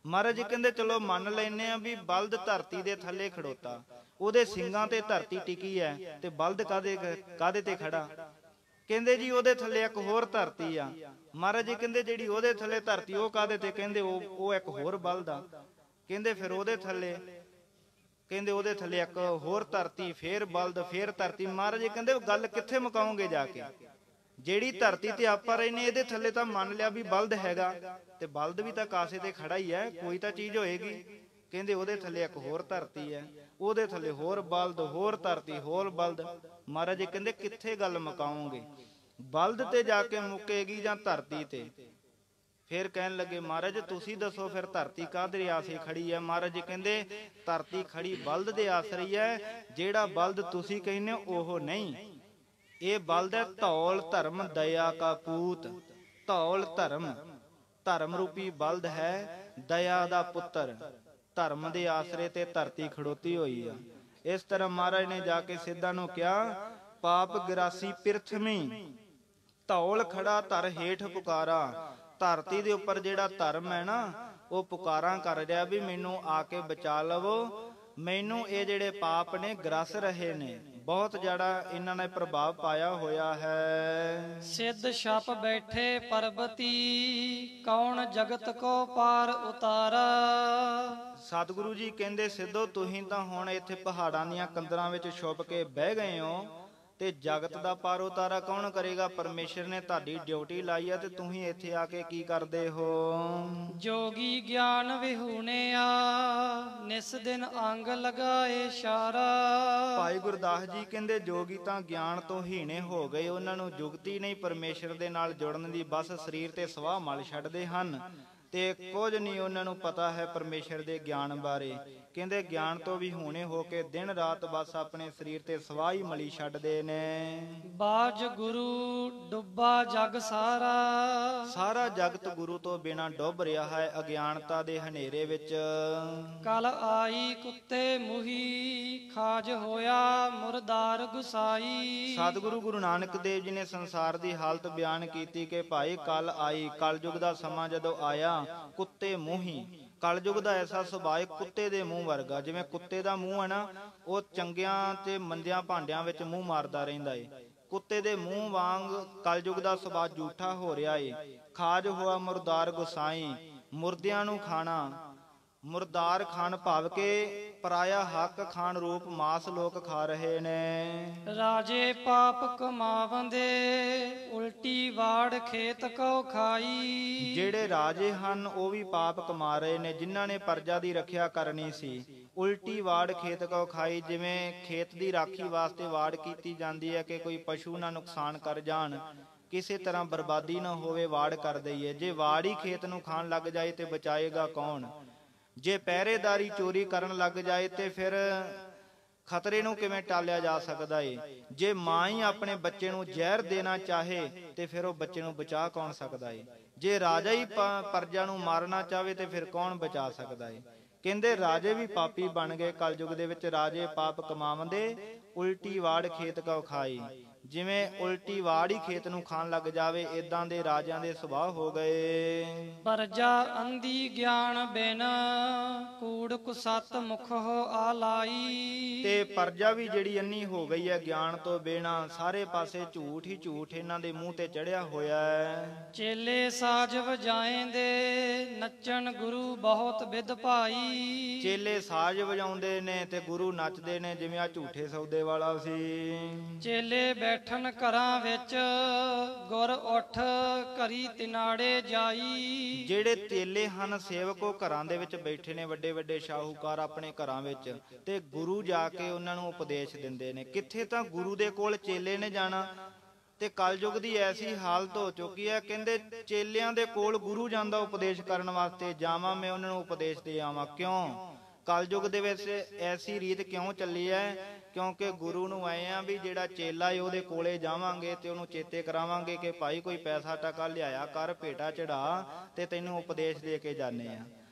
ਮਹਾਰਾਜ ਜੀ ਕਹਿੰਦੇ ਚਲੋ ਮੰਨ ਲੈਨੇ ਆ ਵੀ ਬਲਦ ਧਰਤੀ ਦੇ ਥੱਲੇ ਖੜੋਤਾ, ਉਹਦੇ ਸਿੰਘਾਂ ਤੇ ਧਰਤੀ ਟਿਕੀ ਹੈ, ਤੇ ਬਲਦ ਕਾਦੇ ਤੇ ਖੜਾ? ਕਹਿੰਦੇ ਜੀ ਉਹਦੇ ਥੱਲੇ ਇੱਕ ਹੋਰ ਧਰਤੀ ਆ। ਮਹਾਰਾਜ ਜੀ ਕਹਿੰਦੇ ਜਿਹੜੀ ਉਹਦੇ ਥੱਲੇ ਧਰਤੀ ਉਹ ਕਾਦੇ ਤੇ? ਕਹਿੰਦੇ ਉਹ ਇੱਕ ਹੋਰ ਬਲਦ ਆ। ਕਹਿੰਦੇ ਫਿਰ ਉਹਦੇ ਥੱਲੇ? ਕਹਿੰਦੇ ਉਹਦੇ ਥੱਲੇ ਇੱਕ ਹੋਰ ਧਰਤੀ, ਫੇਰ ਬਲਦ, ਫੇਰ ਧਰਤੀ। ਮਹਾਰਾਜ ਜੀ ਕਹਿੰਦੇ ਗੱਲ ਕਿੱਥੇ ਮੁਕਾਓਗੇ ਜਾ ਕੇ? ਜਿਹੜੀ ਧਰਤੀ ਤੇ ਆਪਾਂ ਰਹਿੰਦੇ ਇਹਦੇ ਥੱਲੇ ਤਾਂ ਮੰਨ ਲਿਆ ਵੀ ਬਲਦ ਹੈਗਾ, ਤੇ ਬਲਦ ਵੀ ਤਾਂ ਕਾਸੇ ਤੇ ਖੜਾ ਹੀ ਹੈ, ਕੋਈ ਤਾਂ ਚੀਜ਼ ਹੋਏਗੀ। ਕਹਿੰਦੇ ਉਹਦੇ ਥੱਲੇ ਇੱਕ ਹੋਰ ਧਰਤੀ ਹੈ, ਉਹਦੇ ਥੱਲੇ ਹੋਰ ਬਲਦ, ਹੋਰ ਧਰਤੀ, ਹੋਰ ਬਲਦ। ਮਹਾਰਾਜ ਜੀ ਕਹਿੰਦੇ ਕਿੱਥੇ ਗੱਲ ਮੁਕਾਓਗੇ? ਬਲਦ ਤੇ ਜਾ ਕੇ ਮੁੱਕੇਗੀ ਜਾਂ ਧਰਤੀ ਤੇ? ਫਿਰ ਕਹਿਣ ਲੱਗੇ ਮਹਾਰਾਜ ਤੁਸੀਂ ਦੱਸੋ ਫਿਰ ਧਰਤੀ ਕਾਹਦੇ ਆਸਰੇ ਖੜੀ ਹੈ? ਮਹਾਰਾਜ ਜੀ ਕਹਿੰਦੇ ਧਰਤੀ ਖੜੀ ਬਲਦ ਦੇ ਆਸਰੇ ਹੈ। ਜਿਹੜਾ ਬਲਦ ਤੁਸੀਂ ਕਹਿੰਦੇ ਹੋ ਉਹ ਨਹੀਂ, ਇਹ ਬਲਦ ਹੈ ਧੌਲ ਧਰਮ ਦਇਆ ਕਾ ਪੂਤ। ਧੌਲ ਧਰਮ ਰੂਪੀ ਬਲਦ ਹੈ, ਦਇਆ ਦਾ ਪੁੱਤਰ। ਧਰਮ ਦੇ ਆਸਰੇ ਤੇ ਧਰਤੀ ਖੜੋਤੀ ਹੋਈ ਆ। ਇਸ ਤਰ੍ਹਾਂ ਮਹਾਰਾਜ ਨੇ ਜਾ ਕੇ ਸਿੱਧਾਂ ਨੂੰ ਕਿਹਾ ਪਾਪ ਗਿਰਾਸੀ ਪਿਰਥਮੀ, ਧੌਲ ਖੜਾ ਧਰ ਹੇਠ ਪੁਕਾਰਾ। ਧਰਤੀ ਦੇ ਉੱਪਰ ਜਿਹੜਾ ਧਰਮ ਹੈ ਨਾ, ਉਹ ਪੁਕਾਰਾਂ ਕਰ ਰਿਹਾ ਵੀ ਮੈਨੂੰ ਆ ਕੇ ਬਚਾ ਲਵੋ, ਮੈਨੂੰ ਇਹ ਜਿਹੜੇ ਪਾਪ ਨੇ ਗਰਸ ਰਹੇ ਨੇ। ਬਹੁਤ ਜਿਹੜਾ ਇਹਨਾਂ ਨੇ ਪ੍ਰਭਾਵ ਪਾਇਆ ਹੋਇਆ ਹੈ। ਸਿੱਧ ਛਪ ਬੈਠੇ ਪਰਬਤੀ, ਕੌਣ ਜਗਤ ਕੋ ਪਾਰ ਉਤਾਰਾ। ਸਤਿਗੁਰੂ ਜੀ ਕਹਿੰਦੇ ਸਿੱਧੋ ਤੁਸੀਂ ਤਾਂ ਹੁਣ ਇੱਥੇ ਪਹਾੜਾਂ ਦੀਆਂ ਕੰਦਰਾਂ ਵਿੱਚ ਛੁਪ ਕੇ ਬਹਿ ਗਏ ਹੋ, ਤੇ ਜਗਤ ਦਾ ਪਾਰ ਉਤਾਰਾ ਕੌਣ ਕਰੇਗਾ? ਪਰਮੇਸ਼ਰ ਨੇ ਤੁਹਾਡੀ ਡਿਊਟੀ ਲਾਈ ਆ, ਤੇ ਤੁਸੀਂ ਇੱਥੇ ਆ ਕੇ ਕੀ ਕਰਦੇ ਹੋ? ਜੋਗੀ ਗਿਆਨ ਵਿਹੂਣਿਆ, ਨਿਸ ਦਿਨ ਅੰਗ ਲਗਾਏ ਇਸ਼ਾਰਾ। ਭਾਈ ਗੁਰਦਾਸ ਜੀ ਕਹਿੰਦੇ ਜੋਗੀ ਤਾਂ ਗਿਆਨ ਤੋਂ ਹੀਣੇ ਹੋ ਗਏ, ਉਹਨਾਂ ਨੂੰ ਜੁਗਤੀ ਨਹੀਂ ਪਰਮੇਸ਼ਰ ਦੇ ਨਾਲ ਜੁੜਨ ਦੀ, ਬਸ ਸਰੀਰ ਤੇ ਸਵਾਹ ਮਲ ਛੱਡਦੇ ਹਨ, ਤੇ ਕੁਝ ਨਹੀਂ ਉਹਨਾਂ ਨੂੰ ਪਤਾ ਹੈ ਪਰਮੇਸ਼ਰ ਦੇ ਗਿਆਨ ਬਾਰੇ। ਕਹਿੰਦੇ ਗਿਆਨ ਤੋਂ ਵੀ ਹੋਣੇ ਹੋ ਕੇ ਦਿਨ ਰਾਤ ਬਸ ਆਪਣੇ ਸਰੀਰ ਤੇ ਸਵਾਹ ਹੀ ਮਲੀ ਛੱਡਦੇ ਨੇ। ਬਾਜ ਗੁਰੂ ਡੁੱਬਾ ਜਗ ਸਾਰਾ, ਸਾਰਾ ਜਗਤ ਗੁਰੂ ਤੋਂ ਬਿਨਾਂ ਡੁੱਬ ਰਿਹਾ ਹੈ ਅਗਿਆਨਤਾ ਦੇ ਹਨੇਰੇ ਵਿੱਚ। ਕਲ ਆਈ ਕੁੱਤੇ ਮੁਹੀ, ਖਾਜ ਹੋਇਆ ਮੁਰਦਾਰ ਗੁਸਾਈ। ਸਤਿਗੁਰੂ ਗੁਰੂ ਨਾਨਕ ਦੇਵ ਜੀ ਨੇ ਸੰਸਾਰ ਦੀ ਹਾਲਤ ਬਿਆਨ ਕੀਤੀ ਕਿ ਭਾਈ ਕੱਲ ਆਈ, ਕਲਯੁਗ ਦਾ ਸਮਾਂ ਜਦੋਂ ਆਇਆ, ਕੁੱਤੇ ਮੂੰਹੀ। ਕਲਯੁਗ ਦਾ ਐਸਾ ਸੁਭਾਅ ਕੁੱਤੇ ਦੇ ਮੂੰਹ ਵਰਗਾ। ਜਿਵੇਂ ਕੁੱਤੇ ਦਾ ਮੂੰਹ ਹੈ ਨਾ, ਉਹ ਚੰਗਿਆਂ ਤੇ ਮੰਦਿਆਂ ਭਾਂਡਿਆਂ ਵਿੱਚ ਮੂੰਹ ਮਾਰਦਾ ਰਹਿੰਦਾ ਏ, ਕੁੱਤੇ ਦੇ ਮੂੰਹ ਵਾਂਗ ਕਲਯੁਗ ਦਾ ਸੁਭਾਅ ਝੂਠਾ ਹੋ ਰਿਹਾ ਏ। ਖਾਜ ਹੋਆ ਮੁਰਦਾਰ ਗੁਸਾਈ, ਮੁਰਦਿਆਂ ਨੂੰ ਖਾਣਾ। ਮੁਰਦਾਰ ਖਾਨ ਭਾਵ ਕੇ ਪਰਾਇਆ ਹੱਕ ਖਾਨ ਰੂਪ ਮਾਸ ਲੋਕ ਖਾ ਰਹੇ ਨੇ। ਰਾਜੇ ਪਾਪ ਕਮਾਵੰਦੇ ਉਲਟੀ ਵਾੜ ਖੇਤ ਕੋ ਖਾਈ। ਜਿਹੜੇ ਰਾਜੇ ਹਨ ਉਹ ਵੀ ਪਾਪ ਕਮਾ ਰਹੇ ਨੇ, ਜਿਨ੍ਹਾਂ ਨੇ ਪ੍ਰਜਾ ਦੀ ਰੱਖਿਆ ਕਰਨੀ ਸੀ। ਉਲਟੀ ਵਾੜ ਖੇਤ ਕੋ ਖਾਈ, ਜਿਵੇਂ ਖੇਤ ਦੀ ਰਾਖੀ ਵਾਸਤੇ ਵਾੜ ਕੀਤੀ ਜਾਂਦੀ ਹੈ ਕਿ ਕੋਈ ਪਸ਼ੂ ਨਾ ਨੁਕਸਾਨ ਕਰ ਜਾਣ, ਕਿਸੇ ਤਰ੍ਹਾਂ ਬਰਬਾਦੀ ਨਾ ਹੋਵੇ, ਵਾੜ ਕਰ ਦਈਏ। ਜੇ ਵਾੜ ਹੀ ਖੇਤ ਨੂੰ ਖਾਣ ਲੱਗ ਜਾਏ ਤੇ ਬਚਾਏਗਾ ਕੌਣ? ਜੇ ਪਹਿਰੇਦਾਰੀ ਚੋਰੀ ਕਰਨ ਲੱਗ ਜਾਏ ਤੇ ਫਿਰ ਖਤਰੇ ਨੂੰ ਕਿਵੇਂ ਟਾਲਿਆ ਜਾ ਸਕਦਾ ਏ? ਜੇ ਮਾਂ ਹੀ ਆਪਣੇ ਬੱਚੇ ਨੂੰ ਜ਼ਹਿਰ ਦੇਣਾ ਚਾਹੇ ਤੇ ਫਿਰ ਉਹ ਬੱਚੇ ਨੂੰ ਬਚਾ ਕੌਣ ਸਕਦਾ ਏ? ਜੇ ਰਾਜਾ ਹੀ ਪ੍ਰਜਾ ਨੂੰ ਮਾਰਨਾ ਚਾਹੇ ਤੇ ਫਿਰ ਕੌਣ ਬਚਾ ਸਕਦਾ ਏ? ਕਹਿੰਦੇ ਰਾਜੇ ਵੀ ਪਾਪੀ ਬਣ ਗਏ ਕਲਯੁਗ ਦੇ ਵਿੱਚ। ਰਾਜੇ ਪਾਪ ਕਮਾਵੰਦੇ ਉਲਟੀ ਵਾੜ ਖੇਤ ਕੋ ਖਾਈ, ਜਿਵੇਂ ਉਲਟੀ ਵਾੜ ਹੀ ਖੇਤ ਨੂੰ ਖਾਣ ਲੱਗ ਜਾਵੇ, ਇਦਾਂ ਦੇ ਰਾਜਿਆਂ ਦੇ ਸੁਭਾਅ ਹੋ ਗਏ। ਪ੍ਰਜਾ ਅੰਧੀ ਗਿਆਨ ਬਿਨ ਕੂੜ ਕੁਸਤ ਮੁਖ ਹੋ ਆਲਾਈ। ਤੇ ਪ੍ਰਜਾ ਵੀ ਜਿਹੜੀ ਅੰਨੀ ਹੋ ਗਈ ਹੈ ਗਿਆਨ ਤੋਂ ਬਿਨਾ, ਸਾਰੇ ਪਾਸੇ ਝੂਠ ਹੀ ਝੂਠ ਇਹਨਾਂ ਦੇ ਮੂੰਹ ਤੇ ਚੜਿਆ ਹੋਇਆ ਹੈ। ਚੇਲੇ ਸਾਜ ਵਜਾਏਂਦੇ ਨੱਚਣ ਗੁਰੂ ਬਹੁਤ ਵਿਦ ਭਾਈ। ਚੇਲੇ ਸਾਜ ਵਜਾਉਂਦੇ ਨੇ ਤੇ ਗੁਰੂ ਨੱਚਦੇ ਨੇ, ਜਿਵੇਂ ਆ ਝੂਠੇ ਸੌਦੇ ਵਾਲਾ ਸੀ। ਚੇਲੇ ਬੈਠਣ ਘਰਾਂ ਵਿੱਚ ਗੁਰ ਉੱਠ ਘਰੀ ਤਿਨਾੜੇ ਜਾਈ। ਜਿਹੜੇ ਚੇਲੇ ਹਨ ਸੇਵਕੋ ਘਰਾਂ ਦੇ ਵਿੱਚ ਬੈਠੇ ਨੇ, ਵੱਡੇ ਵੱਡੇ ਸ਼ਾਹੂਕਾਰ ਆਪਣੇ ਘਰਾਂ ਵਿੱਚ, ਤੇ ਗੁਰੂ ਜਾ ਕੇ ਉਹਨਾਂ ਨੂੰ ਉਪਦੇਸ਼ ਦਿੰਦੇ ਨੇ। ਕਿੱਥੇ ਤਾਂ ਗੁਰੂ ਦੇ ਕੋਲ ਚੇਲੇ ਨੇ ਜਾਣਾ, ਤੇ ਕਲਯੁਗ ਦੀ ਐਸੀ ਹਾਲਤ ਹੋ ਚੁੱਕੀ ਹੈ, ਕਹਿੰਦੇ ਚੇਲਿਆਂ ਦੇ ਕੋਲ ਗੁਰੂ ਜਾਂਦਾ ਉਪਦੇਸ਼ ਕਰਨ ਵਾਸਤੇ। ਜਾਵਾਂ ਮੈਂ ਉਹਨਾਂ ਨੂੰ ਉਪਦੇਸ਼ ਦੇ ਆਵਾਂ, ਕਿਉਂ? ਕਲਯੁਗ ਦੇ ਵਿੱਚ ਐਸੀ ਰੀਤ ਕਿਉਂ ਚੱਲੀ ਹੈ? ਕਿਉਂਕਿ ਗੁਰੂ ਨੂੰ ਆਏ ਆ ਵੀ ਜਿਹੜਾ ਚੇਲਾ ਏ ਉਹਦੇ ਕੋਲੇ ਜਾਵਾਂਗੇ ਤੇ ਉਹਨੂੰ ਚੇਤੇ ਕਰਾਵਾਂਗੇ ਕਿ ਭਾਈ ਕੋਈ ਪੈਸਾ ਟਕਾ ਲਿਆਇਆ ਕਰ, ਭੇਟਾ ਚੜਾ, ਤੇ ਤੈਨੂੰ ਉਪਦੇਸ਼ ਦੇ ਕੇ ਜਾਂਦੇ ਆ।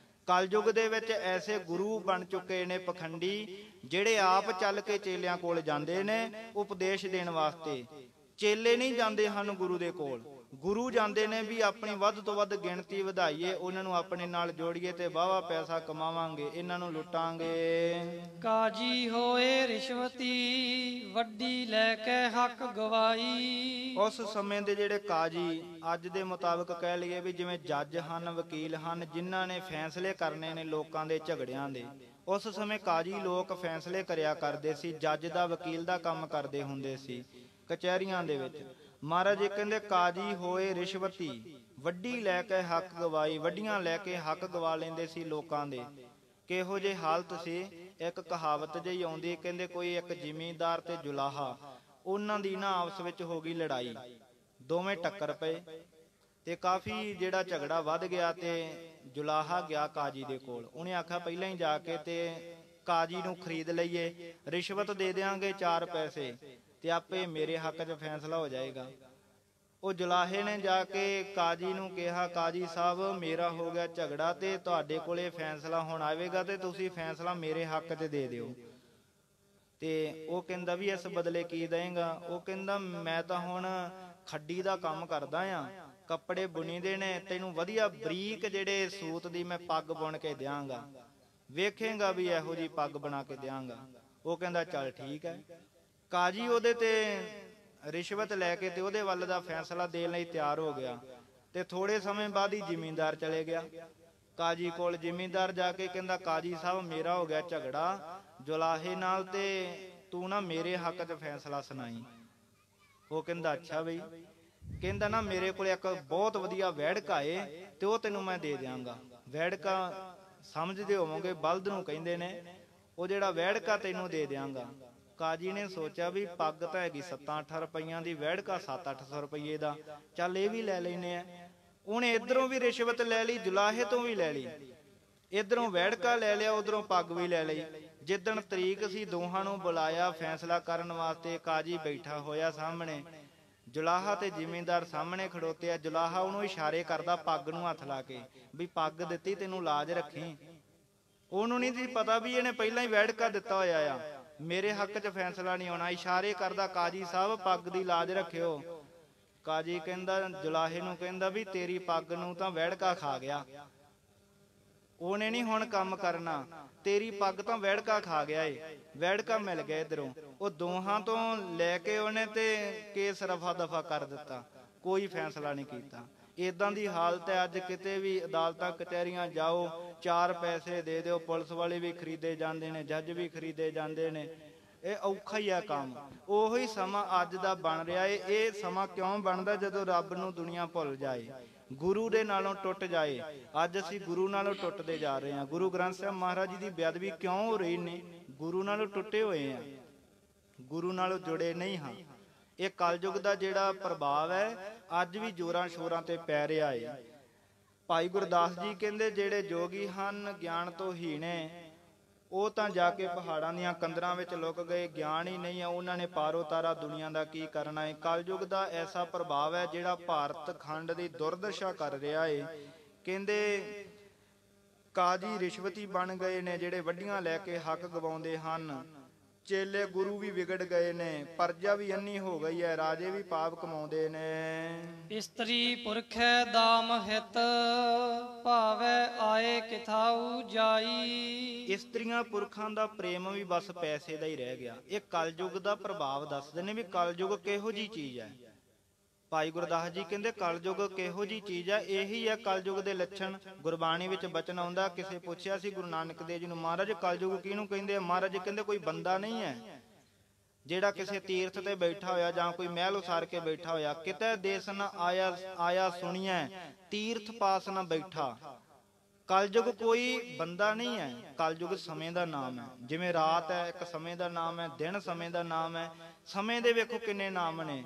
ਕਲਯੁਗ ਦੇ ਵਿੱਚ ਐਸੇ ਗੁਰੂ ਬਣ ਚੁੱਕੇ ਨੇ ਪਖੰਡੀ, ਜਿਹੜੇ ਆਪ ਚੱਲ ਕੇ ਚੇਲਿਆਂ ਕੋਲ ਜਾਂਦੇ ਨੇ ਉਪਦੇਸ਼ ਦੇਣ ਵਾਸਤੇ। ਚੇਲੇ ਨਹੀਂ ਜਾਂਦੇ ਹਨ ਗੁਰੂ ਦੇ ਕੋਲ, ਗੁਰੂ ਜਾਂਦੇ ਨੇ ਵੀ ਆਪਣੀ ਵੱਧ ਤੋਂ ਵੱਧ ਗਿਣਤੀ ਵਧਾਈਏ, ਉਹਨਾਂ ਨੂੰ ਆਪਣੇ ਨਾਲ ਜੋੜੀਏ ਤੇ ਵਾਹਵਾ ਪੈਸਾ ਕਮਾਵਾਂਗੇ, ਇਹਨਾਂ ਨੂੰ ਲੁੱਟਾਂਗੇ। ਕਾਜੀ ਹੋਏ ਰਿਸ਼ਵਤੀ ਵੱਡੀ ਲੈ ਕੇ ਹੱਕ ਗਵਾਈ। ਉਸ ਸਮੇਂ ਦੇ ਜਿਹੜੇ ਕਾਜੀ, ਅੱਜ ਦੇ ਮੁਤਾਬਕ ਕਹਿ ਲਈਏ ਵੀ ਜਿਵੇਂ ਜੱਜ ਹਨ, ਵਕੀਲ ਹਨ, ਜਿਨ੍ਹਾਂ ਨੇ ਫੈਸਲੇ ਕਰਨੇ ਨੇ ਲੋਕਾਂ ਦੇ ਝਗੜਿਆਂ ਦੇ, ਉਸ ਸਮੇਂ ਕਾਜੀ ਲੋਕ ਫੈਸਲੇ ਕਰਿਆ ਕਰਦੇ ਸੀ। ਜੱਜ ਦਾ, ਵਕੀਲ ਦਾ ਕੰਮ ਕਰਦੇ ਹੁੰਦੇ ਸੀ ਕਚਹਿਰੀਆਂ ਦੇ ਵਿੱਚ। ਮਹਾਰਾਜ ਜੀ ਕਹਿੰਦੇ ਕਾਜੀ ਹੋਏ ਰਿਸ਼ਵਤੀ ਵੱਡੀ ਲੈ ਕੇ ਹੱਕ ਗਵਾਈ। ਵੱਡੀਆਂ ਲੈ ਕੇ ਹੱਕ ਗਵਾ ਲੈਂਦੇ ਸੀ ਲੋਕਾਂ ਦੇ। ਕਿਹੋ ਜਿਹੀ ਹਾਲਤ ਸੀ? ਇੱਕ ਕਹਾਵਤ ਜਿਹੀ ਆਉਂਦੀ, ਕਹਿੰਦੇ ਕੋਈ ਇੱਕ ਜ਼ਿਮੀਂਦਾਰ ਤੇ ਜੁਲਾਹਾ, ਉਹਨਾਂ ਦੀ ਨਾ ਆਪਸ ਵਿੱਚ ਹੋ ਗਈ ਲੜਾਈ, ਦੋਵੇਂ ਟੱਕਰ ਪਏ ਤੇ ਕਾਫੀ ਜਿਹੜਾ ਝਗੜਾ ਵੱਧ ਗਿਆ। ਤੇ ਜੁਲਾਹਾ ਗਿਆ ਕਾਜੀ ਦੇ ਕੋਲ, ਉਹਨੇ ਆਖਿਆ ਪਹਿਲਾਂ ਹੀ ਜਾ ਕੇ ਤੇ ਕਾਜੀ ਨੂੰ ਖਰੀਦ ਲਈਏ, ਰਿਸ਼ਵਤ ਦੇ ਦਿਆਂਗੇ 4 ਪੈਸੇ ਤੇ ਆਪੇ ਮੇਰੇ ਹੱਕ 'ਚ ਫੈਸਲਾ ਹੋ ਜਾਏਗਾ। ਉਹ ਜੁਲਾਹੇ ਨੇ ਜਾ ਕੇ ਕਾਜੀ ਨੂੰ ਕਿਹਾ, ਕਾਜੀ ਸਾਹਿਬ ਮੇਰਾ ਹੋ ਗਿਆ ਝਗੜਾ ਤੇ ਤੁਹਾਡੇ ਕੋਲੇ ਫੈਸਲਾ ਹੁਣ ਆਵੇਗਾ ਤੇ ਤੁਸੀਂ ਫੈਸਲਾ ਮੇਰੇ ਹੱਕ 'ਚ ਦੇ ਦਿਓ। ਤੇ ਉਹ ਕਹਿੰਦਾ ਵੀ ਇਸ ਬਦਲੇ ਕੀ ਦੇਂਗਾ? ਉਹ ਕਹਿੰਦਾ ਮੈਂ ਤਾਂ ਹੁਣ ਖੱਡੀ ਦਾ ਕੰਮ ਕਰਦਾ ਆ, ਕੱਪੜੇ ਬੁਣੀ ਦੇ ਨੇ, ਤੈਨੂੰ ਵਧੀਆ ਬਰੀਕ ਜਿਹੜੇ ਸੂਤ ਦੀ ਮੈਂ ਪੱਗ ਬੁਣ ਕੇ ਦਿਆਂਗਾ, ਵੇਖੇਗਾ ਵੀ ਇਹੋ ਜਿਹੀ ਪੱਗ ਬਣਾ ਕੇ ਦਿਆਂਗਾ। ਉਹ ਕਹਿੰਦਾ ਚੱਲ ਠੀਕ ਹੈ। ਕਾਜੀ ਉਹਦੇ ਤੇ ਰਿਸ਼ਵਤ ਲੈ ਕੇ ਤੇ ਉਹਦੇ ਵੱਲ ਦਾ ਫੈਸਲਾ ਦੇਣ ਲਈ ਤਿਆਰ ਹੋ ਗਿਆ। ਤੇ ਥੋੜੇ ਸਮੇਂ ਬਾਅਦ ਹੀ ਜ਼ਿਮੀਂਦਾਰ ਚਲੇ ਗਿਆ ਕਾਜੀ ਕੋਲ। ਜ਼ਿਮੀਂਦਾਰ ਜਾ ਕੇ ਕਹਿੰਦਾ ਕਾਜੀ ਸਾਹਿਬ ਮੇਰਾ ਹੋ ਗਿਆ ਝਗੜਾ ਜੁਲਾਹੇ ਨਾਲ, ਤੇ ਤੂੰ ਨਾ ਮੇਰੇ ਹੱਕ 'ਚ ਫੈਸਲਾ ਸੁਣਾਈ। ਉਹ ਕਹਿੰਦਾ ਅੱਛਾ ਬਈ। ਕਹਿੰਦਾ ਨਾ ਮੇਰੇ ਕੋਲ ਇੱਕ ਬਹੁਤ ਵਧੀਆ ਵੈੜਕਾ ਏ ਤੇ ਉਹ ਤੈਨੂੰ ਮੈਂ ਦੇ ਦਿਆਂਗਾ। ਵੈੜਕਾ ਸਮਝਦੇ ਹੋਵੋਗੇ ਬਲਦ ਨੂੰ ਕਹਿੰਦੇ ਨੇ, ਉਹ ਜਿਹੜਾ ਵੈੜਕਾ ਤੈਨੂੰ ਦੇ ਦਿਆਂਗਾ। ਕਾਜੀ ਨੇ ਸੋਚਿਆ ਵੀ ਪੱਗ ਤਾਂ ਹੈਗੀ 7-8 ਰੁਪਈਆਂ ਦੀ, ਵੈੜਕਾ 700-800 ਰੁਪਈਏ ਦਾ, ਚੱਲ ਇਹ ਵੀ ਲੈ ਲੈਨੇ ਆ। ਉਹਨੇ ਇਧਰੋਂ ਵੀ ਰਿਸ਼ਵਤ ਲੈ ਲਈ, ਜੁਲਾਹੇ ਤੋਂ ਵੀ ਲੈ ਲਈ, ਇਧਰੋਂ ਵੈੜਕਾ ਲੈ ਲਿਆ, ਉਧਰੋਂ ਪੱਗ ਵੀ ਲੈ ਲਈ। ਜਿੱਦਣ ਤਰੀਕ ਸੀ ਦੋਹਾਂ ਨੂੰ ਬੁਲਾਇਆ ਫੈਸਲਾ ਕਰਨ ਵਾਸਤੇ, ਕਾਜੀ ਬੈਠਾ ਹੋਇਆ ਸਾਹਮਣੇ, ਜੁਲਾਹਾ ਤੇ ਜ਼ਿਮੀਂਦਾਰ ਸਾਹਮਣੇ ਖੜੋਤੇ ਆ। ਜੁਲਾਹਾ ਉਹਨੂੰ ਇਸ਼ਾਰੇ ਕਰਦਾ ਪੱਗ ਨੂੰ ਹੱਥ ਲਾ ਕੇ ਵੀ ਪੱਗ ਦਿੱਤੀ ਤੈਨੂੰ ਲਾਜ ਰੱਖੀ। ਉਹਨੂੰ ਨਹੀਂ ਸੀ ਪਤਾ ਵੀ ਇਹਨੇ ਪਹਿਲਾਂ ਹੀ ਵੈੜਕਾ ਦਿੱਤਾ ਹੋਇਆ ਆ, ਮੇਰੇ ਹੱਕ 'ਚ ਫੈਸਲਾ ਨਹੀਂ ਹੋਣਾ। ਇਸ਼ਾਰੇ ਕਰਦਾ ਕਾਜੀ ਸਾਹਿਬ ਪੱਗ ਦੀ ਲਾਜ ਰੱਖਿਓ। ਕਾਜੀ ਕਹਿੰਦਾ ਜੁਲਾਹੇ ਨੂੰ, ਕਹਿੰਦਾ ਵੀ ਤੇਰੀ ਪੱਗ ਨੂੰ ਤਾਂ ਵੈੜਕਾ ਖਾ ਗਿਆ, ਉਹਨੇ ਨਹੀਂ ਹੁਣ ਕੰਮ ਕਰਨਾ, ਤੇਰੀ ਪੱਗ ਤਾਂ ਵੈੜਕਾ ਖਾ ਗਿਆ ਏ। ਵੈੜਕਾ ਮਿਲ ਗਿਆ ਇਧਰੋਂ। ਉਹ ਦੋਹਾਂ ਤੋਂ ਲੈ ਕੇ ਉਹਨੇ ਤੇ ਕੇਸ ਰਫਾ ਦਫਾ ਕਰ ਦਿੱਤਾ, ਕੋਈ ਫੈਸਲਾ ਨਹੀਂ ਕੀਤਾ। ਇਦਾਂ ਦੀ ਹਾਲਤ ਹੈ ਅੱਜ। ਕਿਤੇ ਵੀ ਅਦਾਲਤਾਂ ਕਚਹਿਰੀਆਂ ਜਾਓ, 4 ਪੈਸੇ ਦੇ ਦਿਓ, ਪੁਲਿਸ ਵਾਲੇ ਵੀ ਖਰੀਦੇ ਜਾਂਦੇ ਨੇ, ਜੱਜ ਵੀ ਖਰੀਦੇ ਜਾਂਦੇ ਨੇ। ਇਹ ਔਖਾ ਹੀ ਆ ਕੰਮ। ਉਹੀ ਸਮਾਂ ਅੱਜ ਦਾ ਬਣ ਰਿਹਾ ਏ। ਇਹ ਸਮਾਂ ਕਿਉਂ ਬਣਦਾ? ਜਦੋਂ ਰੱਬ ਨੂੰ ਦੁਨੀਆ ਭੁੱਲ ਜਾਏ, ਗੁਰੂ ਦੇ ਨਾਲੋਂ ਟੁੱਟ ਜਾਏ। ਅੱਜ ਅਸੀਂ ਗੁਰੂ ਨਾਲੋਂ ਟੁੱਟਦੇ ਜਾ ਰਹੇ ਹਾਂ। ਗੁਰੂ ਗ੍ਰੰਥ ਸਾਹਿਬ ਮਹਾਰਾਜ ਜੀ ਦੀ ਬੇਅਦਬੀ ਕਿਉਂ ਹੋ ਰਹੀ ਨੇ? ਗੁਰੂ ਨਾਲੋਂ ਟੁੱਟੇ ਹੋਏ ਆ, ਗੁਰੂ ਨਾਲੋਂ ਜੁੜੇ ਨਹੀਂ ਹਾਂ। ਇਹ ਕਲਯੁਗ ਦਾ ਜਿਹੜਾ ਪ੍ਰਭਾਵ ਹੈ ਅੱਜ ਵੀ ਜ਼ੋਰਾਂ ਸ਼ੋਰਾਂ ਤੇ ਪੈ ਰਿਹਾ ਹੈ। ਭਾਈ ਗੁਰਦਾਸ ਜੀ ਕਹਿੰਦੇ ਜਿਹੜੇ ਜੋਗੀ ਹਨ ਗਿਆਨ ਤੋਂ ਹੀਣੇ, ਉਹ ਤਾਂ ਜਾ ਕੇ ਪਹਾੜਾਂ ਦੀਆਂ ਕੰਦਰਾਂ ਵਿੱਚ ਲੁਕ ਗਏ। ਗਿਆਨ ਹੀ ਨਹੀਂ ਆ, ਉਹਨਾਂ ਨੇ ਪਾਰੋ ਤਾਰਾ ਦੁਨੀਆ ਦਾ ਕੀ ਕਰਨਾ ਹੈ। ਕਲਯੁਗ ਦਾ ਐਸਾ ਪ੍ਰਭਾਵ ਹੈ ਜਿਹੜਾ ਭਾਰਤ ਖੰਡ ਦੀ ਦੁਰਦਸ਼ਾ ਕਰ ਰਿਹਾ ਹੈ। ਕਹਿੰਦੇ ਕਾਜੀ ਰਿਸ਼ਵਤੀ ਬਣ ਗਏ ਨੇ, ਜਿਹੜੇ ਵੱਡੀਆਂ ਲੈ ਕੇ ਹੱਕ ਗਵਾਉਂਦੇ ਹਨ। ਚੇਲੇ ਗੁਰੂ ਵੀ ਵਿਗੜ ਗਏ ਨੇ, ਪਰਜਾ ਵੀ ਅੰਨੀ ਹੋ ਗਈ ਹੈ, ਰਾਜੇ ਵੀ ਪਾਪ ਕਮਾਉਂਦੇ ਨੇ। ਇਸਤਰੀ ਪੁਰਖੈ ਦਾਮ ਹਿਤ, ਭਾਵੈ ਆਏ ਕਿਥਾਉ ਜਾਈ। ਇਸਤਰੀਆਂ ਪੁਰਖਾਂ ਦਾ ਪ੍ਰੇਮ ਵੀ ਬਸ ਪੈਸੇ ਦਾ ਹੀ ਰਹਿ ਗਿਆ। ਇਹ ਕਲਯੁਗ ਦਾ ਪ੍ਰਭਾਵ ਦੱਸਦੇ ਨੇ ਵੀ ਕਲਯੁਗ ਕਿਹੋ ਜੀ ਚੀਜ਼ ਹੈ। ਭਾਈ ਗੁਰਦਾਸ ਜੀ ਕਹਿੰਦੇ ਕਲਯੁਗ ਕਿਹੋ ਜੀ ਚੀਜ਼ ਹੈ, ਇਹੀ ਹੈ ਕਲਯੁਗ ਦੇ ਲੱਛਣ। ਗੁਰਬਾਣੀ ਵਿੱਚ ਬਚਨ ਆਉਂਦਾ, ਕਿਸੇ ਪੁੱਛਿਆ ਸੀ ਗੁਰੂ ਨਾਨਕ ਦੇਵ ਜੀ ਨੂੰ, ਮਹਾਰਾਜ ਕਲਯੁਗ ਕਿਹਨੂੰ ਕਹਿੰਦੇ ਆ? ਮਹਾਰਾਜ ਕਹਿੰਦੇ ਕੋਈ ਬੰਦਾ ਨਹੀਂ ਹੈ ਜਿਹੜਾ ਕਿਸੇ ਤੀਰਥ ਤੇ ਬੈਠਾ ਹੋਇਆ ਜਾਂ ਕੋਈ ਮਹਿਲ ਉਸਾਰ ਕੇ ਬੈਠਾ ਹੋਇਆ। ਕਿਤੇ ਦੇਸ ਨਾ ਆਇਆ ਸੁਣੀਐ, ਤੀਰਥ ਪਾਸ ਨਾ ਬੈਠਾ। ਕਲਯੁਗ ਕੋਈ ਬੰਦਾ ਨਹੀਂ ਹੈ, ਕਲਯੁਗ ਸਮੇਂ ਦਾ ਨਾਮ ਹੈ। ਜਿਵੇਂ ਰਾਤ ਹੈ ਇੱਕ ਸਮੇਂ ਦਾ ਨਾਮ ਹੈ, ਦਿਨ ਸਮੇਂ ਦਾ ਨਾਮ ਹੈ। ਸਮੇਂ ਦੇ ਵੇਖੋ ਕਿੰਨੇ ਨਾਮ ਨੇ।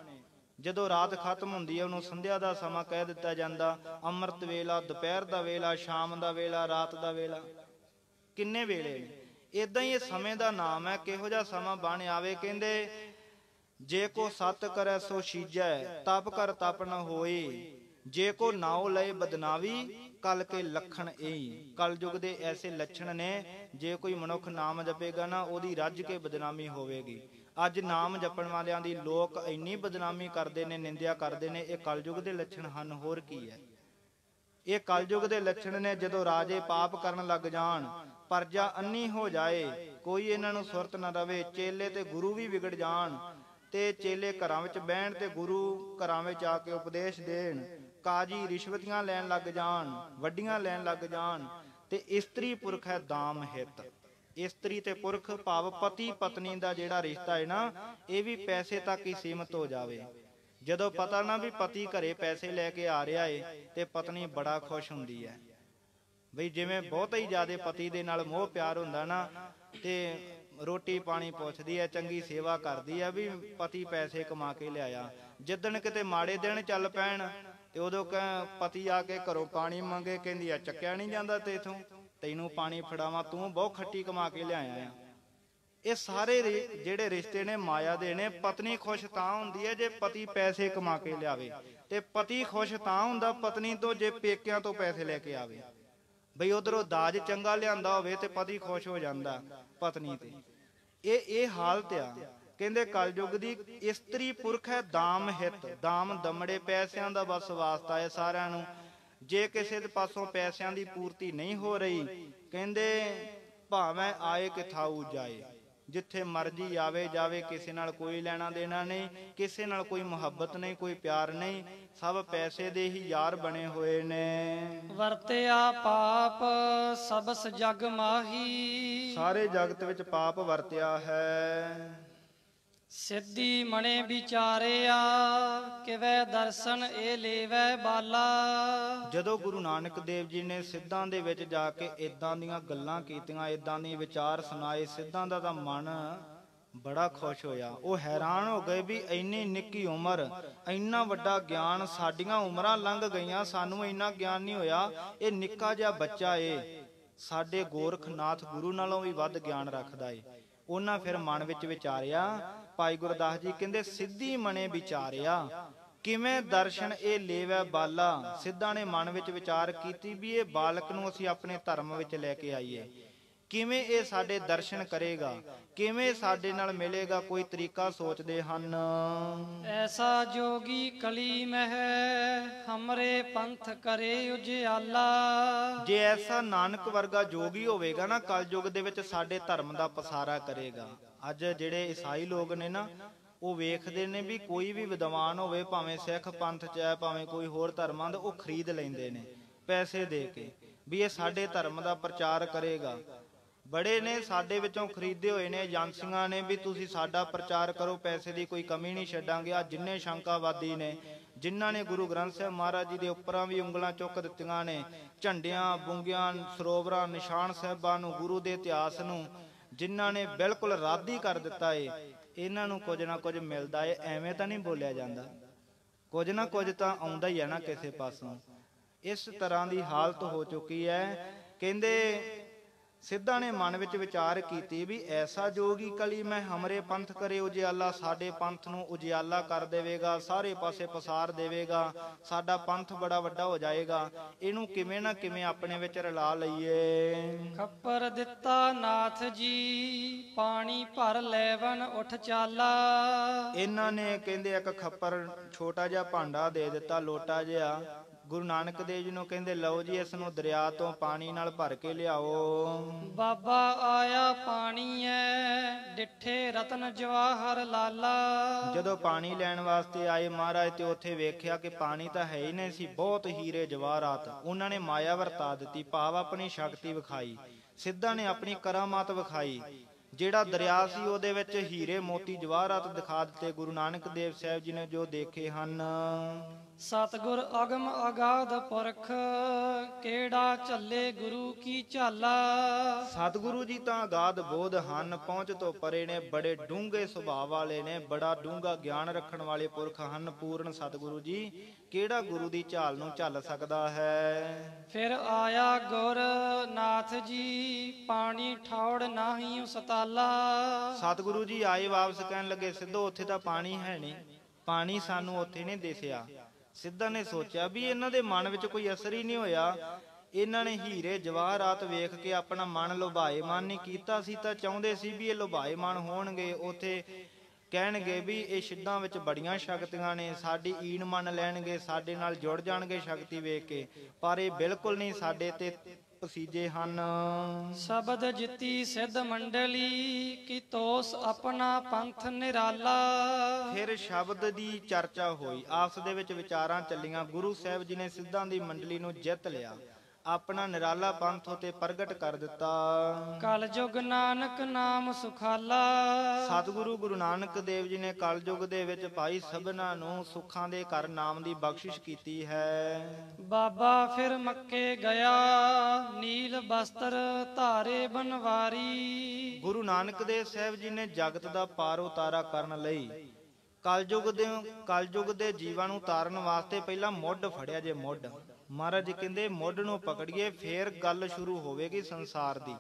ਜਦੋਂ ਰਾਤ ਖਤਮ ਹੁੰਦੀ ਹੈ ਉਹਨੂੰ ਸੰਧਿਆ ਦਾ ਸਮਾਂ ਕਹਿ ਦਿੱਤਾ ਜਾਂਦਾ। ਅੰਮ੍ਰਿਤ ਵੇਲਾ, ਦੁਪਹਿਰ ਦਾ ਵੇਲਾ, ਸ਼ਾਮ ਦਾ ਵੇਲਾ, ਰਾਤ ਦਾ ਵੇਲਾ, ਕਿੰਨੇ ਵੇਲੇ ਨੇ। ਏਦਾਂ ਹੀ ਇਹ ਸਮੇਂ ਦਾ ਨਾਮ ਹੈ। ਕਿਹੋ ਜਿਹਾ ਸਮਾਂ ਬਣ ਆਵੇ। ਕਹਿੰਦੇ ਜੇ ਕੋ ਸਤ ਕਰੈ ਸੋ ਸੀਜੈ, ਤਪ ਕਰ ਤਪ ਨ ਹੋਏ। ਜੇ ਕੋ ਨਾਉ ਲਏ ਬਦਨਾਵੀ, ਕਲ ਕੇ ਲੱਖਣ ਇਹੀ। ਕਲਯੁਗ ਦੇ ਐਸੇ ਲੱਛਣ ਨੇ, ਜੇ ਕੋਈ ਮਨੁੱਖ ਨਾਮ ਜਪੇਗਾ ਨਾ ਉਹਦੀ ਰੱਜ ਕੇ ਬਦਨਾਮੀ ਹੋਵੇਗੀ। ਅੱਜ ਨਾਮ ਜਪਣ ਵਾਲਿਆਂ ਦੀ ਲੋਕ ਇੰਨੀ ਬਦਨਾਮੀ ਕਰਦੇ ਨੇ, ਨਿੰਦਿਆ ਕਰਦੇ ਨੇ। ਇਹ ਕਲਯੁਗ ਦੇ ਲੱਛਣ ਹਨ, ਹੋਰ ਕੀ ਹੈ? ਇਹ ਕਲਯੁਗ ਦੇ ਲੱਛਣ ਨੇ। ਜਦੋਂ ਰਾਜੇ ਪਾਪ ਕਰਨ ਲੱਗ ਜਾਣ, ਪਰਜਾ ਅੰਨੀ ਹੋ ਜਾਏ, ਕੋਈ ਇਹਨਾਂ ਨੂੰ ਸੁਰਤ ਨਾ ਰਵੇ, ਚੇਲੇ ਤੇ ਗੁਰੂ ਵੀ ਵਿਗੜ ਜਾਣ, ਤੇ ਚੇਲੇ ਘਰਾਂ ਵਿੱਚ ਬਹਿਣ ਤੇ ਗੁਰੂ ਘਰਾਂ ਵਿੱਚ ਆ ਕੇ ਉਪਦੇਸ਼ ਦੇਣ, ਕਾਜੀ ਰਿਸ਼ਵਤੀਆਂ ਲੈਣ ਲੱਗ ਜਾਣ, ਵੱਡੀਆਂ ਲੈਣ ਲੱਗ ਜਾਣ। ਤੇ ਇਸਤਰੀ ਪੁਰਖ ਹੈ ਦਾਮ ਹਿਤ। ਇਸਤਰੀ ਤੇ ਪੁਰਖ ਭਾਵ ਪਤੀ ਪਤਨੀ ਦਾ ਜਿਹੜਾ ਰਿਸ਼ਤਾ ਹੈ ਨਾ, ਇਹ ਵੀ ਪੈਸੇ ਤੱਕ ਹੀ ਸੀਮਤ ਹੋ ਜਾਵੇ। ਜਦੋਂ ਪਤਾ ਨਾ ਵੀ ਪਤੀ ਘਰੇ ਪੈਸੇ ਲੈ ਕੇ ਆ ਰਿਹਾ ਏ ਤੇ ਪਤਨੀ ਬੜਾ ਖੁਸ਼ ਹੁੰਦੀ ਹੈ। ਬਈ ਜਿਵੇਂ ਬਹੁਤਾ ਹੀ ਜ਼ਿਆਦਾ ਪਤੀ ਦੇ ਨਾਲ ਮੋਹ ਪਿਆਰ ਹੁੰਦਾ ਨਾ, ਤੇ ਰੋਟੀ ਪਾਣੀ ਪੁੱਛਦੀ ਹੈ, ਚੰਗੀ ਸੇਵਾ ਕਰਦੀ ਹੈ ਵੀ ਪਤੀ ਪੈਸੇ ਕਮਾ ਕੇ ਲਿਆਇਆ। ਜਿੱਦਣ ਕਿਤੇ ਮਾੜੇ ਦਿਨ ਚੱਲ ਪੈਣ ਤੇ ਉਦੋਂ ਪਤੀ ਆ ਕੇ ਘਰੋਂ ਪਾਣੀ ਮੰਗੇ, ਕਹਿੰਦੀ ਆ ਚੱਕਿਆ ਨਹੀਂ ਜਾਂਦਾ ਤੇਥੋਂ, ਤੈਨੂੰ ਪਾਣੀ ਫੜਾਵਾਂ, ਤੂੰ ਬਹੁਤ ਖੱਟੀ ਕਮਾ ਕੇ ਲਿਆਇਆ ਆ। ਇਹ ਸਾਰੇ ਜਿਹੜੇ ਰਿਸ਼ਤੇ ਨੇ ਮਾਇਆ ਦੇ ਨੇ। ਪਤਨੀ ਖੁਸ਼ ਤਾਂ ਹੁੰਦੀ ਹੈ ਜੇ ਪਤੀ ਪੈਸੇ ਕਮਾ ਕੇ ਲਿਆਵੇ, ਤੇ ਪਤੀ ਖੁਸ਼ ਤਾਂ ਹੁੰਦਾ ਪਤਨੀ ਤੋਂ ਜੇ ਪੇਕਿਆਂ ਤੋਂ ਪੈਸੇ ਲੈ ਕੇ ਆਵੇ। ਬਈ ਉਧਰੋਂ ਦਾਜ ਚੰਗਾ ਲਿਆਂਦਾ ਹੋਵੇ ਤੇ ਪਤੀ ਖੁਸ਼ ਹੋ ਜਾਂਦਾ ਪਤਨੀ ਤੇ। ਇਹ ਹਾਲਤ ਆ। ਕਹਿੰਦੇ ਕਲਯੁਗ ਦੀ ਇਸਤਰੀ ਪੁਰਖ ਹੈ ਦਾਮ ਹਿਤ। ਦਾਮ ਦਮੜੇ, ਪੈਸਿਆਂ ਦਾ ਬਸ ਵਾਸਤਾ ਹੈ ਸਾਰਿਆਂ ਨੂੰ। ਜੇ ਕਿਸੇ ਦੇ ਪਾਸੋਂ ਪੈਸਿਆਂ ਦੀ ਪੂਰਤੀ ਨਹੀਂ ਹੋ ਰਹੀ, ਕਹਿੰਦੇ ਭਾਵੇਂ ਆਏ ਕਿਥਾਊ ਜਾਏ, ਜਿੱਥੇ ਮਰਜੀ ਆਵੇ ਜਾਵੇ, ਕਿਸੇ ਨਾਲ ਕੋਈ ਲੈਣਾ ਦੇਣਾ ਨਹੀਂ, ਕਿਸੇ ਨਾਲ ਕੋਈ ਮੁਹੱਬਤ ਨਹੀਂ, ਕੋਈ ਪਿਆਰ ਨਹੀਂ। ਸਭ ਪੈਸੇ ਦੇ ਹੀ ਯਾਰ ਬਣੇ ਹੋਏ ਨੇ। ਵਰਤਿਆ ਪਾਪ ਸਬਸ ਜਗ ਮਾਹੀ, ਸਾਰੇ ਜਗਤ ਵਿੱਚ ਪਾਪ ਵਰਤਿਆ ਹੈ। ਸਿੱਧੀ ਮਣੇ ਵਿਚਾਰਿਆ, ਕਿਵੈ ਦਰਸ਼ਨ ਇਹ ਲੇਵੈ ਬਾਲਾ। ਜਦੋਂ ਗੁਰੂ ਨਾਨਕ ਦੇਵ ਜੀ ਨੇ ਸਿੱਧਾਂ ਦੇ ਵਿੱਚ ਜਾ ਕੇ ਇਦਾਂ ਦੀਆਂ ਗੱਲਾਂ ਕੀਤੀਆਂ, ਇਦਾਂ ਦੇ ਵਿਚਾਰ ਸੁਣਾਏ, ਸਿੱਧਾਂ ਦਾ ਤਾਂ ਮਨ ਬੜਾ ਖੁਸ਼ ਹੋਇਆ। ਉਹ ਹੈਰਾਨ ਹੋ ਗਏ ਵੀ ਇੰਨੀ ਨਿੱਕੀ ਉਮਰ, ਇੰਨਾ ਵੱਡਾ ਗਿਆਨ। ਸਾਡੀਆਂ ਉਮਰਾਂ ਲੰਘ ਗਈਆਂ, ਸਾਨੂੰ ਇੰਨਾ ਗਿਆਨ ਨਹੀਂ ਹੋਇਆ। ਇਹ ਨਿੱਕਾ ਜਿਹਾ ਬੱਚਾ ਏ, ਸਾਡੇ ਗੋਰਖਨਾਥ ਗੁਰੂ ਨਾਲੋਂ ਵੀ ਵੱਧ ਗਿਆਨ ਰੱਖਦਾ ਏ। ਉਹਨਾਂ ਫਿਰ ਮਨ ਵਿੱਚ ਵਿਚਾਰਿਆ। ਭਾਈ ਗੁਰਦਾਸ ਜੀ ਕਹਿੰਦੇ ਸਿੱਧੀ ਮਨੇ ਵਿਚਾਰਿਆ, ਕਿਵੇਂ ਦਰਸ਼ਨ ਇਹ ਲੇਵੈ ਬਾਲਾ। ਸਿੱਧਾਂ ਨੇ ਮਨ ਵਿੱਚ ਵਿਚਾਰ ਕੀਤੀ ਵੀ ਇਹ ਬਾਲਕ ਨੂੰ ਅਸੀਂ ਆਪਣੇ ਧਰਮ ਵਿੱਚ ਲੈ ਕੇ ਆਈਏ, ਕਿਵੇਂ ਇਹ ਸਾਡੇ ਦਰਸ਼ਨ ਕਰੇਗਾ, ਕਿਵੇਂ ਸਾਡੇ ਨਾਲ ਮਿਲੇਗਾ, ਕੋਈ ਤਰੀਕਾ ਸੋਚਦੇ ਹਨ। ਐਸਾ ਜੋਗੀ ਕਲੀ ਮਹਿ, ਹਮਰੇ ਪੰਥ ਕਰੇ ਉਜਿਆਲਾ। ਜੇ ਐਸਾ ਨਾਨਕ ਵਰਗਾ ਜੋਗੀ ਹੋਵੇਗਾ ਨਾ ਕਲਯੁਗ ਦੇ ਵਿੱਚ, ਸਾਡੇ ਧਰਮ ਦਾ ਪਸਾਰਾ ਕਰੇਗਾ। ਅੱਜ ਜਿਹੜੇ ਈਸਾਈ ਲੋਕ ਨੇ ਨਾ, ਉਹ ਵੇਖਦੇ ਨੇ ਵੀ ਕੋਈ ਵੀ ਵਿਦਵਾਨ ਹੋਵੇ, ਭਾਵੇਂ ਸਿੱਖ ਪੰਥ ਚ ਹੈ ਭਾਵੇਂ ਕੋਈ ਹੋਰ ਧਰਮਾਂ ਦਾ, ਉਹ ਖਰੀਦ ਲੈਂਦੇ ਨੇ ਪੈਸੇ ਦੇ ਕੇ ਵੀ ਇਹ ਸਾਡੇ ਧਰਮ ਦਾ ਪ੍ਰਚਾਰ ਕਰੇਗਾ। ਬੜੇ ਨੇ ਸਾਡੇ ਵਿੱਚੋਂ ਖਰੀਦੇ ਹੋਏ ਨੇ ਏਜੰਸੀਆਂ ਨੇ ਵੀ ਤੁਸੀਂ ਸਾਡਾ ਪ੍ਰਚਾਰ ਕਰੋ, ਪੈਸੇ ਦੀ ਕੋਈ ਕਮੀ ਨਹੀਂ ਛੱਡਾਂਗੇ। ਆ ਜਿੰਨੇ ਸ਼ੰਕਾਵਾਦੀ ਨੇ, ਜਿਨ੍ਹਾਂ ਨੇ ਗੁਰੂ ਗ੍ਰੰਥ ਸਾਹਿਬ ਮਹਾਰਾਜ ਜੀ ਦੇ ਉੱਪਰਾਂ ਵੀ ਉਂਗਲਾਂ ਚੁੱਕ ਦਿੱਤੀਆਂ ਨੇ, ਝੰਡਿਆਂ ਬੁੰਗਿਆਂ ਸਰੋਵਰਾਂ ਨਿਸ਼ਾਨ ਸਾਹਿਬਾਂ ਨੂੰ, ਗੁਰੂ ਦੇ ਇਤਿਹਾਸ ਨੂੰ ਜਿਨ੍ਹਾਂ ਨੇ ਬਿਲਕੁਲ ਰੱਦ ਹੀ ਕਰ ਦਿੱਤਾ ਏ, ਇਹਨਾਂ ਨੂੰ ਕੁਝ ਨਾ ਕੁਝ ਮਿਲਦਾ ਏ। ਐਵੇਂ ਤਾਂ ਨਹੀਂ ਬੋਲਿਆ ਜਾਂਦਾ, ਕੁਝ ਨਾ ਕੁਝ ਤਾਂ ਆਉਂਦਾ ਹੀ ਹੈ ਨਾ ਕਿਸੇ ਪਾਸੋਂ। ਇਸ ਤਰ੍ਹਾਂ ਦੀ ਹਾਲਤ ਹੋ ਚੁੱਕੀ ਹੈ। ਕਹਿੰਦੇ ਸਿੱਧਾਂ ਨੇ ਮਨ ਵਿੱਚ ਵਿਚਾਰ ਕੀਤੀ ਵੀ ਐਸਾ ਜੋਗੀ ਕਲੀ ਮੈਂ ਹਮਰੇ ਪੰਥ ਕਰੇ ਉਜਿਆਲਾ, ਸਾਡੇ ਪੰਥ ਨੂੰ ਉਜਿਆਲਾ ਕਰ ਦੇਵੇਗਾ, ਸਾਰੇ ਪਾਸੇ ਪਸਾਰ ਦੇਵੇਗਾ, ਸਾਡਾ ਪੰਥ ਬੜਾ ਵੱਡਾ ਹੋ ਜਾਏਗਾ। ਇਹਨੂੰ ਕਿਵੇਂ ਨਾ ਕਿਵੇਂ ਆਪਣੇ ਵਿੱਚ ਰਲਾ ਲਈਏ। ਖੱਪਰ ਦਿੱਤਾ ਨਾਥ ਜੀ, ਪਾਣੀ ਭਰ ਲੈਵਨ ਉੱਠ ਚਾਲਾ। ਇਹਨਾਂ ਨੇ ਕਹਿੰਦੇ ਇੱਕ ਖੱਪਰ ਛੋਟਾ ਜਿਹਾ ਭਾਂਡਾ ਦੇ ਦਿੱਤਾ, ਲੋਟਾ ਜਿਹਾ। ਗੁਰੂ ਨਾਨਕ ਦੇਵ ਜੀ ਨੂੰ ਕਹਿੰਦੇ ਲਓ ਜੀ, ਇਸ ਨੂੰ ਦਰਿਆ ਤੋਂ ਪਾਣੀ ਨਾਲ ਭਰ ਕੇ ਲਿਆਓ। ਬਾਬਾ ਆਇਆ ਪਾਣੀ ਐ, ਡਿੱਠੇ ਰਤਨ ਜਵਾਹਰ ਲਾਲਾ। ਜਦੋਂ ਪਾਣੀ ਲੈਣ ਵਾਸਤੇ ਆਏ ਮਹਾਰਾਜ ਤੇ ਉੱਥੇ ਵੇਖਿਆ ਕਿ ਪਾਣੀ ਤਾਂ ਹੈ ਹੀ ਨਹੀਂ ਸੀ, ਬਹੁਤ ਹੀਰੇ ਜਵਾਹਰਾਤ। ਉਹਨਾਂ ਨੇ ਮਾਇਆ ਵਰਤਾ ਦਿੱਤੀ, ਭਾਵ ਆਪਣੀ ਸ਼ਕਤੀ ਵਿਖਾਈ। ਸਿੱਧਾਂ ਨੇ ਆਪਣੀ ਕਰਾਮਾਤ ਵਿਖਾਈ। ਜਿਹੜਾ ਦਰਿਆ ਸੀ ਉਹਦੇ ਵਿੱਚ ਹੀਰੇ ਮੋਤੀ ਜਵਾਹਰਾਤ ਦਿਖਾ ਦਿੱਤੇ। ਗੁਰੂ ਨਾਨਕ ਦੇਵ ਸਾਹਿਬ ਜੀ ਨੇ ਜੋ ਦੇਖੇ ਹਨ। ਸਤਿਗੁਰ ਅਗਮ ਅਗਾਧ ਪੁਰਖ, ਕਿਹੜਾ ਝੱਲੇ ਗੁਰੂ ਕੀ ਝਾਲਾ। ਸਤਿਗੁਰੂ ਜੀ ਤਾਂ ਅਗਾਧ ਬੋਧ ਹਨ, ਪਹੁੰਚ ਤੋਂ ਪਰੇ ਨੇ, ਬੜੇ ਡੂੰਘੇ ਸੁਭਾਅ ਵਾਲੇ ਨੇ, ਬੜਾ ਡੂੰਘਾ ਗਿਆਨ ਰੱਖਣ ਵਾਲੇ ਪੁਰਖ ਹਨ। ਪੂਰਨ ਸਤਿਗੁਰੂ ਜੀ, ਕਿਹੜਾ ਗੁਰੂ ਦੀ ਝਾਲ ਨੂੰ ਝੱਲ ਸਕਦਾ ਹੈ। ਫਿਰ ਆਇਆ ਗੁਰ ਨਾਥ ਜੀ, ਪਾਣੀ ਠੌੜ ਨਾਹੀ ਉਸਤਾਲਾ। ਸਤਿਗੁਰੂ ਜੀ ਆਏ ਵਾਪਸ ਕਹਿਣ ਲੱਗੇ ਸਿੱਧੋ ਉੱਥੇ ਤਾਂ ਪਾਣੀ ਹੈ ਨਹੀਂ, ਪਾਣੀ ਸਾਨੂੰ ਉੱਥੇ ਨਹੀਂ ਦਿਸਿਆ। ਸਿੱਧਾ ਨੇ ਸੋਚਿਆ ਵੀ ਇਹਨਾਂ ਦੇ ਮਨ ਵਿੱਚ ਕੋਈ ਅਸਰ ਹੀ ਨਹੀਂ ਹੋਇਆ। ਇਹਨਾਂ ਨੇ ਹੀਰੇ ਜਵਾਹਰਾਤ ਵੇਖ ਕੇ ਆਪਣਾ ਮਨ ਲੁਭਾਏਮਾਨ ਨਹੀਂ ਕੀਤਾ ਸੀ, ਤਾਂ ਚਾਹੁੰਦੇ ਸੀ ਵੀ ਇਹ ਲੁਭਾਏਮਾਨ ਹੋਣਗੇ, ਉੱਥੇ ਕਹਿਣਗੇ ਵੀ ਇਹ ਸਿੱਧਾਂ ਵਿੱਚ ਬੜੀਆਂ ਸ਼ਕਤੀਆਂ ਨੇ, ਸਾਡੀ ਈਨ ਮੰਨ ਲੈਣਗੇ, ਸਾਡੇ ਨਾਲ ਜੁੜ ਜਾਣਗੇ ਸ਼ਕਤੀ ਵੇਖ ਕੇ। ਪਰ ਇਹ ਬਿਲਕੁਲ ਨਹੀਂ, ਸਾਡੇ ਤੇ ਪਸੀਜੇ ਹਨ। ਸ਼ਬਦ ਜਿੱਤੀ ਸਿੱਧ ਮੰਡਲੀ, ਕੀ ਤੋਸ ਆਪਣਾ ਪੰਥ ਨਿਰਾਲਾ। ਫਿਰ ਸ਼ਬਦ ਦੀ ਚਰਚਾ ਹੋਈ, ਆਪਸ ਦੇ ਵਿੱਚ ਵਿਚਾਰਾਂ ਚੱਲੀਆਂ। ਗੁਰੂ ਸਾਹਿਬ ਜੀ ਨੇ ਸਿੱਧਾਂ ਦੀ ਮੰਡਲੀ ਨੂੰ ਜਿੱਤ ਲਿਆ, ਆਪਣਾ ਨਿਰਾਲਾ ਪੰਥ ਉਤੇ ਪ੍ਰਗਟ ਕਰ ਦਿੱਤਾ। ਕਲਯੁਗ ਨਾਨਕ ਨਾਮ ਸੁਖਾਲਾ। ਸਤਿਗੁਰੂ ਗੁਰੂ ਨਾਨਕ ਦੇਵ ਜੀ ਨੇ ਕਲਯੁਗ ਦੇ ਵਿੱਚ ਭਾਈ ਸਭਨਾਂ ਨੂੰ ਸੁੱਖਾਂ ਦੇ ਘਰ ਨਾਮ ਦੀ ਬਖਸ਼ਿਸ਼ ਕੀਤੀ ਹੈ। ਬਾਬਾ ਫਿਰ ਮੱਕੇ ਗਿਆ, ਨੀਲ ਬਸਤਰ ਧਾਰੇ ਬਨਵਾਰੀ। ਗੁਰੂ ਨਾਨਕ ਦੇਵ ਸਾਹਿਬ ਜੀ ਨੇ ਜਗਤ ਦਾ ਪਾਰ ਉਤਾਰਾ ਕਰਨ ਲਈ ਕਲਯੁਗ ਦੇ ਜੀਵਾਂ ਨੂੰ ਤਾਰਨ ਵਾਸਤੇ ਪਹਿਲਾਂ ਮੁੱਢ ਫੜਿਆ ਜੇ। ਮੁੱਢ ਮਹਾਰਾਜ ਜੀ ਕਹਿੰਦੇ ਮੁੱਢ ਨੂੰ ਪਕੜੀਏ, ਫੇਰ ਗੱਲ ਸ਼ੁਰੂ ਹੋਵੇਗੀ ਸੰਸਾਰ ਦੀ।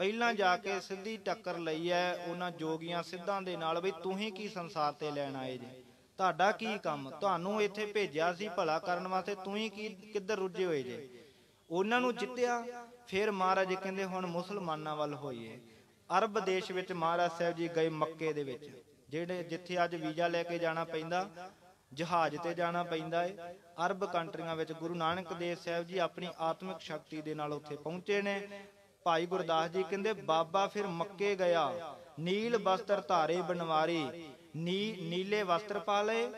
ਪਹਿਲਾਂ ਜਾ ਕੇ ਸਿੱਧੀ ਟੱਕਰ ਲਈ ਹੈ ਉਹਨਾਂ ਜੋਗੀਆਂ ਸਿੱਧਾਂ ਦੇ ਨਾਲ ਵੀ ਤੁਸੀਂ ਕੀ ਸੰਸਾਰ ਤੇ ਲੈਣ ਆਏ ਜੇ, ਤੁਹਾਡਾ ਕੀ ਕੰਮ, ਤੁਹਾਨੂੰ ਇੱਥੇ ਭੇਜਿਆ ਸੀ ਭਲਾ ਕਰਨ ਵਾਸਤੇ, ਤੁਸੀਂ ਕੀ ਕਿੱਧਰ ਰੁੱਝੇ ਹੋਏ ਜੇ। ਉਹਨਾਂ ਨੂੰ ਜਿੱਤਿਆ। ਫਿਰ ਮਹਾਰਾਜ ਜੀ ਕਹਿੰਦੇ ਹੁਣ ਮੁਸਲਮਾਨਾਂ ਵੱਲ ਹੋਈਏ। ਅਰਬ ਦੇਸ਼ ਵਿੱਚ ਮਹਾਰਾਜ ਸਾਹਿਬ ਜੀ ਗਏ, ਮੱਕੇ ਦੇ ਵਿੱਚ, ਜਿੱਥੇ ਅੱਜ ਵੀਜ਼ਾ ਲੈ ਕੇ ਜਾਣਾ ਪੈਂਦਾ, ਜਹਾਜ਼ ਤੇ ਜਾਣਾ ਪੈਂਦਾ ਹੈ। ਅਰਬ ਕੰਟਰੀਆਂ ਵਿੱਚ ਗੁਰੂ ਨਾਨਕ ਦੇਵ ਸਾਹਿਬ ਜੀ ਆਪਣੀ ਆਤਮਿਕ ਸ਼ਕਤੀ ਦੇ ਨਾਲ ਉੱਥੇ ਪਹੁੰਚੇ ਨੇ। ਭਾਈ ਗੁਰਦਾਸ ਜੀ ਕਹਿੰਦੇ ਬਾਬਾ ਫਿਰ ਮੱਕੇ ਗਿਆ, ਨੀਲ ਬਸਤਰ ਧਾਰੇ ਬਨਵਾਰੀ, ਨੀਲੇ ਵਸਤਰ ਪਾ ਲਏ,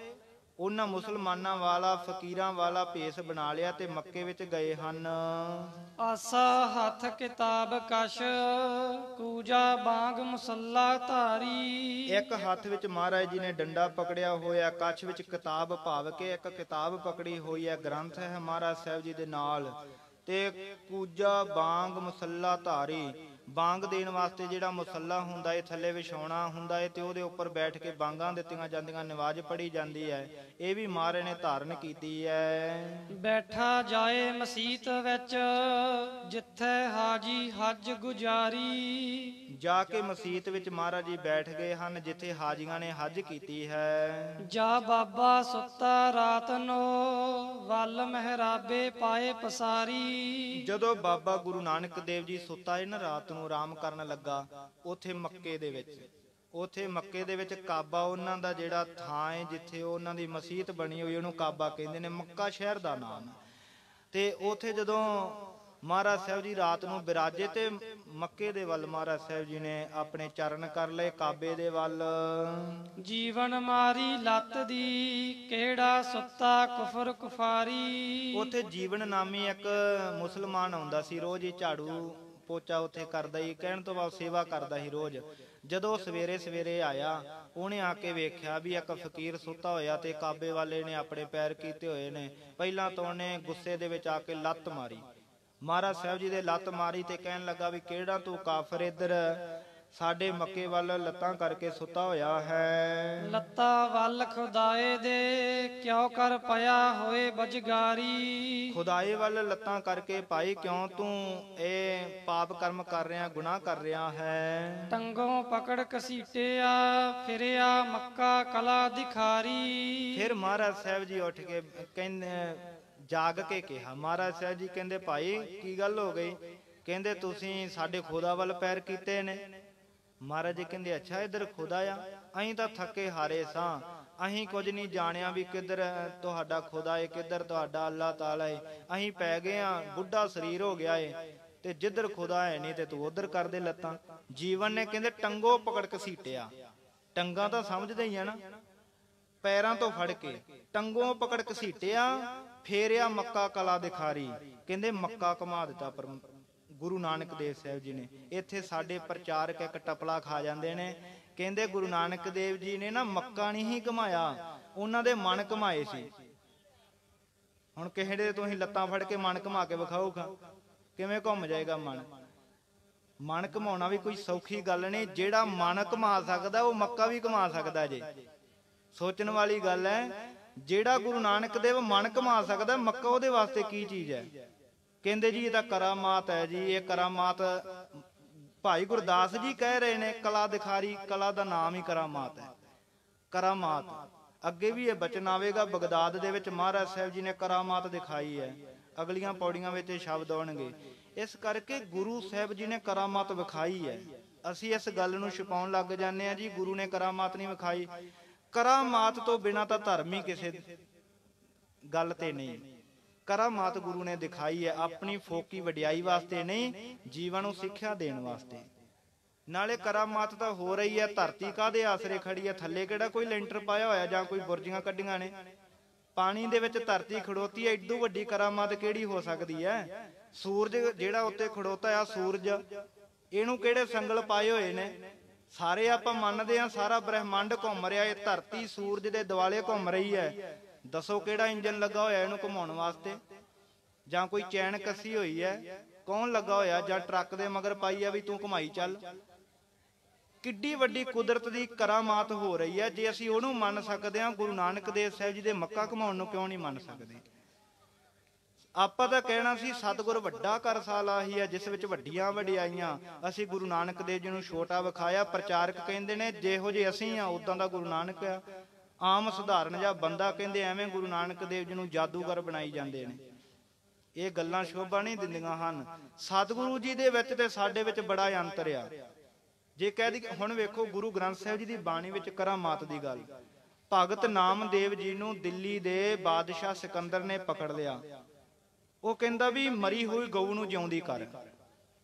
ਉਹਨਾਂ ਮੁਸਲਮਾਨਾਂ ਵਾਲਾ ਫਕੀਰਾਂ ਵਾਲਾ ਭੇਸ ਬਣਾ ਲਿਆ ਤੇ ਮੱਕੇ ਵਿੱਚ ਗਏ ਹਨ। ਆਸਾ ਹੱਥ ਕਿਤਾਬ ਕਸ਼, ਕੂਜਾ ਬਾਗ ਮੁਸੱਲਾ ਧਾਰੀ। ਇੱਕ ਹੱਥ ਵਿੱਚ ਮਹਾਰਾਜ ਜੀ ਨੇ ਡੰਡਾ ਪਕੜਿਆ ਹੋਇਆ, ਕੱਛ ਵਿੱਚ ਕਿਤਾਬ ਭਾਵ ਕੇ ਇੱਕ ਕਿਤਾਬ ਪਕੜੀ ਹੋਈ ਹੈ, ਗ੍ਰੰਥ ਹੈ ਮਹਾਰਾਜ ਸਾਹਿਬ ਜੀ ਦੇ ਨਾਲ। ਤੇ ਕੂਜਾ ਬਾਗ ਮੁਸੱਲਾ ਧਾਰੀ, ਬਾਂਗ ਦੇਣ ਵਾਸਤੇ ਜਿਹੜਾ ਮੁਸੱਲਾ ਹੁੰਦਾ ਹੈ, ਥੱਲੇ ਵਿਛਾਉਣਾ ਹੁੰਦਾ ਹੈ ਤੇ ਉਹਦੇ ਉੱਪਰ ਬੈਠ ਕੇ ਬਾਂਗਾਂ ਦਿੱਤੀਆਂ ਜਾਂਦੀਆਂ, ਨਵਾਜ਼ ਪੜ੍ਹੀ ਜਾਂਦੀ ਹੈ। ਇਹ ਵੀ ਮਹਾਰਾਜ ਨੇ ਧਾਰਨ ਕੀਤੀ ਹੈ। ਬੈਠਾ ਜਾਏ ਮਸੀਤ ਵਿੱਚ, ਜਿੱਥੇ ਹਾਜੀ ਹੱਜ ਗੁਜ਼ਾਰੀ। ਜਾ ਕੇ ਮਸੀਤ ਵਿੱਚ ਮਹਾਰਾਜ ਜੀ ਬੈਠ ਗਏ ਹਨ, ਜਿੱਥੇ ਹਾਜੀਆਂ ਨੇ ਹੱਜ ਕੀਤੀ ਹੈ। ਜਾ ਬਾਬਾ ਸੁੱਤਾ ਰਾਤ ਨੂੰ, ਵੱਲ ਮਹਿਰਾਬੇ ਪਾਏ ਪਸਾਰੀ। ਜਦੋਂ ਬਾਬਾ ਗੁਰੂ ਨਾਨਕ ਦੇਵ ਜੀ ਸੁੱਤਾ ਨਾ ਰਾਤ ਨੂੰ, ਆਰਾਮ ਕਰਨ ਲੱਗਾ, ਉੱਥੇ ਮੱਕੇ ਦੇ ਵਿੱਚ ਕਾਬਾ ਉਹਨਾਂ ਦਾ ਜਿਹੜਾ ਥਾਂ ਹੈ, ਜਿੱਥੇ ਉਹਨਾਂ ਦੀ ਮਸੀਤ ਬਣੀ ਹੋਈ, ਉਹਨੂੰ ਕਾਬਾ ਕਹਿੰਦੇ ਨੇ, ਮੱਕਾ ਸ਼ਹਿਰ ਦਾ ਨਾਮ। ਤੇ ਉੱਥੇ ਜਦੋਂ ਮਹਾਰਾਜ ਸਾਹਿਬ ਜੀ ਰਾਤ ਨੂੰ ਬਿਰਾਜੇ ਤੇ ਮੱਕੇ ਦੇ ਵੱਲ ਮਹਾਰਾਜ ਸਾਹਿਬ ਜੀ ਨੇ ਆਪਣੇ ਚਰਨ ਕਰ ਲਏ, ਕਾਬੇ ਦੇ ਵੱਲ। ਜੀਵਨ ਮਾਰੀ ਲੱਤ ਦੀ, ਕਿਹੜਾ ਸੁੱਤਾ ਕੁਫਰ ਕੁਫਾਰੀ। ਉੱਥੇ ਜੀਵਨ ਨਾਮੀ ਇੱਕ ਮੁਸਲਮਾਨ ਆਉਂਦਾ ਸੀ, ਰੋਜ਼ ਹੀ ਝਾੜੂ ਪੋਚਾ ਉੱਥੇ ਕਰਦਾ ਹੀ, ਕਹਿਣ ਤੋਂ ਬਾਅਦ ਸੇਵਾ ਕਰਦਾ ਸੀ ਰੋਜ਼। ਜਦੋਂ ਸਵੇਰੇ ਸਵੇਰੇ ਆਇਆ, ਉਹਨੇ ਆ ਕੇ ਵੇਖਿਆ ਵੀ ਇੱਕ ਫਕੀਰ ਸੁੱਤਾ ਹੋਇਆ ਤੇ ਕਾਬੇ ਵਾਲੇ ਨੇ ਆਪਣੇ ਪੈਰ ਕੀਤੇ ਹੋਏ ਨੇ। ਪਹਿਲਾਂ ਤਾਂ ਉਹਨੇ ਗੁੱਸੇ ਦੇ ਵਿੱਚ ਆ ਕੇ ਲੱਤ ਮਾਰੀ, ਮਹਾਰਾਜ ਸਾਹਿਬ ਜੀ ਦੇ ਲੱਤ ਮਾਰੀ ਤੇ ਕਹਿਣ ਲੱਗਾ ਵੀ ਕਿਹੜਾ ਤੂੰ ਕਾਫਰ ਇੱਧਰ ਸਾਡੇ ਮੱਕੇ ਵੱਲ ਲੱਤਾਂ ਕਰਕੇ ਸੁੱਤਾ ਹੋਇਆ ਹੈ। ਲੱਤਾਂ ਵੱਲ ਖੁਦਾਏ ਦੇ, ਕਿਉਂ ਕਰ ਪਿਆ ਹੋਏ ਬਜਗਾਰੀ। ਖੁਦਾਏ ਵੱਲ ਲੱਤਾਂ ਕਰਕੇ ਭਾਈ ਕਿਉਂ ਤੂੰ ਇਹ ਪਾਪ ਕਰਮ ਕਰ ਰਿਹਾ, ਗੁਨਾਹ ਕਰ ਰਿਹਾ ਹੈ। ਟੰਗੋਂ ਪਕੜ ਘਸੀਟਿਆ, ਫਿਰਿਆ ਮੱਕਾ ਕਲਾ ਦਿਖਾਰੀ। ਫਿਰ ਮਹਾਰਾਜ ਸਾਹਿਬ ਜੀ ਉੱਠ ਕੇ ਕਹਿੰਦੇ, ਜਾਗ ਕੇ ਕਿਹਾ, ਮਹਾਰਾਜ ਸਾਹਿਬ ਜੀ ਕਹਿੰਦੇ ਭਾਈ ਕੀ ਗੱਲ ਹੋ ਗਈ? ਕਹਿੰਦੇ ਤੁਸੀਂ ਸਾਡੇ ਖੁਦਾ ਵੱਲ ਪੈਰ ਕੀਤੇ ਨੇ। ਮਹਾਰਾਜ ਜੀ ਕਹਿੰਦੇ ਅੱਛਾ ਇੱਧਰ ਖੁਦਾ ਆ? ਅਸੀਂ ਤਾਂ ਥੱਕੇ ਹਾਰੇ ਸਾਂ, ਅਸੀਂ ਕੁਝ ਨਹੀਂ ਜਾਣਿਆ ਵੀ ਕਿੱਧਰ ਤੁਹਾਡਾ ਖੁਦਾ ਏ, ਕਿੱਧਰ ਤੁਹਾਡਾ ਅੱਲਾਹ ਤਾਲਾ ਏ। ਅਸੀਂ ਪੈ ਗਏ ਆ, ਬੁੱਢਾ ਸਰੀਰ ਹੋ ਗਿਆ ਏ ਤੇ ਜਿੱਧਰ ਖੁਦਾ ਹੈ ਨਹੀਂ ਤੇ ਤੂੰ ਉਧਰ ਕਰਦੇ ਲੱਤਾਂ। ਜੀਵਨ ਨੇ ਕਹਿੰਦੇ ਟੰਗੋ ਪਕੜ ਘਸੀਟਿਆ, ਟੰਗਾਂ ਤਾਂ ਸਮਝਦੇ ਹੀ ਆ ਨਾ, ਪੈਰਾਂ ਤੋਂ ਫੜ ਕੇ ਟੰਗੋਂ ਪਕੜ ਘਸੀਟਿਆ, ਫੇਰਿਆ ਮੱਕਾ ਕਲਾ ਦਿਖਾਰੀ। ਕਹਿੰਦੇ ਮੱਕਾ ਘੁਮਾ ਦਿੱਤਾ ਪਰ ਗੁਰੂ ਨਾਨਕ ਦੇਵ ਸਾਹਿਬ ਜੀ ਨੇ। ਇੱਥੇ ਸਾਡੇ ਪ੍ਰਚਾਰਕ ਇੱਕ ਟਪਲਾ ਖਾ ਜਾਂਦੇ ਨੇ, ਕਹਿੰਦੇ ਗੁਰੂ ਨਾਨਕ ਦੇਵ ਜੀ ਨੇ ਨਾ ਮੱਕਾ ਨਹੀਂ ਹੀ ਘੁਮਾਇਆ, ਉਹਨਾਂ ਦੇ ਮਨ ਘੁਮਾਏ ਸੀ। ਹੁਣ ਕਿਸੇ ਦੇ ਤੁਸੀਂ ਲੱਤਾਂ ਫੜ ਕੇ ਮਨ ਘੁਮਾ ਕੇ ਵਿਖਾਓਗਾ, ਕਿਵੇਂ ਘੁੰਮ ਜਾਏਗਾ ਮਨ? ਮਨ ਘੁਮਾਉਣਾ ਵੀ ਕੋਈ ਸੌਖੀ ਗੱਲ ਨਹੀਂ। ਜਿਹੜਾ ਮਨ ਘੁਮਾ ਸਕਦਾ ਉਹ ਮੱਕਾ ਵੀ ਘੁਮਾ ਸਕਦਾ ਜੇ। ਸੋਚਣ ਵਾਲੀ ਗੱਲ ਹੈ, ਜਿਹੜਾ ਗੁਰੂ ਨਾਨਕ ਦੇਵ ਮਨ ਘੁਮਾ ਸਕਦਾ, ਮੱਕਾ ਉਹਦੇ ਵਾਸਤੇ ਕੀ ਚੀਜ਼ ਹੈ? ਕਹਿੰਦੇ ਜੀ ਇਹ ਤਾਂ ਕਰਾਮਾਤ ਹੈ ਜੀ। ਇਹ ਕਰਾਮਾਤ ਭਾਈ ਗੁਰਦਾਸ ਜੀ ਕਹਿ ਰਹੇ ਨੇ, ਕਲਾ ਦਿਖਾਰੀ, ਕਲਾ ਦਾ ਨਾਮ ਹੀ ਕਰਾਮਾਤ ਹੈ। ਕਰਾਮਾਤ ਅੱਗੇ ਵੀ ਇਹ ਬਚਨ ਆਵੇਗਾ, ਬਗਦਾਦ ਦੇ ਵਿੱਚ ਮਹਾਰਾਜ ਸਾਹਿਬ ਜੀ ਨੇ ਕਰਾਮਾਤ ਦਿਖਾਈ ਹੈ। ਅਗਲੀਆਂ ਪੌੜੀਆਂ ਵਿੱਚ ਇਹ ਸ਼ਬਦ ਆਉਣਗੇ। ਇਸ ਕਰਕੇ ਗੁਰੂ ਸਾਹਿਬ ਜੀ ਨੇ ਕਰਾਮਾਤ ਵਿਖਾਈ ਹੈ। ਅਸੀਂ ਇਸ ਗੱਲ ਨੂੰ ਛੁਪਾਉਣ ਲੱਗ ਜਾਂਦੇ ਹਾਂ ਜੀ, ਗੁਰੂ ਨੇ ਕਰਾਮਾਤ ਨਹੀਂ ਵਿਖਾਈ। ਕਰਾਮਾਤ ਤੋਂ ਬਿਨਾਂ ਤਾਂ ਧਰਮ ਹੀ ਕਿਸੇ ਗੱਲ ਤੇ ਨਹੀਂ। ਕਰਾਮਾਤ ਗੁਰੂ ਨੇ ਦਿਖਾਈ ਹੈ, ਆਪਣੀ ਫੋਕੀ ਵਡਿਆਈ ਵਾਸਤੇ ਨਹੀਂ, ਜੀਵਨ ਨੂੰ ਸਿੱਖਿਆ ਦੇਣ ਵਾਸਤੇ। ਨਾਲੇ ਕਰਾਮਾਤ ਤਾਂ ਹੋ ਰਹੀ ਹੈ, ਧਰਤੀ ਕਾਹਦੇ ਆਸਰੇ ਖੜੀ ਹੈ? ਥੱਲੇ ਕਿਹੜਾ ਕੋਈ ਲੈਂਟਰ ਪਾਇਆ ਹੋਇਆ ਜਾਂ ਕੋਈ ਬੁਰਜੀਆਂ ਕੱਢੀਆਂ ਨੇ? ਪਾਣੀ ਦੇ ਵਿੱਚ ਧਰਤੀ ਖੜੋਤੀ ਹੈ, ਏਡੂ ਵੱਡੀ ਕਰਾਮਾਤ ਕਿਹੜੀ ਹੋ ਸਕਦੀ ਹੈ? ਸੂਰਜ ਜਿਹੜਾ ਉੱਤੇ ਖੜੋਤਾ ਆ, ਸੂਰਜ, ਇਹਨੂੰ ਕਿਹੜੇ ਸੰਗਲ ਪਾਏ ਹੋਏ ਨੇ? ਸਾਰੇ ਆਪਾਂ ਮੰਨਦੇ ਹਾਂ ਸਾਰਾ ਬ੍ਰਹਿਮੰਡ ਘੁੰਮ ਰਿਹਾ, ਇਹ ਧਰਤੀ ਸੂਰਜ ਦੇ ਦੁਆਲੇ ਘੁੰਮ ਰਹੀ ਹੈ। ਦੱਸੋ ਕਿਹੜਾ ਇੰਜਨ ਲੱਗਾ ਹੋਇਆ ਇਹਨੂੰ ਘੁਮਾਉਣ ਵਾਸਤੇ? ਜਾਂ ਕੋਈ ਚੈਨ ਕੱਸੀ ਹੋਈ ਹੈ? ਕੌਣ ਲੱਗਾ ਹੋਇਆ? ਜਾਂ ਟਰੱਕ ਦੇ ਮਗਰ ਪਾਈ ਆ ਵੀ ਤੂੰ ਘੁਮਾਈ ਚੱਲ? ਕਿੱਡੀ ਵੱਡੀ ਕੁਦਰਤ ਦੀ ਕਰਾਮਾਤ ਹੋ ਰਹੀ ਹੈ। ਜੇ ਅਸੀਂ ਉਹਨੂੰ ਮੰਨ ਸਕਦੇ ਹਾਂ, ਗੁਰੂ ਨਾਨਕ ਦੇਵ ਸਾਹਿਬ ਜੀ ਦੇ ਮੱਕਾ ਘੁਮਾਉਣ ਨੂੰ ਕਿਉਂ ਨਹੀਂ ਮੰਨ ਸਕਦੇ? ਆਪਾਂ ਤਾਂ ਕਹਿਣਾ ਸੀ ਸਤਿਗੁਰ ਵੱਡਾ ਕਰਸਾਲਾ ਹੀ ਹੈ ਜਿਸ ਵਿੱਚ ਵੱਡੀਆਂ ਵਡਿਆਈਆਂ। ਅਸੀਂ ਗੁਰੂ ਨਾਨਕ ਦੇਵ ਜੀ ਨੂੰ ਛੋਟਾ ਵਿਖਾਇਆ। ਪ੍ਰਚਾਰਕ ਕਹਿੰਦੇ ਨੇ ਜਿਹੋ ਜਿਹੇ ਅਸੀਂ ਆ ਉਦਾਂ ਦਾ ਗੁਰੂ ਨਾਨਕ ਆ। ਆਮ ਸਧਾਰਨ ਜਿਹਾ ਬੰਦਾ ਕਹਿੰਦੇ ਐਵੇਂ ਗੁਰੂ ਨਾਨਕ ਦੇਵ ਜੀ ਨੂੰ ਜਾਦੂਗਰ ਬਣਾਈ ਜਾਂਦੇ ਨੇ। ਇਹ ਗੱਲਾਂ ਸ਼ੋਭਾ ਨਹੀਂ ਦਿੰਦੀਆਂ ਹਨ। ਸਤਿਗੁਰੂ ਜੀ ਦੇ ਵਿੱਚ ਤੇ ਸਾਡੇ ਵਿੱਚ ਬੜਾ ਅੰਤਰ ਆ। ਜੇ ਕਹਿ ਦੀ ਹੁਣ ਵੇਖੋ ਗੁਰੂ ਗ੍ਰੰਥ ਸਾਹਿਬ ਜੀ ਦੀ ਬਾਣੀ ਵਿੱਚ ਕਰਾਮਾਤ ਦੀ ਗੱਲ, ਭਗਤ ਨਾਮਦੇਵ ਜੀ ਨੂੰ ਦਿੱਲੀ ਦੇ ਬਾਦਸ਼ਾਹ ਸਿਕੰਦਰ ਨੇ ਪਕੜ ਲਿਆ। ਉਹ ਕਹਿੰਦਾ ਵੀ ਮਰੀ ਹੋਈ ਗਊ ਨੂੰ ਜਿਉਂਦੀ ਕਰ।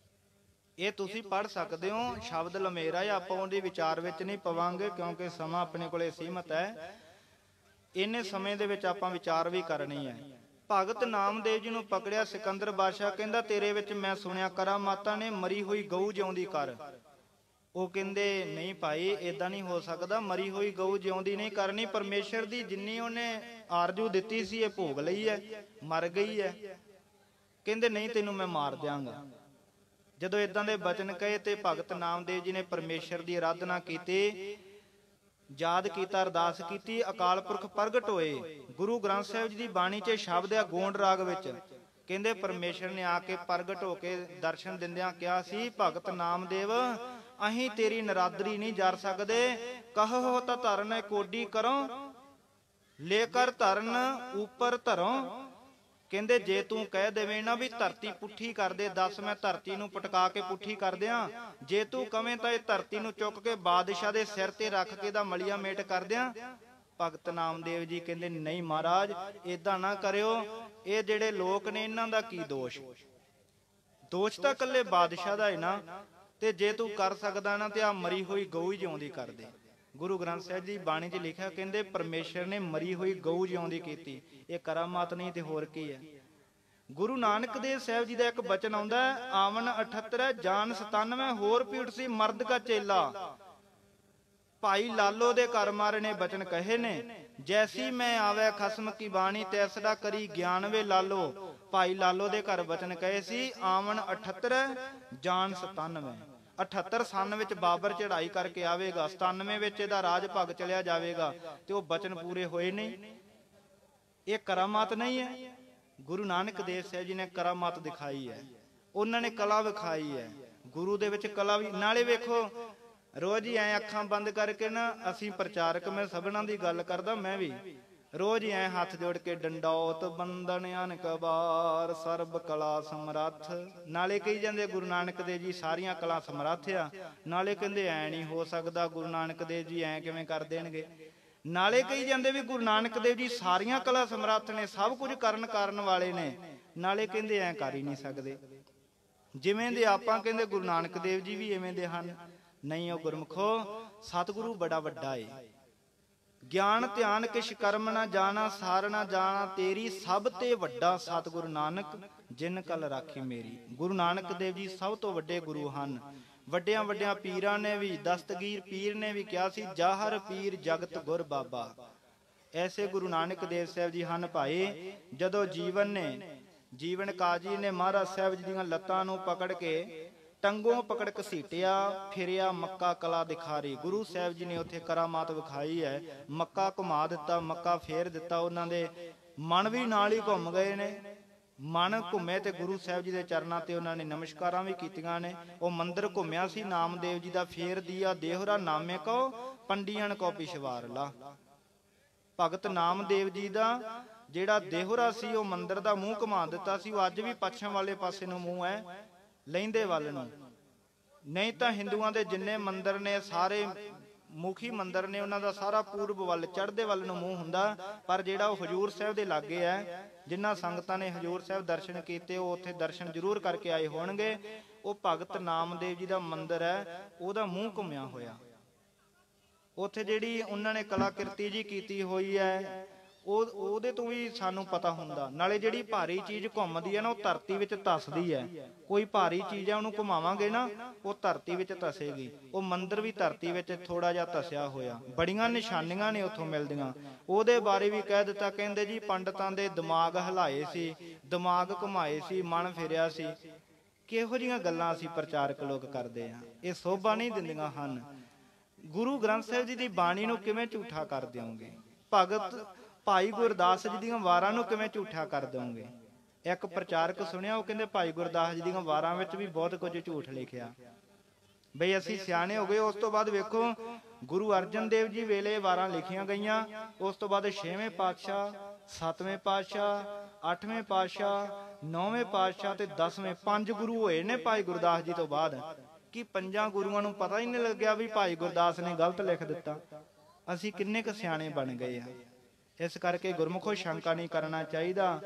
ਇਹ ਤੁਸੀਂ ਪੜ੍ਹ ਸਕਦੇ ਹੋ, ਸ਼ਬਦ ਲਮੇਰਾ ਹੈ। ਆਪਾਂ ਉਹਦੇ ਵਿਚਾਰ ਵਿੱਚ ਨਹੀਂ ਪਵਾਂਗੇ ਕਿਉਂਕਿ ਸਮਾਂ ਆਪਣੇ ਕੋਲੇ ਸੀਮਤ ਹੈ। ਇੰਨੇ ਸਮੇਂ ਦੇ ਵਿੱਚ ਆਪਾਂ ਵਿਚਾਰ ਵੀ ਕਰਨੀ ਹੈ। ਭਗਤ ਨਾਮਦੇਵ ਜੀ ਨੂੰ ਪਕੜਿਆ ਸਿਕੰਦਰ ਬਾਦਸ਼ਾਹ, ਕਹਿੰਦਾ ਤੇਰੇ ਵਿੱਚ ਮੈਂ ਸੁਣਿਆ ਕਰਾਮਾਤਾਂ ਨੇ, ਮਰੀ ਹੋਈ ਗਊ ਜਿਉਂਦੀ ਕਰ। ਉਹ ਕਹਿੰਦੇ ਨਹੀਂ ਭਾਈ ਏਦਾਂ ਨਹੀਂ ਹੋ ਸਕਦਾ, ਮਰੀ ਹੋਈ ਗਊ ਜਿਉਂਦੀ ਨਹੀਂ ਕਰਨੀ। ਪਰਮੇਸ਼ਰ ਦੀ ਜਿੰਨੀ ਉਹਨੇ ਆਰਜੂ ਦਿੱਤੀ ਸੀ ਇਹ ਭੋਗ ਲਈ ਹੈ, ਮਰ ਗਈ ਹੈ। ਕਹਿੰਦੇ ਨਹੀਂ ਤੈਨੂੰ ਮੈਂ ਮਾਰ ਦਿਆਂਗਾ। ਜਦੋਂ ਇਦਾਂ ਦੇ ਬਚਨ ਕਹੇ ਤੇ ਭਗਤ ਨਾਮਦੇਵ ਜੀ ਨੇ ਪਰਮੇਸ਼ਰ ਦੀ ਆਰਾਧਨਾ ਕੀਤੀ, ਯਾਦ ਕੀਤਾ, ਅਰਦਾਸ ਕੀਤੀ। ਅਕਾਲ ਪੁਰਖ ਪ੍ਰਗਟ ਹੋਏ। ਗੁਰੂ ਗ੍ਰੰਥ ਸਾਹਿਬ ਜੀ ਦੀ ਬਾਣੀ 'ਚ ਸ਼ਬਦ ਆ ਗੋਂਡ ਰਾਗ ਵਿੱਚ, ਕਹਿੰਦੇ ਪਰਮੇਸ਼ਰ ਨੇ ਆ ਕੇ ਪ੍ਰਗਟ ਹੋ ਕੇ ਦਰਸ਼ਨ ਦਿੰਦਿਆਂ ਕਿਹਾ ਸੀ, ਭਗਤ ਨਾਮਦੇਵ ਅਸੀਂ ਤੇਰੀ ਨਰਾਦਰੀ ਨਹੀਂ ਜਰ ਸਕਦੇ। ਕਹੋ ਤਾਂ ਧਰਨ ਕੋਡੀ ਕਰੋ, ਲੇਕਰ ਧਰਨ ਉੱਪਰ ਧਰੋ। ਕਹਿੰਦੇ ਜੇ ਤੂੰ ਕਹਿ ਦੇਵੇਂ ਨਾ ਵੀ ਧਰਤੀ ਪੁੱਠੀ ਕਰ ਦੇ, ਦੱਸ ਮੈਂ ਧਰਤੀ ਨੂੰ ਪਟਕਾ ਕੇ ਪੁੱਠੀ ਕਰ ਦਿਆਂ। ਜੇ ਤੂੰ ਕਵੇਂ ਤਾਂ ਇਹ ਧਰਤੀ ਨੂੰ ਚੁੱਕ ਕੇ ਬਾਦਸ਼ਾਹ ਦੇ ਸਿਰ ਤੇ ਰੱਖ ਕੇ ਦਾ ਮਲੀਆ ਮੇਟ ਕਰ ਦਿਆਂ। ਭਗਤ ਨਾਮਦੇਵ ਜੀ ਕਹਿੰਦੇ ਨਹੀਂ ਮਹਾਰਾਜ ਏਦਾਂ ਨਾ ਕਰਿਓ। ਇਹ ਜਿਹੜੇ ਲੋਕ ਨੇ ਇਹਨਾਂ ਦਾ ਕੀ ਦੋਸ਼? ਦੋਸ਼ ਤਾਂ ਇਕੱਲੇ ਬਾਦਸ਼ਾਹ ਦਾ ਹੈ ਨਾ, ਤੇ ਜੇ ਤੂੰ ਕਰ ਸਕਦਾ ਨਾ ਤੇ ਆ ਮਰੀ ਹੋਈ ਗਊ ਹੀ ਜਿਉਂਦੀ ਕਰ ਦੇ। ਗੁਰੂ ਗ੍ਰੰਥ ਸਾਹਿਬ ਜੀ ਬਾਣੀ 'ਚ ਲਿਖਿਆ, ਕਹਿੰਦੇ ਪਰਮੇਸ਼ਰ ਨੇ ਮਰੀ ਹੋਈ ਗਊ ਜਿਉਂਦੀ ਕੀਤੀ। ਇਹ ਕਰਾਮਾਤ ਨਹੀਂ ਤੇ ਹੋਰ ਕੀ ਹੈ। ਗੁਰੂ ਨਾਨਕ ਦੇਵ ਸਾਹਿਬ ਜੀ ਦਾ ਇੱਕ ਬਚਨ ਆਉਂਦਾ, ਆਵਨ 78 ਜਾਨ 97 ਹੋਰ ਪੀੜ ਸੀ ਮਰਦ ਕਾ ਚੇਲਾ। ਭਾਈ ਲਾਲੋ ਦੇ ਘਰ ਮਾਰੇ ਨੇ ਬਚਨ ਕਹੇ ਨੇ, ਜੈਸੀ ਮੈਂ ਆਵੇ ਖਸਮ ਕੀ ਬਾਣੀ ਤੈਸੜਾ ਕਰੀ ਗਿਆਨ ਵੇ ਲਾਲੋ। ਭਾਈ ਲਾਲੋ ਦੇ ਘਰ ਬਚਨ ਕਹੇ ਸੀ, ਆਵਨ 78 ਜਾਨ 97। 78 ਸਨ ਵਿੱਚ ਬਾਬਰ ਚੜ੍ਹਾਈ ਕਰਕੇ ਆਵੇਗਾ, 97 ਵਿੱਚ ਇਹਦਾ ਰਾਜ ਭਗ ਚਲਿਆ ਜਾਵੇਗਾ, ਤੇ ਉਹ ਬਚਨ ਪੂਰੇ ਹੋਏ ਨਹੀਂ। ਇਹ ਕਰਾਮਾਤ ਨਹੀਂ ਹੈ। ਗੁਰੂ ਨਾਨਕ ਦੇਵ ਸਾਹਿਬ ਜੀ ਨੇ ਕਰਾਮਾਤ ਦਿਖਾਈ ਹੈ, ਉਹਨਾਂ ਨੇ ਕਲਾ ਵਿਖਾਈ ਹੈ। ਗੁਰੂ ਦੇ ਵਿੱਚ ਕਲਾ ਵੀ, ਨਾਲੇ ਵੇਖੋ ਰੋਜ਼ ਹੀ ਐ ਅੱਖਾਂ ਬੰਦ ਕਰਕੇ ਨਾ, ਅਸੀਂ ਪ੍ਰਚਾਰਕ, ਮੈਂ ਸਭਨਾਂ ਦੀ ਗੱਲ ਕਰਦਾ, ਮੈਂ ਵੀ ਰੋਜ਼ ਹੀ ਐ ਹੱਥ ਜੋੜ ਕੇ ਡੰਡੌਤ ਬੰਦਨ ਅਨਕ ਬਾਰ ਸਰਬ ਕਲਾ ਸਮਰੱਥ। ਨਾਲੇ ਕਹੀ ਜਾਂਦੇ ਗੁਰੂ ਨਾਨਕ ਦੇਵ ਜੀ ਸਾਰੀਆਂ ਕਲਾ ਸਮਰੱਥ ਆ, ਨਾਲੇ ਕਹਿੰਦੇ ਐ ਨਹੀਂ ਹੋ ਸਕਦਾ, ਗੁਰੂ ਨਾਨਕ ਦੇਵ ਜੀ ਐ ਕਿਵੇਂ ਕਰ ਦੇਣਗੇ। ਨਾਲੇ ਕਹੀ ਜਾਂਦੇ ਵੀ ਗੁਰੂ ਨਾਨਕ ਦੇਵ ਜੀ ਸਾਰੀਆਂ ਕਲਾ ਸਮਰੱਥ ਨੇ, ਸਭ ਕੁਝ ਕਰਨ ਵਾਲੇ ਨੇ, ਨਾਲੇ ਕਹਿੰਦੇ ਐ ਕਰ ਹੀ ਨਹੀਂ ਸਕਦੇ। ਜਿਵੇਂ ਦੇ ਆਪਾਂ ਕਹਿੰਦੇ ਗੁਰੂ ਨਾਨਕ ਦੇਵ ਜੀ ਵੀ ਐਵੇਂ ਦੇ ਹਨ। ਨਹੀਂ, ਉਹ ਗੁਰਮੁਖੋ ਸਤਿਗੁਰੂ ਬੜਾ ਵੱਡਾ ਏ। ਗਿਆਨ ਧਿਆਨ ਕਿਛ ਕਰਮ ਨਾ ਜਾਣਾ, ਸਾਰ ਨਾ ਜਾਣਾ ਤੇਰੀ, ਸਭ ਤੇ ਵੱਡਾ ਸਤਿਗੁਰੂ ਨਾਨਕ ਜਿਨ ਕਲ ਰਾਖੀ ਮੇਰੀ। ਗੁਰੂ ਨਾਨਕ ਦੇਵ ਜੀ ਸਭ ਤੋਂ ਵੱਡੇ ਗੁਰੂ ਹਨ। ਵੱਡਿਆਂ ਵੱਡਿਆਂ ਪੀਰਾਂ ਨੇ ਵੀ, ਦਸਤਗੀਰ ਪੀਰ ਨੇ ਵੀ ਕਿਹਾ ਸੀ, ਜਾਹਰ ਪੀਰ ਜਗਤ ਗੁਰ ਬਾਬਾ। ਐਸੇ ਗੁਰੂ ਨਾਨਕ ਦੇਵ ਸਾਹਿਬ ਜੀ ਹਨ ਭਾਈ। ਜਦੋਂ ਜੀਵਨ ਕਾਜੀ ਨੇ ਮਹਾਰਾਜ ਸਾਹਿਬ ਜੀ ਦੀਆਂ ਲੱਤਾਂ ਨੂੰ ਪਕੜ ਕੇ ਟੰਗੋਂ ਪਕੜ ਘਸੀਟਿਆ, ਫਿਰਿਆ ਮੱਕਾ ਕਲਾ ਦਿਖਾਰੀ। ਗੁਰੂ ਸਾਹਿਬ ਜੀ ਨੇ ਉੱਥੇ ਕਰਾਮਾਤ ਵਿਖਾਈ ਹੈ। ਮੱਕਾ ਘੁਮਾ ਦਿੱਤਾ, ਮੱਕਾ ਫੇਰ ਦਿੱਤਾ, ਉਹਨਾਂ ਦੇ ਮਨ ਵੀ ਨਾਲ ਹੀ ਘੁੰਮ ਗਏ ਨੇ। ਮਨ ਘੁੰਮੇ ਤੇ ਗੁਰੂ ਸਾਹਿਬ ਜੀ ਦੇ ਚਰਨਾਂ ਤੇ ਉਹਨਾਂ ਨੇ ਨਮਸਕਾਰਾਂ ਵੀ ਕੀਤੀਆਂ ਨੇ। ਉਹ ਮੰਦਿਰ ਘੁੰਮਿਆ ਸੀ ਨਾਮਦੇਵ ਜੀ ਦਾ, ਫੇਰ ਦੀਆ ਦੇਹਰਾ ਨਾਮੇ ਕੋ ਪੰਡੀਆਂ ਕੋ ਪਿਛਵਾਰ ਲਾ। ਭਗਤ ਨਾਮਦੇਵ ਜੀ ਦਾ ਜਿਹੜਾ ਦੇਹਰਾ ਸੀ, ਉਹ ਮੰਦਿਰ ਦਾ ਮੂੰਹ ਘੁਮਾ ਦਿੱਤਾ ਸੀ। ਉਹ ਅੱਜ ਵੀ ਪੱਛਮ ਵਾਲੇ ਪਾਸੇ ਨੂੰ ਮੂੰਹ ਹੈ, ਲਹਿੰਦੇ ਵੱਲ ਨੂੰ। ਨਹੀਂ ਤਾਂ ਹਿੰਦੂਆਂ ਦੇ ਜਿੰਨੇ ਮੰਦਿਰ ਨੇ, ਸਾਰੇ ਮੁਖੀ ਮੰਦਿਰ ਨੇ, ਉਹਨਾਂ ਦਾ ਸਾਰਾ ਪੂਰਬ ਵੱਲ, ਚੜ੍ਹਦੇ ਵੱਲ ਨੂੰ ਮੂੰਹ ਹੁੰਦਾ। ਪਰ ਜਿਹੜਾ ਉਹ ਹਜੂਰ ਸਾਹਿਬ ਦੇ ਲਾਗੇ ਹੈ, ਜਿਨ੍ਹਾਂ ਸੰਗਤਾਂ ਨੇ ਹਜੂਰ ਸਾਹਿਬ ਦਰਸ਼ਨ ਕੀਤੇ, ਉਹ ਉੱਥੇ ਦਰਸ਼ਨ ਜ਼ਰੂਰ ਕਰਕੇ ਆਏ ਹੋਣਗੇ। ਉਹ ਭਗਤ ਨਾਮਦੇਵ ਜੀ ਦਾ ਮੰਦਿਰ ਹੈ, ਉਹਦਾ ਮੂੰਹ ਘੁੰਮਿਆ ਹੋਇਆ। ਉੱਥੇ ਜਿਹੜੀ ਉਹਨਾਂ ਨੇ ਕਲਾਕ੍ਰਿਤੀ ਜੀ ਕੀਤੀ ਹੋਈ ਹੈ, ਉਹਦੇ ਤੋਂ ਵੀ ਸਾਨੂੰ ਪਤਾ ਹੁੰਦਾ। ਨਾਲੇ ਜਿਹੜੀ ਭਾਰੀ ਚੀਜ਼ ਘੁੰਮਦੀ ਹੈ ਨਾ, ਉਹ ਧਰਤੀ ਵਿੱਚ ਧੱਸਦੀ ਹੈ। ਕੋਈ ਭਾਰੀ ਚੀਜ਼ ਹੈ, ਉਹਨੂੰ ਘੁਮਾਵਾਂਗੇ ਨਾ, ਉਹ ਧਰਤੀ ਵਿੱਚ ਧਸੇਗੀ। ਉਹ ਮੰਦਿਰ ਵੀ ਧਰਤੀ ਵਿੱਚ ਥੋੜਾ ਜਿਹਾ ਧਸਿਆ ਹੋਇਆ। ਬੜੀਆਂ ਨਿਸ਼ਾਨੀਆਂ ਨੇ ਉੱਥੋਂ ਮਿਲਦੀਆਂ। ਉਹਦੇ ਬਾਰੇ ਵੀ ਕਹਿ ਦਿੱਤਾ, ਕਹਿੰਦੇ ਜੀ ਪੰਡਤਾਂ ਦੇ ਦਿਮਾਗ ਹਿਲਾਏ ਸੀ, ਦਿਮਾਗ ਘੁਮਾਏ ਸੀ, ਮਨ ਫਿਰਿਆ ਸੀ। ਕਿਹੋ ਜਿਹੀਆਂ ਗੱਲਾਂ ਅਸੀਂ ਪ੍ਰਚਾਰਕ ਲੋਕ ਕਰਦੇ ਹਾਂ, ਇਹ ਸੋਭਾ ਨਹੀਂ ਦਿੰਦੀਆਂ ਹਨ। ਗੁਰੂ ਗ੍ਰੰਥ ਸਾਹਿਬ ਜੀ ਦੀ ਬਾਣੀ ਨੂੰ ਕਿਵੇਂ ਝੂਠਾ ਕਰ ਦਿਓਗੇ? ਭਗਤ ਭਾਈ ਗੁਰਦਾਸ ਜੀ ਦੀਆਂ ਵਾਰਾਂ ਨੂੰ ਕਿਵੇਂ ਝੂਠਾ ਕਰ ਦਿਓਗੇ? ਇੱਕ ਪ੍ਰਚਾਰਕ ਸੁਣਿਆ, ਉਹ ਕਹਿੰਦੇ ਭਾਈ ਗੁਰਦਾਸ ਜੀ ਦੀਆਂ ਵਾਰਾਂ ਵਿੱਚ ਵੀ ਬਹੁਤ ਕੁਝ ਝੂਠ ਲਿਖਿਆ। ਬਈ ਅਸੀਂ ਸਿਆਣੇ ਹੋ ਗਏ। ਉਸ ਤੋਂ ਬਾਅਦ ਵੇਖੋ ਗੁਰੂ ਅਰਜਨ ਦੇਵ ਜੀ ਵੇਲੇ ਵਾਰਾਂ ਲਿਖੀਆਂ ਗਈਆਂ। ਉਸ ਤੋਂ ਬਾਅਦ 6ਵੇਂ ਪਾਤਸ਼ਾਹ, 7ਵੇਂ ਪਾਤਸ਼ਾਹ, 8ਵੇਂ ਪਾਤਸ਼ਾਹ, 9ਵੇਂ ਪਾਤਸ਼ਾਹ ਤੇ 10ਵੇਂ, 5 ਗੁਰੂ ਹੋਏ ਨੇ ਭਾਈ ਗੁਰਦਾਸ ਜੀ ਤੋਂ ਬਾਅਦ। ਕਿ 5 ਗੁਰੂਆਂ ਨੂੰ ਪਤਾ ਹੀ ਨਹੀਂ ਲੱਗਿਆ ਵੀ ਭਾਈ ਗੁਰਦਾਸ ਨੇ ਗਲਤ ਲਿਖ ਦਿੱਤਾ? ਅਸੀਂ ਕਿੰਨੇ ਕੁ ਸਿਆਣੇ ਬਣ ਗਏ ਆ। ਇਸ ਕਰਕੇ ਗੁਰਮੁਖੋ ਸ਼ੰਕਾ ਨਹੀਂ ਕਰਨਾ ਚਾਹੀਦਾ।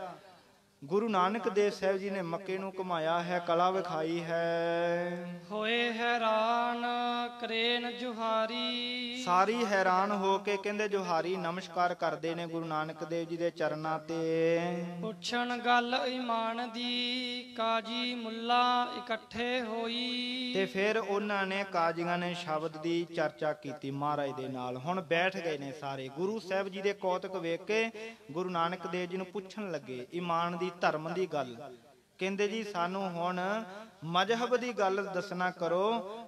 ਗੁਰੂ ਨਾਨਕ ਦੇਵ ਸਾਹਿਬ ਜੀ ਨੇ ਮੱਕੇ ਨੂੰ ਘੁਮਾਇਆ ਹੈ, ਕਲਾ ਵਿਖਾਈ ਹੈ। ਹੋਏ ਹੈਰਾਨ ਕਰੇਨ ਜੁਹਾਰੀ। ਸਾਰੀ ਹੈਰਾਨ ਹੋ ਕੇ ਕਹਿੰਦੇ ਜੁਹਾਰੀ ਨਮਸਕਾਰ ਕਰਦੇ ਨੇ ਗੁਰੂ ਨਾਨਕ ਦੇਵ ਜੀ ਦੇ ਚਰਨਾਂ ਤੇ। ਪੁੱਛਣ ਗੱਲ ਈਮਾਨ ਦੀ, ਕਾਜੀ ਮੁੱਲਾ ਇਕੱਠੇ ਹੋਈ। ਤੇ ਫਿਰ ਉਹਨਾਂ ਨੇ ਕਾਜ਼ੀਆਂ ਨੇ ਸ਼ਬਦ ਦੀ ਚਰਚਾ ਕੀਤੀ ਮਹਾਰਾਜ ਦੇ ਨਾਲ। ਹੁਣ ਬੈਠ ਗਏ ਨੇ ਸਾਰੇ। ਗੁਰੂ ਸਾਹਿਬ ਜੀ ਦੇ ਕੌਤਕ ਵੇਖ ਕੇ ਗੁਰੂ ਨਾਨਕ ਦੇਵ ਜੀ ਨੂੰ ਪੁੱਛਣ ਲੱਗੇ ਈਮਾਨ ਦੀ, ਧਰਮ ਦੀ ਗੱਲ। ਕਹਿੰਦੇ ਜੀ ਸਾਨੂੰ ਹੁਣ ਮਜ਼ਹਬ ਦੀ ਗੱਲ ਦੱਸਣਾ ਕਰੋ।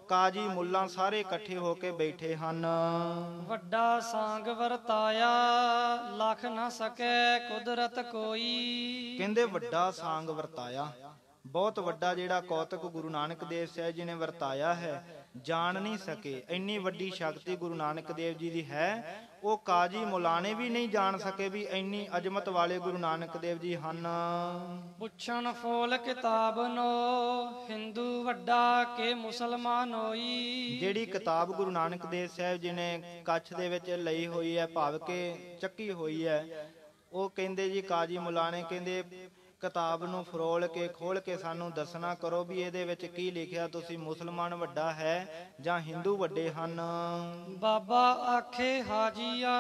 ਕਾਜੀ ਮੁੱਲਾ ਸਾਰੇ ਇਕੱਠੇ ਹੋ ਕੇ ਬੈਠੇ ਹਨ। ਵੱਡਾ ਸਾਂਗ ਵਰਤਾਇਆ, ਲਖ ਨਾ ਸਕੈ ਕੁਦਰਤ ਕੋਈ। ਕਹਿੰਦੇ ਵੱਡਾ ਸਾਂਗ ਵਰਤਾਇਆ, ਬਹੁਤ ਵੱਡਾ ਜਿਹੜਾ ਕੌਤਕ ਗੁਰੂ ਨਾਨਕ ਦੇਵ ਸਾਹਿਬ ਜੀ ਨੇ ਵਰਤਾਇਆ ਹੈ, ਜਾਣ ਨਹੀਂ ਸਕੇ। ਇੰਨੀ ਵੱਡੀ ਸ਼ਕਤੀ ਗੁਰੂ ਨਾਨਕ ਦੇਵ ਜੀ ਦੀ ਹੈ, ਉਹ ਕਾਜੀ ਮੁਲਾਣੇ ਵੀ ਨਹੀਂ ਜਾਣ ਸਕੇ ਵੀ ਇੰਨੀ ਅਜ਼ਮਤ ਵਾਲੇ ਗੁਰੂ ਨਾਨਕ ਦੇਵ ਜੀ ਹਨ। ਪੁੱਛਣ ਫੋਲ ਕਿਤਾਬ ਨੋ, ਹਿੰਦੂ ਵੱਡਾ ਕੇ ਮੁਸਲਮਾਨ ਹੋਈ। ਜਿਹੜੀ ਕਿਤਾਬ ਗੁਰੂ ਨਾਨਕ ਦੇਵ ਸਾਹਿਬ ਜੀ ਨੇ ਕੱਛ ਦੇ ਵਿੱਚ ਲਈ ਹੋਈ ਹੈ, ਭਾਵ ਕੇ ਚੱਕੀ ਹੋਈ ਹੈ, ਉਹ ਕਹਿੰਦੇ ਜੀ ਕਾਜੀ ਮੁਲਾਣੇ ਕਹਿੰਦੇ ਕਿਤਾਬ ਨੂੰ ਫਰੋਲ ਕੇ ਖੋਲ ਕੇ ਸਾਨੂੰ ਦੱਸਣਾ ਕਰੋ ਵੀ ਇਹਦੇ ਵਿੱਚ ਕੀ ਲਿਖਿਆ, ਤੁਸੀਂ ਮੁਸਲਮਾਨ ਵੱਡਾ ਹੈ ਜਾਂ ਹਿੰਦੂ ਵੱਡੇ ਹਨ। ਬਾਬਾ ਆਖੇ ਹਾਜੀਆ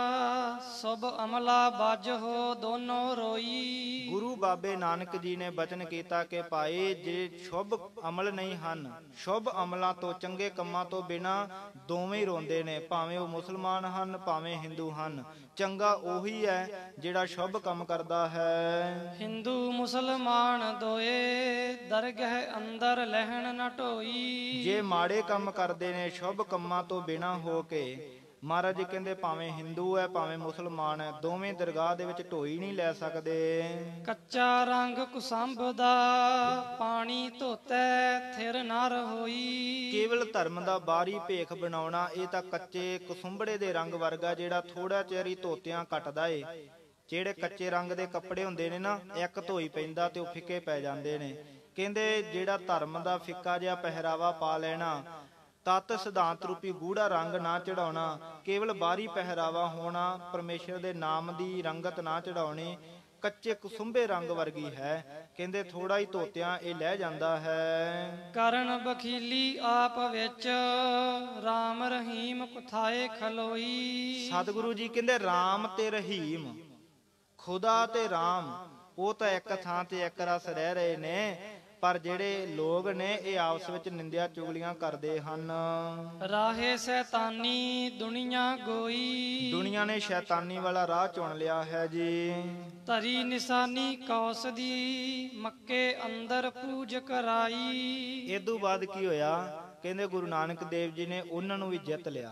ਸੁਭ ਅਮਲਾ ਬੱਜ ਹੋ ਦੋਨੋਂ ਰੋਈ। ਗੁਰੂ ਬਾਬੇ ਨਾਨਕ ਜੀ ਨੇ ਬਚਨ ਕੀਤਾ ਕਿ ਭਾਈ ਜੇ ਸ਼ੁਭ ਅਮਲ ਨਹੀਂ ਹਨ, ਸ਼ੁਭ ਅਮਲਾਂ ਤੋਂ ਚੰਗੇ ਕੰਮਾਂ ਤੋਂ ਬਿਨਾਂ ਦੋਵੇਂ ਹੀ ਰੋਂਦੇ ਨੇ, ਭਾਵੇਂ ਉਹ ਮੁਸਲਮਾਨ ਹਨ ਭਾਵੇਂ ਹਿੰਦੂ ਹਨ। ਚੰਗਾ ਉਹੀ ਹੈ ਜਿਹੜਾ ਸ਼ੁਭ ਕੰਮ ਕਰਦਾ ਹੈ। ਹਿੰਦੂ ਮੁਸਲਮਾਨ ਦੋਏ ਦਰਗਹ ਅੰਦਰ ਲਹਿਣ ਨਾ ਢੋਈ। ਜੇ ਮਾੜੇ ਕੰਮ ਕਰਦੇ ਨੇ ਸ਼ੁਭ ਕੰਮਾਂ ਤੋਂ ਬਿਨਾਂ ਹੋ ਕੇ, ਮਹਾਰਾਜ ਜੀ ਕਹਿੰਦੇ ਭਾਵੇਂ ਹਿੰਦੂ ਹੈ ਭਾਵੇਂ ਮੁਸਲਮਾਨ ਹੈ, ਦੋਵੇਂ ਦਰਗਾਹ ਦੇ ਵਿੱਚ ਢੋਈ ਨਹੀਂ ਲੈ ਸਕਦੇ। ਕੱਚਾ ਰੰਗ ਕੁਸੰਭ ਦਾ ਪਾਣੀ ਧੋਤੈ ਥਿਰ ਨਰ ਹੋਈ। ਕੇਵਲ ਧਰਮ ਦਾ ਬਾਹਰੀ ਭੇਖ ਬਣਾਉਣਾ ਇਹ ਤਾਂ ਕੱਚੇ ਕੁਸੁੰਬੜੇ ਦੇ ਰੰਗ ਵਰਗਾ, ਜਿਹੜਾ ਥੋੜਾ ਚਿਰ ਹੀ ਧੋਤਿਆਂ ਕੱਟਦਾ ਏ। ਜਿਹੜੇ ਕੱਚੇ ਰੰਗ ਦੇ ਕੱਪੜੇ ਹੁੰਦੇ ਨੇ ਨਾ, ਇੱਕ ਧੋਈ ਪੈਂਦਾ ਤੇ ਉਹ ਫਿੱਕੇ ਪੈ ਜਾਂਦੇ ਨੇ। ਕਹਿੰਦੇ ਜਿਹੜਾ ਧਰਮ ਦਾ ਫਿੱਕਾ ਜਿਹਾ ਪਹਿਰਾਵਾ ਪਾ ਲੈਣਾ, ਤਤ ਸਿਧਾਂਤ ਰੂਪੀ ਗੂੜਾ ਰੰਗ ਨਾ ਚੜਾਉਣਾ, ਕੇਵਲ ਬਾਹਰੀ ਪਹਿਰਾਵਾ ਹੋਣਾ, ਪਰਮੇਸ਼ਰ ਦੇ ਨਾਮ ਦੀ ਰੰਗਤ ਨਾ ਚੜਾਉਣੀ, ਕੱਚੇ ਕੁਸੁੰਬੇ ਰੰਗ ਵਰਗੀ ਹੈ। ਕਹਿੰਦੇ ਥੋੜਾ ਹੀ ਧੋਤਿਆਂ ਇਹ ਲੈ ਜਾਂਦਾ ਹੈ। ਕਰਨ ਬਖੀਲੀ ਆਪ ਵਿੱਚ ਰਾਮ ਰਹੀਮ ਕੁਥਾਏ ਖਲੋਈ। ਸਤਿਗੁਰੂ ਜੀ ਕਹਿੰਦੇ ਰਾਮ ਤੇ ਰਹੀਮ, ਖੁਦਾ ਤੇ ਰਾਮ, ਉਹ ਤਾਂ ਇੱਕ ਥਾਂ ਤੇ ਇੱਕ ਰਸ ਰਹਿ ਰਹੇ ਨੇ, ਪਰ ਜਿਹੜੇ ਲੋਕ ਨੇ ਇਹ ਆਪਸ ਵਿੱਚ ਨਿੰਦਿਆ ਚੁਗਲੀਆਂ ਕਰਦੇ ਹਨ। ਰਾਹੇ ਸ਼ੈਤਾਨੀ ਦੁਨੀਆ ਗੋਈ। ਦੁਨੀਆ ਨੇ ਸ਼ੈਤਾਨੀ ਵਾਲਾ ਰਾਹ ਚੁਣ ਲਿਆ ਹੈ ਜੀ। ਧਰੀ ਨਿਸ਼ਾਨੀ ਕੌਸ ਦੀ ਮੱਕੇ ਅੰਦਰ ਪੂਜ ਕਰਾਈ। ਇਹ ਤੋਂ ਬਾਅਦ ਕੀ ਹੋਇਆ? ਕਹਿੰਦੇ ਗੁਰੂ ਨਾਨਕ ਦੇਵ ਜੀ ਨੇ ਉਹਨਾਂ ਨੂੰ ਵੀ ਜਿੱਤ ਲਿਆ,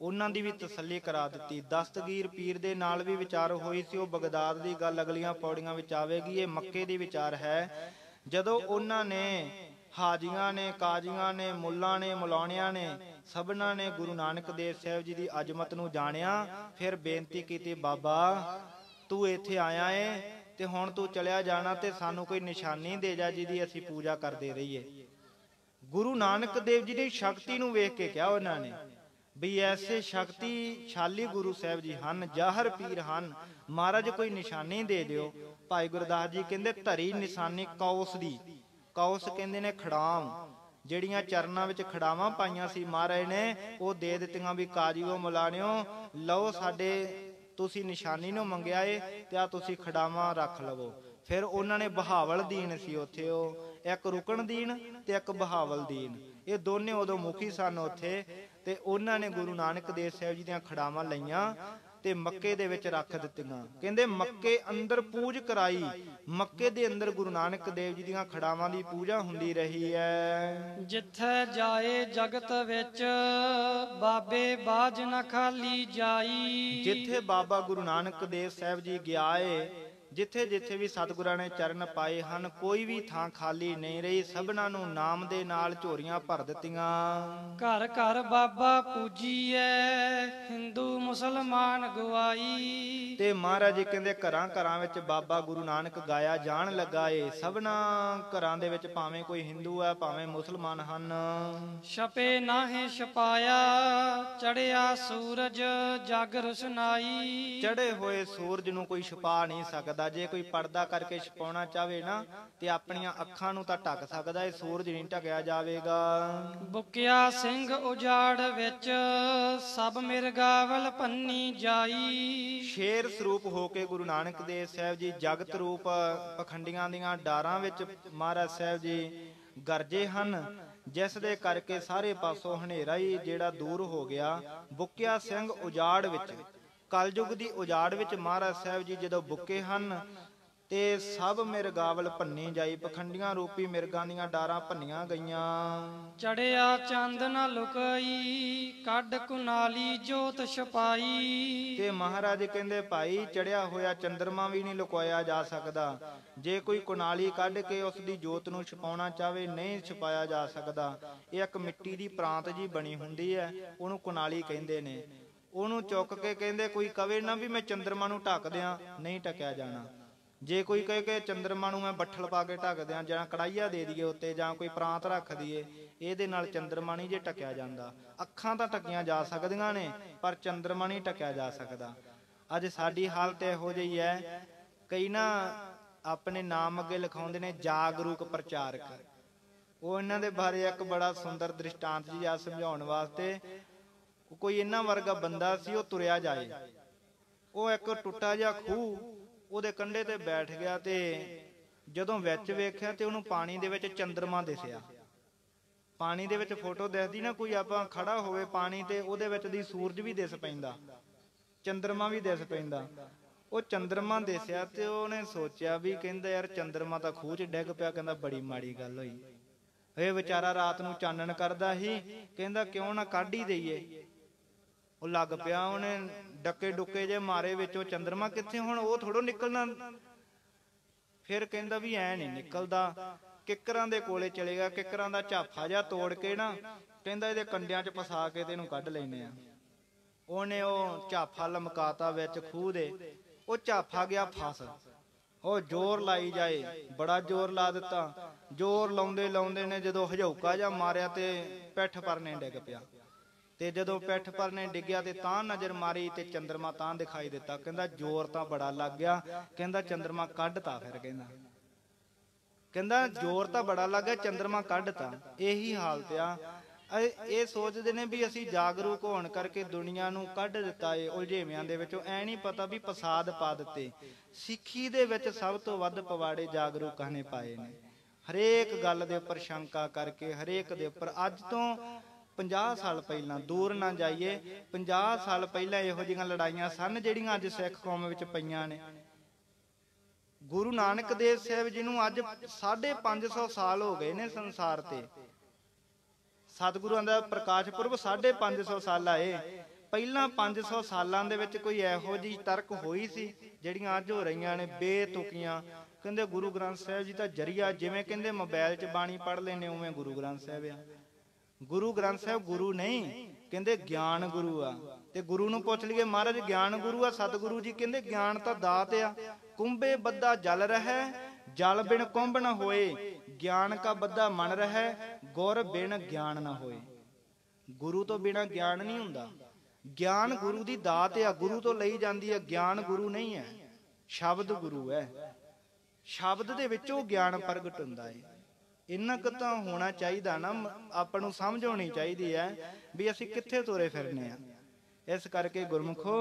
ਉਹਨਾਂ ਦੀ ਵੀ ਤਸੱਲੀ ਕਰਾ ਦਿੱਤੀ। ਦਸਤਗੀਰ ਪੀਰ ਦੇ ਨਾਲ ਵੀ ਵਿਚਾਰ ਹੋਈ ਸੀ, ਉਹ ਬਗਦਾਦ ਦੀ ਗੱਲ ਅਗਲੀਆਂ ਪੌੜੀਆਂ ਵਿੱਚ ਆਵੇਗੀ। ਇਹ ਮੱਕੇ ਦੀ ਵਿਚਾਰ ਹੈ। ਜਦੋਂ ਉਹਨਾਂ ਨੇ, ਹਾਜੀਆਂ ਨੇ, ਕਾਜ਼ੀਆਂ ਨੇ, ਮੁੱਲਾਂ ਨੇ, ਮੌਲਾਣਿਆਂ ਨੇ, ਸਭਨਾਂ ਨੇ ਗੁਰੂ ਨਾਨਕ ਦੇਵ ਸਾਹਿਬ ਜੀ ਦੀ ਅਜ਼ਮਤ ਨੂੰ ਜਾਣਿਆ, ਫਿਰ ਬੇਨਤੀ ਕੀਤੀ, ਬਾਬਾ ਤੂੰ ਇੱਥੇ ਆਇਆ ਏ ਤੇ ਹੁਣ ਤੂੰ ਚਲਿਆ ਜਾਣਾ ਤੇ ਸਾਨੂੰ ਕੋਈ ਨਿਸ਼ਾਨੀ ਦੇ ਜਾ ਜਿਹਦੀ ਅਸੀਂ ਪੂਜਾ ਕਰਦੇ ਰਹੀਏ। ਗੁਰੂ ਨਾਨਕ ਦੇਵ ਜੀ ਦੀ ਸ਼ਕਤੀ ਨੂੰ ਵੇਖ ਕੇ ਕਿਹਾ ਉਹਨਾਂ ਨੇ ਵੀ ਐਸੇ ਸ਼ਕਤੀਸ਼ਾਲੀ ਗੁਰੂ ਸਾਹਿਬ ਜੀ ਹਨ, ਜ਼ਾਹਰ ਪੀਰ ਹਨ, ਮਹਾਰਾਜ ਕੋਈ ਨਿਸ਼ਾਨੀ ਦੇ ਦਿਓ। ਭਾਈ ਗੁਰਦਾਸ ਜੀ ਕਹਿੰਦੇ ਧਰੀ ਨਿਸ਼ਾਨੀ ਕੌਸ ਦੀ। ਕੌਸ ਕਹਿੰਦੇ ਨੇ ਖੜਾਮ, ਜਿਹੜੀਆਂ ਚਰਨਾਂ ਵਿੱਚ ਖੜਾਵਾਂ ਪਾਈਆਂ ਸੀ ਮਹਾਰਾਜ ਨੇ, ਉਹ ਦੇ ਦਿੱਤੀਆਂ ਵੀ ਕਾਜੀਓ ਮੁਲਾਣਿਓ ਲਓ, ਸਾਡੇ ਤੁਸੀਂ ਨਿਸ਼ਾਨੀ ਨੂੰ ਮੰਗਿਆ ਏ ਤੇ ਆ ਤੁਸੀਂ ਖੜਾਵਾਂ ਰੱਖ ਲਵੋ। ਫਿਰ ਉਹਨਾਂ ਨੇ ਬਹਾਵਲ ਦੀਨ ਸੀ ਉੱਥੇ, ਉਹ ਇੱਕ ਰੁਕਣ ਦੀਨ ਤੇ ਇੱਕ ਬਹਾਵਲ ਦੀਨ, ਇਹ ਦੋਨੇ ਉਦੋਂ ਮੁਖੀ ਸਨ ਉੱਥੇ। ਤੇ ਉਹਨਾਂ ਨੇ ਗੁਰੂ ਨਾਨਕ ਦੇਵ ਸਾਹਿਬ ਜੀ ਦੀਆਂ ਖੜਾਵਾਂ ਲਈਆਂ ਤੇ ਮੱਕੇ ਦੇ ਵਿੱਚ ਰੱਖ ਦਿੱਤੀਆਂ। ਕਹਿੰਦੇ ਮੱਕੇ ਅੰਦਰ ਪੂਜ ਕਰਾਈ। ਮੱਕੇ ਦੇ ਅੰਦਰ ਗੁਰੂ ਨਾਨਕ ਦੇਵ ਜੀ ਦੀਆਂ ਖੜਾਵਾਂ ਦੀ ਪੂਜਾ ਹੁੰਦੀ ਰਹੀ ਹੈ। ਜਿੱਥੇ ਜਾਏ ਜਗਤ ਵਿੱਚ ਬਾਬੇ ਬਾਜ ਨਾ ਖਾਲੀ ਜਾਈ। ਜਿੱਥੇ ਬਾਬਾ ਗੁਰੂ ਨਾਨਕ ਦੇਵ ਸਾਹਿਬ ਜੀ ਗਿਆ ਏ, ਜਿੱਥੇ ਜਿੱਥੇ ਵੀ ਸਤਿਗੁਰਾਂ ਨੇ ਚਰਨ ਪਾਏ ਹਨ, ਕੋਈ ਵੀ ਥਾਂ ਖਾਲੀ ਨਹੀਂ ਰਹੀ। ਸਭਨਾਂ ਨੂੰ ਨਾਮ ਦੇ ਨਾਲ ਝੋਰੀਆਂ ਭਰ ਦਿੱਤੀਆਂ। ਘਰ ਘਰ ਬਾਬਾ ਪੂਜੀਐ ਹਿੰਦੂ ਮੁਸਲਮਾਨ ਗਵਾਈ। ਤੇ ਮਹਾਰਾਜ ਜੀ ਕਹਿੰਦੇ ਘਰਾਂ ਘਰਾਂ ਵਿੱਚ ਬਾਬਾ ਗੁਰੂ ਨਾਨਕ ਗਾਇਆ ਜਾਣ ਲੱਗਾ ਏ। ਸਭਨਾਂ ਘਰਾਂ ਦੇ ਵਿੱਚ ਭਾਵੇਂ ਕੋਈ ਹਿੰਦੂ ਹੈ ਭਾਵੇਂ ਮੁਸਲਮਾਨ ਹਨ। ਛਪੇ ਨਾਹੇ ਛਪਾਇਆ ਚੜਿਆ ਸੂਰਜ ਜਗ ਰੁਸ਼ਨਾਈ। ਚੜੇ ਹੋਏ ਸੂਰਜ ਨੂੰ ਕੋਈ ਛੁਪਾ ਨਹੀਂ ਸਕਦਾ। ਜੇ ਕੋਈ ਪਰਦਾ ਕਰਕੇ ਛਪਾਉਣਾ ਚਾਹਵੇ ਨਾ ਤੇ ਆਪਣੀਆਂ ਅੱਖਾਂ ਨੂੰ ਤਾਂ ਢੱਕ ਸਕਦਾ ਏ, ਸੂਰਜ ਨਹੀਂ ਢਕਿਆ ਜਾਵੇਗਾ। ਬੁਕਿਆ ਸਿੰਘ ਉਜਾੜ ਵਿੱਚ ਸਭ ਮਿਰਗਾਵਲ ਪੰਨੀ ਜਾਈ। ਸ਼ੇਰ ਸਰੂਪ ਹੋ ਕੇ ਗੁਰੂ ਨਾਨਕ ਦੇਵ ਸਾਹਿਬ ਜੀ ਜਗਤ ਰੂਪ ਪਖੰਡੀਆਂ ਦੀਆਂ ਡਾਰਾਂ ਵਿੱਚ ਮਹਾਰਾਜ ਸਾਹਿਬ ਜੀ ਗਰਜੇ ਹਨ, ਜਿਸ ਦੇ ਕਰਕੇ ਸਾਰੇ ਪਾਸੋਂ ਹਨੇਰਾ ਹੀ ਜਿਹੜਾ ਦੂਰ ਹੋ ਗਿਆ। ਬੁਕਿਆ ਸਿੰਘ ਉਜਾੜ ਵਿੱਚ, ਕਲਯੁਗ ਦੀ ਉਜਾੜ ਵਿੱਚ ਮਹਾਰਾਜ ਸਾਹਿਬ ਜੀ ਜਦੋਂ ਬੁੱਕੇ ਹਨ ਤੇ ਸਭ ਮਿਰਗਾਵਲ ਭੰਨੀ ਜਾਈ। ਪਖੰਡੀਆਂ ਰੂਪੀ ਮਿਰਗਾਂ ਦੀਆਂ ਡਾਰਾਂ ਭੰਨੀਆਂ ਗਈਆਂ। ਚੜਿਆ ਚੰਦ ਨਾ ਲੁਕਾਈ ਕੱਢ ਕੁਨਾਲੀ ਜੋਤ ਛਪਾਈ। ਤੇ ਮਹਾਰਾਜ ਕਹਿੰਦੇ ਭਾਈ ਚੜਿਆ ਹੋਇਆ ਚੰਦਰਮਾ ਵੀ ਨਹੀਂ ਲੁਕਾਇਆ ਜਾ ਸਕਦਾ। ਜੇ ਕੋਈ ਕੁਨਾਲੀ ਕੱਢ ਕੇ ਉਸ ਦੀ ਜੋਤ ਨੂੰ ਛਪਾਉਣਾ ਚਾਹਵੇ ਨਹੀਂ ਛਪਾਇਆ ਜਾ ਸਕਦਾ। ਇਹ ਇੱਕ ਮਿੱਟੀ ਦੀ ਪ੍ਰਾਂਤ ਜੀ ਬਣੀ ਹੁੰਦੀ ਹੈ, ਉਹਨੂੰ ਕੁਨਾਲੀ ਕਹਿੰਦੇ ਨੇ। ਉਹਨੂੰ ਚੁੱਕ ਕੇ ਕਹਿੰਦੇ ਕੋਈ ਕਵੇ ਨਾ ਵੀ ਮੈਂ ਚੰਦਰਮਾ ਨੂੰ ਢੱਕ ਦਿਆਂ, ਨਹੀਂ ਢਕਿਆ ਜਾਣਾ। ਜੇ ਕੋਈ ਕਹੇ ਕਿ ਚੰਦਰਮਾ ਨੂੰ ਮੈਂ ਬੱਠਲ ਪਾ ਕੇ ਢੱਕ ਦਿਆਂ ਜਾਂ ਕੜਾਈਆ ਦੇ ਦਈਏ ਉੱਤੇ ਜਾਂ ਕੋਈ ਪ੍ਰਾਂਤ ਰੱਖ ਦਈਏ, ਇਹਦੇ ਨਾਲ ਚੰਦਰਮਾ ਨਹੀਂ ਜੇ ਢਕਿਆ ਜਾਂਦਾ। ਅੱਖਾਂ ਤਾਂ ਢੱਕੀਆਂ ਜਾ ਸਕਦੀਆਂ ਨੇ ਪਰ ਚੰਦਰਮਾ ਨਹੀਂ ਢਕਿਆ ਜਾ ਸਕਦਾ। ਅੱਜ ਸਾਡੀ ਹਾਲਤ ਇਹੋ ਜਿਹੀ ਹੈ, ਕਈ ਨਾ ਆਪਣੇ ਨਾਮ ਅੱਗੇ ਲਿਖਾਉਂਦੇ ਨੇ ਜਾਗਰੂਕ ਪ੍ਰਚਾਰਕ। ਉਹ ਇਹਨਾਂ ਦੇ ਬਾਰੇ ਇੱਕ ਬੜਾ ਸੁੰਦਰ ਦ੍ਰਿਸ਼ਟਾਂਤ ਜੀ ਆ ਸਮਝਾਉਣ ਵਾਸਤੇ। ਕੋਈ ਇਹਨਾਂ ਵਰਗਾ ਬੰਦਾ ਸੀ, ਉਹ ਤੁਰਿਆ ਜਾਏ, ਉਹ ਇੱਕ ਟੁੱਟਾ ਜਿਹਾ ਖੂਹ ਉਹਦੇ ਕੰਢੇ ਤੇ ਬੈਠ ਗਿਆ ਤੇ ਜਦੋਂ ਵਿੱਚ ਵੇਖਿਆ ਤੇ ਉਹਨੂੰ ਪਾਣੀ ਦੇ ਵਿੱਚ ਚੰਦਰਮਾ ਦਿਸਿਆ। ਪਾਣੀ ਦੇ ਵਿੱਚ ਫੋਟੋ ਦਿਸਦੀ ਨਾ, ਕੋਈ ਆਪਾਂ ਖੜਾ ਹੋਵੇ ਪਾਣੀ ਤੇ ਉਹਦੇ ਵਿੱਚ ਦੀ ਸੂਰਜ ਵੀ ਦਿਸ ਪੈਂਦਾ, ਚੰਦਰਮਾ ਵੀ ਦਿਸ ਪੈਂਦਾ। ਉਹ ਚੰਦਰਮਾ ਦਿਸਿਆ ਤੇ ਉਹਨੇ ਸੋਚਿਆ ਵੀ ਕਹਿੰਦਾ ਯਾਰ ਚੰਦਰਮਾ ਤਾਂ ਖੂਹ 'ਚ ਡਿੱਗ ਪਿਆ। ਕਹਿੰਦਾ ਬੜੀ ਮਾੜੀ ਗੱਲ ਹੋਈ। ਇਹ ਵਿਚਾਰਾ ਰਾਤ ਨੂੰ ਚਾਨਣ ਕਰਦਾ ਸੀ, ਕਹਿੰਦਾ ਕਿਉਂ ਨਾ ਕੱਢ ਹੀ ਦਈਏ। ਉਹ ਲੱਗ ਪਿਆ, ਉਹਨੇ ਡੱਕੇ ਡੁੱਕੇ ਜੇ ਮਾਰੇ ਵਿੱਚੋਂ ਚੰਦਰਮਾ ਕਿੱਥੇ, ਹੁਣ ਉਹ ਥੋੜੋ ਨਿਕਲਣਾ। ਫਿਰ ਕਹਿੰਦਾ ਵੀ ਐ ਨਹੀਂ ਨਿਕਲਦਾ। ਕਿੱਕਰਾਂ ਦੇ ਕੋਲੇ ਚਲੇਗਾ, ਕਿੱਕਰਾਂ ਦਾ ਝਾਫਾ ਜਿਹਾ ਤੋੜ ਕੇ ਨਾ ਕਹਿੰਦਾ ਇਹਦੇ ਕੰਡਿਆਂ 'ਚ ਫਸਾ ਕੇ ਤੇ ਇਹਨੂੰ ਕੱਢ ਲੈਨੇ ਆ। ਉਹਨੇ ਉਹ ਝਾਫਾ ਲਮਕਾਤਾ ਵਿੱਚ ਖੂਹ ਦੇ, ਉਹ ਝਾਫਾ ਗਿਆ ਫਸ। ਉਹ ਜ਼ੋਰ ਲਾਈ ਜਾਏ, ਬੜਾ ਜ਼ੋਰ ਲਾ ਦਿੱਤਾ। ਜ਼ੋਰ ਲਾਉਂਦੇ ਲਾਉਂਦੇ ਨੇ ਜਦੋਂ ਹਜੌਕਾ ਜਿਹਾ ਮਾਰਿਆ ਤੇ ਪਿੱਠ ਪਰਨੇ ਡਿੱਗ ਪਿਆ। ਤੇ ਜਦੋਂ ਪਿੱਠ ਪਰਨੇ ਡਿੱਗਿਆ ਤੇ ਤਾਂ ਨਜ਼ਰ ਮਾਰੀ ਤੇ ਚੰਦਰਮਾ ਤਾਂ ਦਿਖਾਈ ਦਿੱਤਾ। ਕਹਿੰਦਾ ਜ਼ੋਰ ਤਾਂ ਬੜਾ ਲੱਗ ਗਿਆ। ਕਹਿੰਦਾ ਚੰਦਰਮਾ ਕੱਢਤਾ। ਫਿਰ ਕਹਿੰਦਾ ਜ਼ੋਰ ਤਾਂ ਬੜਾ ਲੱਗ ਗਿਆ, ਚੰਦਰਮਾ ਕੱਢਤਾ। ਇਹੀ ਹਾਲਤ ਆ। ਇਹ ਸੋਚਦੇ ਨੇ ਵੀ ਅਸੀਂ ਜਾਗਰੂਕ ਹੋਣ ਕਰਕੇ ਦੁਨੀਆ ਨੂੰ ਕੱਢ ਦਿੱਤਾ ਏ ਉਲਝੇਵਿਆਂ ਦੇ ਵਿੱਚੋਂ। ਐ ਨਹੀਂ ਪਤਾ ਵੀ ਫਸਾਦ ਪਾ ਦਿੱਤੇ। ਸਿੱਖੀ ਦੇ ਵਿੱਚ ਸਭ ਤੋਂ ਵੱਧ ਪਵਾੜੇ ਜਾਗਰੂਕਾਂ ਨੇ ਪਾਏ ਨੇ। ਹਰੇਕ ਗੱਲ ਦੇ ਉੱਪਰ ਸ਼ੰਕਾ ਕਰਕੇ, ਹਰੇਕ ਦੇ ਉੱਪਰ। ਅੱਜ ਤੋਂ 50 ਸਾਲ ਪਹਿਲਾਂ, ਦੂਰ ਨਾ ਜਾਈਏ, 50 ਸਾਲ ਪਹਿਲਾਂ ਇਹੋ ਜਿਹੀਆਂ ਲੜਾਈਆਂ ਸਨ ਜਿਹੜੀਆਂ ਅੱਜ ਸਿੱਖ ਕੌਮ ਵਿੱਚ ਪਈਆਂ ਨੇ। ਗੁਰੂ ਨਾਨਕ ਦੇਵ ਸਾਹਿਬ ਜੀ ਨੂੰ ਅੱਜ 550 ਸਾਲ ਹੋ ਗਏ ਨੇ ਸੰਸਾਰ ਤੇ। ਸਤਿਗੁਰਾਂ ਦਾ ਪ੍ਰਕਾਸ਼ ਪੁਰਬ 550 ਸਾਲਾ ਏ। ਪਹਿਲਾਂ 500 ਸਾਲਾਂ ਦੇ ਵਿੱਚ ਕੋਈ ਇਹੋ ਜਿਹੀ ਤਰਕ ਹੋਈ ਸੀ ਜਿਹੜੀਆਂ ਅੱਜ ਹੋ ਰਹੀਆਂ ਨੇ ਬੇਤੁਕੀਆਂ। ਕਹਿੰਦੇ ਗੁਰੂ ਗ੍ਰੰਥ ਸਾਹਿਬ ਜੀ ਤਾਂ ਜਰੀਆ, ਜਿਵੇਂ ਕਹਿੰਦੇ ਮੋਬਾਈਲ 'ਚ ਬਾਣੀ ਪੜ੍ਹ ਲੈਣੇ ਉਵੇਂ ਗੁਰੂ ਗ੍ਰੰਥ ਸਾਹਿਬ ਆ। ਗੁਰੂ ਗ੍ਰੰਥ ਸਾਹਿਬ ਗੁਰੂ ਨਹੀਂ, ਕਹਿੰਦੇ ਗਿਆਨ ਗੁਰੂ ਆ। ਤੇ ਗੁਰੂ ਨੂੰ ਪੁੱਛ ਲਈਏ ਮਹਾਰਾਜ ਗਿਆਨ ਗੁਰੂ ਆ, ਸਤਿਗੁਰੂ ਜੀ ਕਹਿੰਦੇ ਗਿਆਨ ਤਾਂ ਦਾਤ ਆ। ਕੁੰਭੇ ਬੱਧਾ ਜਲ ਰਹਿ, ਜਲ ਬਿਨ ਕੁੰਭ ਨਾ ਹੋਏ। ਗਿਆਨ ਕਾ ਬੱਧਾ ਮਨ ਰਹਿ, ਗੁਰ ਬਿਨ ਗਿਆਨ ਨਾ ਹੋਏ। ਗੁਰੂ ਤੋਂ ਬਿਨਾ ਗਿਆਨ ਨਹੀਂ ਹੁੰਦਾ। ਗਿਆਨ ਗੁਰੂ ਦੀ ਦਾਤ ਆ, ਗੁਰੂ ਤੋਂ ਲਈ ਜਾਂਦੀ ਹੈ। ਗਿਆਨ ਗੁਰੂ ਨਹੀਂ ਹੈ, ਸ਼ਬਦ ਗੁਰੂ ਹੈ। ਸ਼ਬਦ ਦੇ ਵਿੱਚੋਂ ਗਿਆਨ ਪ੍ਰਗਟ ਹੁੰਦਾ ਹੈ। ਇੰਨਾ ਕੁ ਤਾਂ ਹੋਣਾ ਚਾਹੀਦਾ ਨਾ, ਆਪਾਂ ਨੂੰ ਸਮਝ ਹੋਣੀ ਚਾਹੀਦੀ ਹੈ ਵੀ ਅਸੀਂ ਕਿੱਥੇ ਤੁਰੇ ਫਿਰਨੇ ਆ। ਇਸ ਕਰਕੇ ਗੁਰਮੁਖੋ,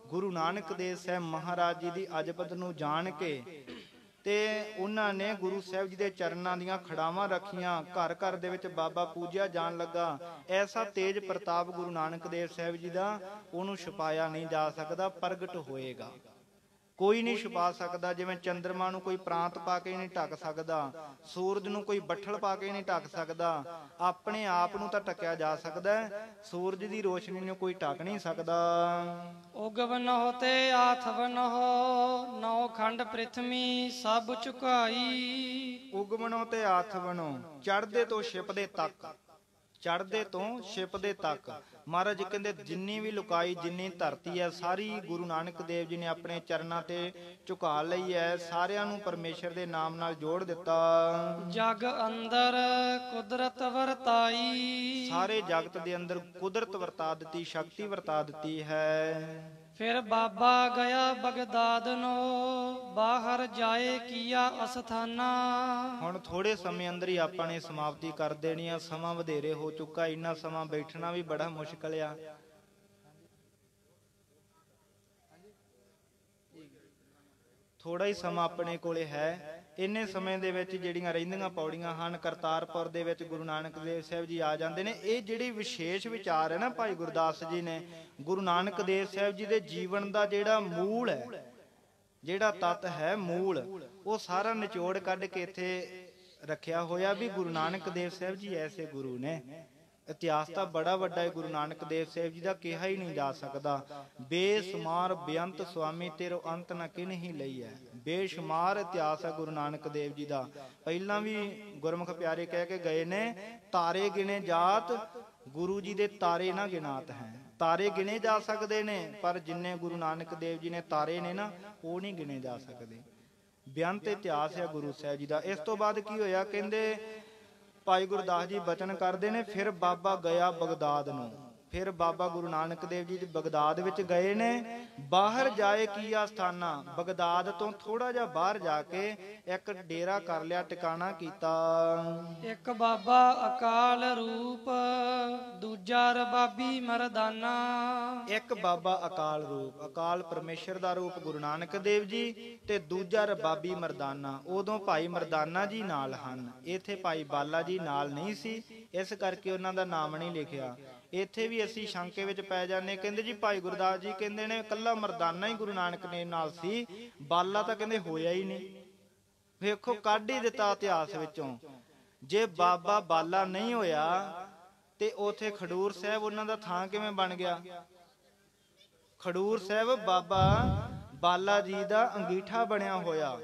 ਗੁਰੂ ਨਾਨਕ ਦੇਵ ਸਾਹਿਬ ਮਹਾਰਾਜ ਜੀ ਦੀ ਅਜਪਤ ਨੂੰ ਜਾਣ ਕੇ ਤੇ ਉਹਨਾਂ ਨੇ ਗੁਰੂ ਸਾਹਿਬ ਜੀ ਦੇ ਚਰਨਾਂ ਦੀਆਂ ਖੜਾਵਾਂ ਰੱਖੀਆਂ। ਘਰ ਘਰ ਦੇ ਵਿੱਚ ਬਾਬਾ ਪੂਜਿਆ ਜਾਣ ਲੱਗਾ। ਐਸਾ ਤੇਜ ਪ੍ਰਤਾਪ ਗੁਰੂ ਨਾਨਕ ਦੇਵ ਸਾਹਿਬ ਜੀ ਦਾ, ਉਹਨੂੰ ਛੁਪਾਇਆ ਨਹੀਂ ਜਾ ਸਕਦਾ, ਪ੍ਰਗਟ ਹੋਏਗਾ। ਕੋਈ ਨਹੀਂ ਛੁਪਾ ਸਕਦਾ। ਜਿਵੇਂ ਚੰਦਰਮਾ ਨੂੰ ਕੋਈ ਪ੍ਰਾਂਤ ਪਾ ਕੇ ਨਹੀਂ ਢੱਕ ਸਕਦਾ, ਸੂਰਜ ਨੂੰ ਕੋਈ ਬੱਠਲ ਪਾ ਕੇ ਨਹੀਂ ਢੱਕ ਸਕਦਾ। ਆਪਣੇ ਆਪ ਨੂੰ ਤਾਂ ਢੱਕਿਆ ਜਾ ਸਕਦਾ, ਸੂਰਜ ਦੀ ਰੋਸ਼ਨੀ ਨੂੰ ਕੋਈ ਢੱਕ ਨਹੀਂ ਸਕਦਾ। ਉਗਵਨਹੁ ਤੇ ਆਥਵਨਹੁ, ਨੌ ਖੰਡ ਪ੍ਰਿਥਵੀ ਸਭ ਝੁਕਾਈ। ਉਗਵਨਹੁ ਤੇ ਆਥਵਨਹੁ, ਚੜ੍ਹਦੇ ਤੋਂ ਛਿਪਦੇ ਤੱਕ, ਚੜ੍ਹਦੇ ਤੋਂ ਛਿਪਦੇ ਤੱਕ। ਮਹਾਰਾਜ ਕਹਿੰਦੇ ਜਿੰਨੀ ਵੀ ਲੁਕਾਈ, ਜਿੰਨੀ ਧਰਤੀ ਹੈ, ਸਾਰੀ ਗੁਰੂ ਨਾਨਕ ਦੇਵ ਜੀ ਨੇ ਆਪਣੇ ਚਰਨਾਂ ਤੇ ਝੁਕਾ ਲਈ ਹੈ। ਸਾਰਿਆਂ ਨੂੰ ਪਰਮੇਸ਼ਰ ਦੇ ਨਾਮ ਨਾਲ ਜੋੜ ਦਿੱਤਾ। ਜਗ ਅੰਦਰ ਕੁਦਰਤ ਵਰਤਾਈ, ਸਾਰੇ ਜਗਤ ਦੇ ਅੰਦਰ ਕੁਦਰਤ ਵਰਤਾ ਦਿੱਤੀ, ਸ਼ਕਤੀ ਵਰਤਾ ਦਿੱਤੀ ਹੈ। ਫਿਰ ਬਾਬਾ ਗਿਆ ਬਗਦਾਦ ਨੂੰ, ਬਾਹਰ ਜਾਏ ਕੀਆ ਅਸਥਾਨਾ। ਹੁਣ ਥੋੜੇ ਸਮੇਂ ਅੰਦਰ ਹੀ ਆਪਾਂ ਨੇ ਸਮਾਪਤੀ ਕਰ ਦੇਣੀ ਆ। ਸਮਾਂ ਵਧੇਰੇ ਹੋ ਚੁੱਕਾ, ਇੰਨਾ ਸਮਾਂ ਬੈਠਣਾ ਵੀ ਬੜਾ ਮੁਸ਼ਕਲ ਆ। ਥੋੜਾ ਹੀ ਸਮਾਂ ਆਪਣੇ ਕੋਲੇ ਹੈ। ਇੰਨੇ ਸਮੇਂ ਦੇ ਵਿੱਚ ਜਿਹੜੀਆਂ ਰਹਿੰਦੀਆਂ ਪੌੜੀਆਂ ਹਨ, ਕਰਤਾਰਪੁਰ ਦੇ ਵਿੱਚ ਗੁਰੂ ਨਾਨਕ ਦੇਵ ਸਾਹਿਬ ਜੀ ਆ ਜਾਂਦੇ ਨੇ। ਇਹ ਜਿਹੜੀ ਵਿਸ਼ੇਸ਼ ਵਿਚਾਰ ਹੈ ਨਾ ਭਾਈ ਗੁਰਦਾਸ ਜੀ ਨੇ, ਗੁਰੂ ਨਾਨਕ ਦੇਵ ਸਾਹਿਬ ਜੀ ਦੇ ਜੀਵਨ ਦਾ ਜਿਹੜਾ ਮੂਲ ਹੈ, ਜਿਹੜਾ ਤੱਤ ਹੈ ਮੂਲ, ਉਹ ਸਾਰਾ ਨਿਚੋੜ ਕੱਢ ਕੇ ਇੱਥੇ ਰੱਖਿਆ ਹੋਇਆ ਵੀ ਗੁਰੂ ਨਾਨਕ ਦੇਵ ਸਾਹਿਬ ਜੀ ਐਸੇ ਗੁਰੂ ਨੇ। ਇਤਿਹਾਸ ਤਾਂ ਬੜਾ ਵੱਡਾ ਹੈ ਗੁਰੂ ਨਾਨਕ ਦੇਵ ਸਾਹਿਬ ਜੀ ਦਾ, ਕਿਹਾ ਹੀ ਨਹੀਂ ਜਾ ਸਕਦਾ। ਬੇਸ਼ੁਮਾਰ ਬੇਅੰਤ ਸੁਆਮੀ ਤੇਰੋ ਅੰਤ ਨਾ ਕਿਨਹੀ ਲਈ ਹੈ। ਬੇਸ਼ੁਮਾਰ ਇਤਿਹਾਸ ਹੈ ਗੁਰੂ ਨਾਨਕ ਦੇਵ ਜੀ ਦਾ। ਪਹਿਲਾਂ ਵੀ ਗੁਰਮੁਖ ਪਿਆਰੇ ਕਹਿ ਕੇ ਗਏ ਨੇ, ਤਾਰੇ ਗਿਣੇ ਜਾਤ ਗੁਰੂ ਜੀ ਦੇ ਤਾਰੇ ਨਾ ਗਿਣਾਤ ਹੈ। ਤਾਰੇ ਗਿਣੇ ਜਾ ਸਕਦੇ ਨੇ, ਪਰ ਜਿੰਨੇ ਗੁਰੂ ਨਾਨਕ ਦੇਵ ਜੀ ਨੇ ਤਾਰੇ ਨੇ ਨਾ, ਉਹ ਨਹੀਂ ਗਿਣੇ ਜਾ ਸਕਦੇ। ਬੇਅੰਤ ਇਤਿਹਾਸ ਹੈ ਗੁਰੂ ਸਾਹਿਬ ਜੀ ਦਾ। ਇਸ ਤੋਂ ਬਾਅਦ ਕੀ ਹੋਇਆ, ਕਹਿੰਦੇ ਭਾਈ ਗੁਰਦਾਸ ਜੀ ਬਚਨ ਕਰਦੇ ਨੇ, ਫਿਰ ਬਾਬਾ ਗਿਆ ਬਗਦਾਦ ਨੂੰ। ਫਿਰ ਬਾਬਾ ਗੁਰੂ ਨਾਨਕ ਦੇਵ ਜੀ ਬਗਦਾਦ ਵਿੱਚ ਗਏ ਨੇ। ਬਾਹਰ ਜਾਏ ਕੀ ਆਸਥਾਨਾ, ਬਗਦਾਦ ਤੋਂ ਥੋੜਾ ਜਿਹਾ ਬਾਹਰ ਜਾ ਕੇ ਇੱਕ ਡੇਰਾ ਕਰ ਲਿਆ, ਟਿਕਾਣਾ ਕੀਤਾ। ਇੱਕ ਬਾਬਾ ਅਕਾਲ ਰੂਪ, ਦੂਜਾ ਰਬਾਬੀ ਮਰਦਾਨਾ। ਇੱਕ ਬਾਬਾ ਅਕਾਲ ਰੂਪ, ਅਕਾਲ ਪਰਮੇਸ਼ਰ ਦਾ ਰੂਪ ਗੁਰੂ ਨਾਨਕ ਦੇਵ ਜੀ, ਤੇ ਦੂਜਾ ਰਬਾਬੀ ਮਰਦਾਨਾ। ਉਦੋਂ ਭਾਈ ਮਰਦਾਨਾ ਜੀ ਨਾਲ ਹਨ, ਇੱਥੇ ਭਾਈ ਬਾਲਾ ਜੀ ਨਾਲ ਨਹੀਂ ਸੀ, ਇਸ ਕਰਕੇ ਉਹਨਾਂ ਦਾ ਨਾਮ ਨਹੀਂ ਲਿਖਿਆ। ਇੱਥੇ ਵੀ ਅਸੀਂ ਸ਼ੰਕੇ ਵਿੱਚ ਪੈ ਜਾਂਦੇ, ਕਹਿੰਦੇ ਜੀ ਭਾਈ ਗੁਰਦਾਸ ਜੀ ਕਹਿੰਦੇ ਨੇ ਕੱਲਾ ਮਰਦਾਨਾ ਹੀ ਗੁਰੂ ਨਾਨਕ ਨੇ ਨਾਲ ਸੀ, ਬਾਲਾ ਤਾਂ ਕਹਿੰਦੇ ਹੋਇਆ ਹੀ ਨਹੀਂ। ਵੇਖੋ ਕੱਢ ਹੀ ਦਿੱਤਾ ਇਤਿਹਾਸ ਵਿੱਚੋਂ। ਜੇ ਬਾਬਾ ਬਾਲਾ ਨਹੀਂ ਹੋਇਆ ਤੇ ਉਥੇ ਖਡੂਰ ਸਾਹਿਬ ਉਹਨਾਂ ਦਾ ਥਾਂ ਕਿਵੇਂ ਬਣ ਗਿਆ? ਖਡੂਰ ਸਾਹਿਬ ਬਾਬਾ ਬਾਲਾ ਜੀ ਦਾ ਅੰਗੀਠਾ ਬਣਿਆ ਹੋਇਆ,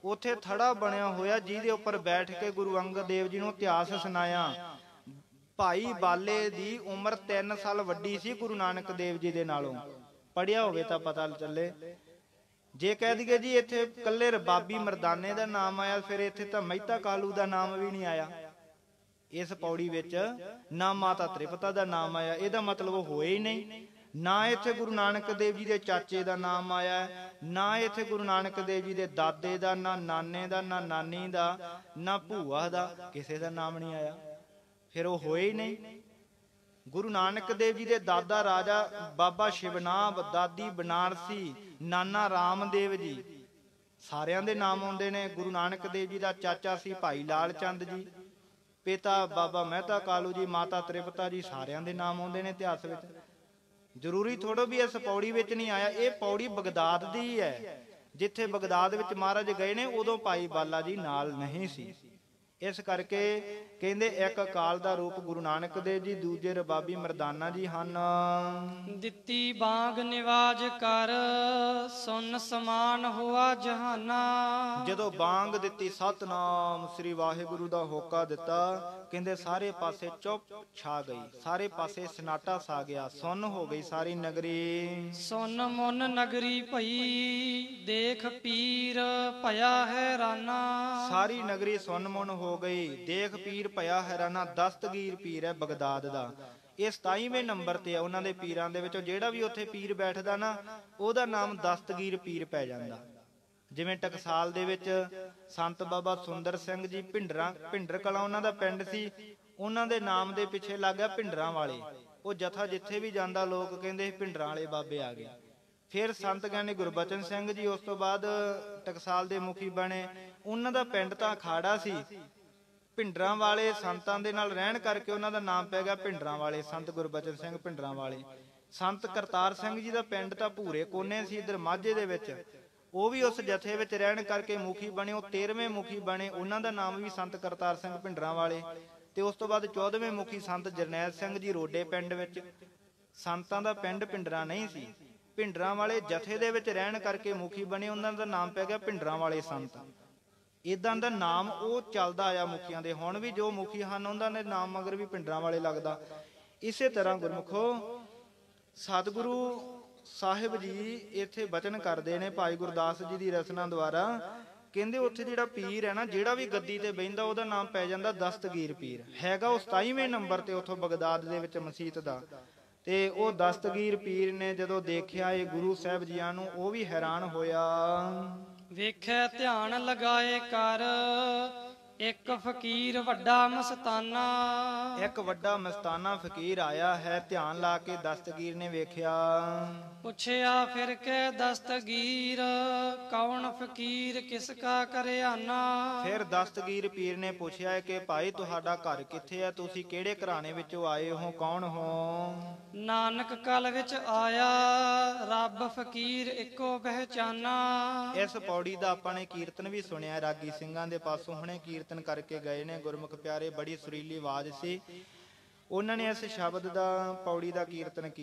ਉਥੇ ਥੜਾ ਬਣਿਆ ਹੋਇਆ, ਜਿਹਦੇ ਉੱਪਰ ਬੈਠ ਕੇ ਗੁਰੂ ਅੰਗਦ ਦੇਵ ਜੀ ਨੂੰ ਇਤਿਹਾਸ ਸੁਣਾਇਆ। ਭਾਈ ਬਾਲੇ ਦੀ ਉਮਰ 3 ਸਾਲ ਵੱਡੀ ਸੀ ਗੁਰੂ ਨਾਨਕ ਦੇਵ ਜੀ ਦੇ ਨਾਲੋਂ, ਪੜਿਆ ਹੋਵੇ ਤਾਂ ਪਤਾ ਚੱਲੇ। ਜੇ ਕਹਿ ਦਈਏ ਜੀ ਇੱਥੇ ਕੱਲੇ ਰਬਾਬੀ ਮਰਦਾਨੇ ਦਾ ਨਾਮ ਆਇਆ, ਫਿਰ ਇੱਥੇ ਤਾਂ ਮਹਿਤਾ ਕਾਲੂ ਦਾ ਨਾਮ ਵੀ ਨਹੀਂ ਆਇਆ ਇਸ ਪੌੜੀ ਵਿੱਚ, ਨਾ ਮਾਤਾ ਤ੍ਰਿਪਤਾ ਦਾ ਨਾਮ ਆਇਆ। ਇਹਦਾ ਮਤਲਬ ਉਹ ਹੋਏ ਹੀ ਨਹੀਂ। ਨਾ ਇੱਥੇ ਗੁਰੂ ਨਾਨਕ ਦੇਵ ਜੀ ਦੇ ਚਾਚੇ ਦਾ ਨਾਮ ਆਇਆ, ਨਾ ਇੱਥੇ ਗੁਰੂ ਨਾਨਕ ਦੇਵ ਜੀ ਦੇ ਦਾਦੇ ਦਾ, ਨਾ ਨਾਨੇ ਦਾ, ਨਾ ਨਾਨੀ ਦਾ, ਨਾ ਭੂਆ ਦਾ, ਕਿਸੇ ਦਾ ਨਾਮ ਨਹੀਂ ਆਇਆ। ਫਿਰ ਉਹ ਹੋਏ ਹੀ ਨਹੀਂ। ਗੁਰੂ ਨਾਨਕ ਦੇਵ ਜੀ ਦੇ ਦਾਦਾ ਰਾਜਾ ਬਾਬਾ ਸ਼ਿਵਨਾਭ, ਦਾਦੀ ਬਨਾਰਸੀ, ਨਾਨਾ ਰਾਮਦੇਵ ਜੀ, ਸਾਰਿਆਂ ਦੇ ਨਾਮ ਆਉਂਦੇ ਨੇ। ਗੁਰੂ ਨਾਨਕ ਦੇਵ ਜੀ ਦਾ ਚਾਚਾ ਸੀ ਭਾਈ ਲਾਲ ਚੰਦ ਜੀ, ਪਿਤਾ ਬਾਬਾ ਮਹਿਤਾ ਕਾਲੂ ਜੀ, ਮਾਤਾ ਤ੍ਰਿਪਤਾ ਜੀ, ਸਾਰਿਆਂ ਦੇ ਨਾਮ ਆਉਂਦੇ ਨੇ ਇਤਿਹਾਸ ਵਿੱਚ। ਜ਼ਰੂਰੀ ਥੋੜੋ ਵੀ ਇਸ ਪੌੜੀ ਵਿੱਚ ਨਹੀਂ ਆਇਆ। ਇਹ ਪੌੜੀ ਬਗਦਾਦ ਦੀ ਹੈ, ਜਿੱਥੇ ਬਗਦਾਦ ਵਿੱਚ ਮਹਾਰਾਜ ਗਏ ਨੇ ਉਦੋਂ ਭਾਈ ਬਾਲਾ ਜੀ ਨਾਲ ਨਹੀਂ ਸੀ। ਇਸ ਕਰਕੇ ਕਹਿੰਦੇ ਇੱਕ ਅਕਾਲ ਦਾ ਰੂਪ ਗੁਰੂ ਨਾਨਕ ਦੇਵ ਜੀ, ਦੂਜੇ ਰਬਾਬੀ ਮਰਦਾਨਾ ਜੀ ਹਨ। ਦਿੱਤੀ ਬਾਗ ਨਿਵਾਜ ਕਰ, ਸੁਨ ਸਮਾਨ ਹੋਆ ਜਹਾਨਾ। ਜਦੋਂ ਬਾਂਗ ਦਿੱਤੀ, ਸਤਨਾਮ ਸ੍ਰੀ ਵਾਹਿਗੁਰੂ ਦਾ ਹੋਕਾ ਦਿੱਤਾ, ਕਹਿੰਦੇ ਸਾਰੇ ਪਾਸੇ ਚੁੱਪ ਛਾ ਗਈ, ਸਾਰੇ ਪਾਸੇ ਸਨਾਟਾ ਛਾ ਗਿਆ, ਸੁੰਨ ਹੋ ਗਈ ਸਾਰੀ ਨਗਰੀ। ਸੁਨ ਮੁਨ ਨਗਰੀ ਭਈ, ਦੇਖ ਪੀਰ ਭਇਆ ਹੈਰਾਨਾ। ਸਾਰੀ ਨਗਰੀ ਸੁੰਨ ਮੁਨ ਹੋ ਗਈ, ਦੇਖ ਪੀਰ ਭਇਆ ਹੈਰਾਨਾ। ਦਸਤਗੀਰ ਪੀਰ ਹੈ ਬਗਦਾਦ ਦਾ, ਇਹ 27ਵੇਂ ਨੰਬਰ ਤੇ ਆ ਉਹਨਾਂ ਦੇ ਪੀਰਾਂ ਦੇ ਵਿੱਚੋਂ। ਜਿਹੜਾ ਵੀ ਉੱਥੇ ਪੀਰ ਬੈਠਦਾ ਨਾ, ਉਹਦਾ ਨਾਮ ਦਸਤਗੀਰ ਪੀਰ ਪੈ ਜਾਂਦਾ। ਜਿਵੇਂ ਟਕਸਾਲ ਦੇ ਵਿੱਚ ਸੰਤ ਬਾਬਾ ਸੁੰਦਰ ਸਿੰਘ ਜੀ ਭਿੰਡਰ ਕਲਾਂ ਉਹਨਾਂ ਦਾ ਪਿੰਡ ਸੀ, ਉਹਨਾਂ ਦੇ ਨਾਮ ਦੇ ਪਿੱਛੇ ਲੱਗ ਗਿਆ ਭਿੰਡਰਾਂ ਵਾਲੇ। ਉਹ ਜਥਾ ਜਿੱਥੇ ਵੀ ਜਾਂਦਾ ਲੋਕ ਕਹਿੰਦੇ ਭਿੰਡਰਾਂ ਵਾਲੇ ਬਾਬੇ ਆ ਗਏ। ਫਿਰ ਸੰਤ ਗਿਆਨੀ ਗੁਰਬਚਨ ਸਿੰਘ ਜੀ ਉਸ ਤੋਂ ਬਾਅਦ ਟਕਸਾਲ ਦੇ ਮੁਖੀ ਬਣੇ, ਉਹਨਾਂ ਦਾ ਪਿੰਡ ਤਾਂ ਅਖਾੜਾ ਸੀ। ਭਿੰਡਰਾਂ ਵਾਲੇ ਸੰਤਾਂ ਦੇ ਨਾਲ ਰਹਿਣ ਕਰਕੇ ਉਹਨਾਂ ਦਾ ਨਾਮ ਪੈ ਗਿਆ ਭਿੰਡਰਾਂ ਵਾਲੇ, ਸੰਤ ਗੁਰਬਚਨ ਸਿੰਘ ਭਿੰਡਰਾਂ ਵਾਲੇ। ਸੰਤ ਕਰਤਾਰ ਸਿੰਘ ਜੀ ਦਾ ਪਿੰਡ ਤਾਂ ਭੂਰੇ ਕੋਨੇ ਸੀ ਇਧਰ ਮਾਝੇ ਦੇ ਵਿੱਚ, ਉਹ ਵੀ ਉਸ ਜਥੇ ਵਿੱਚ ਰਹਿਣ ਕਰਕੇ ਮੁਖੀ ਬਣੇ। ਉਹ 13ਵੇਂ ਮੁਖੀ ਬਣੇ, ਉਹਨਾਂ ਦਾ ਨਾਮ ਵੀ ਸੰਤ ਕਰਤਾਰ ਸਿੰਘ ਭਿੰਡਰਾਂ ਵਾਲੇ। ਤੇ ਉਸ ਤੋਂ ਬਾਅਦ 14ਵੇਂ ਮੁਖੀ ਸੰਤ ਜਰਨੈਲ ਸਿੰਘ ਜੀ ਰੋਡੇ ਪਿੰਡ ਵਿੱਚ। ਸੰਤਾਂ ਦਾ ਪਿੰਡ ਭਿੰਡਰਾਂ ਨਹੀਂ ਸੀ, ਭਿੰਡਰਾਂ ਵਾਲੇ ਜਥੇ ਦੇ ਵਿੱਚ ਰਹਿਣ ਕਰਕੇ ਮੁਖੀ ਬਣੇ, ਉਹਨਾਂ ਦਾ ਨਾਮ ਪੈ ਗਿਆ ਭਿੰਡਰਾਂ ਵਾਲੇ ਸੰਤ। ਇਦਾਂ ਦਾ ਨਾਮ ਉਹ ਚੱਲਦਾ ਆਇਆ ਮੁਖੀਆਂ ਦੇ। ਹੁਣ ਵੀ ਜੋ ਮੁਖੀ ਹਨ ਉਹਨਾਂ ਦੇ ਨਾਮ ਮਗਰ ਵੀ ਭਿੰਡਰਾਂ ਵਾਲੇ ਲੱਗਦਾ। ਇਸੇ ਤਰ੍ਹਾਂ ਗੁਰਮੁਖੋ ਸਤਿਗੁਰੂ ਸਾਹਿਬ ਜੀ ਇੱਥੇ ਬਚਨ ਕਰਦੇ ਨੇ ਭਾਈ ਗੁਰਦਾਸ ਜੀ ਦੀ ਰਚਨਾ ਦੁਆਰਾ। ਕਹਿੰਦੇ ਉੱਥੇ ਜਿਹੜਾ ਪੀਰ ਹੈ ਨਾ, ਜਿਹੜਾ ਵੀ ਗੱਦੀ ਤੇ ਬਹਿੰਦਾ ਉਹਦਾ ਨਾਮ ਪੈ ਜਾਂਦਾ ਦਸਤਗੀਰ ਪੀਰ। ਹੈਗਾ ਉਹ 27ਵੇਂ ਨੰਬਰ ਤੇ ਉੱਥੋਂ ਬਗਦਾਦ ਦੇ ਵਿੱਚ ਮਸੀਤ ਦਾ। ਤੇ ਉਹ ਦਸਤਗੀਰ ਪੀਰ ਨੇ ਜਦੋਂ ਦੇਖਿਆ ਇਹ ਗੁਰੂ ਸਾਹਿਬ ਜੀਆਂ ਨੂੰ, ਉਹ ਵੀ ਹੈਰਾਨ ਹੋਇਆ। ਵੇਖਿਆ ਧਿਆਨ ਲਗਾਏ ਕਰ, ਇੱਕ ਫਕੀਰ ਵੱਡਾ ਮਸਤਾਨਾ। ਇੱਕ ਵੱਡਾ ਮਸਤਾਨਾ ਫਕੀਰ ਆਇਆ ਹੈ। ਧਿਆਨ ਲਾ ਕੇ ਦਸਤਗੀਰ ਨੇ ਵੇਖਿਆ। ਪੁੱਛਿਆ ਫਿਰ ਕੇ ਦਸਤਗੀਰ, ਕੌਣ ਫਕੀਰ ਕਿਸ ਕਾ ਘਰਿਆਨਾ। ਫਿਰ ਦਸਤਗੀਰ ਪੀਰ ਨੇ ਪੁੱਛਿਆ ਕਿ ਭਾਈ ਤੁਹਾਡਾ ਘਰ ਕਿੱਥੇ ਹੈ, ਤੁਸੀਂ ਕਿਹੜੇ ਘਰਾਣੇ ਵਿੱਚੋਂ ਆਏ ਹੋ, ਕੌਣ ਹੋ। ਨਾਨਕ ਕਲ ਵਿੱਚ ਆਇਆ, ਰੱਬ ਫਕੀਰ ਇੱਕੋ ਪਹਿਚਾਨਾ। ਇਸ ਪੌੜੀ ਦਾ ਆਪਾਂ ਨੇ ਕੀਰਤਨ ਵੀ ਸੁਣਿਆ, ਰਾਗੀ ਸਿੰਘਾਂ ਦੇ ਪਾਸੋਂ ਹੁਣੇ ਕੀਰਤਨ ਕਰਕੇ ਗਏ ਨੇ ਗੁਰਮੁਖ ਪਿਆਰੇ। ਬੜੀ ਸੁਰੀਲੀ ਆਵਾਜ਼ ਸੀ, ਉਹਨਾਂ ਨੇ ਇਸ ਸ਼ਬਦ ਦਾ ਪੌੜੀ ਦਾ ਕੀਰਤਨ ਕੀਤਾ।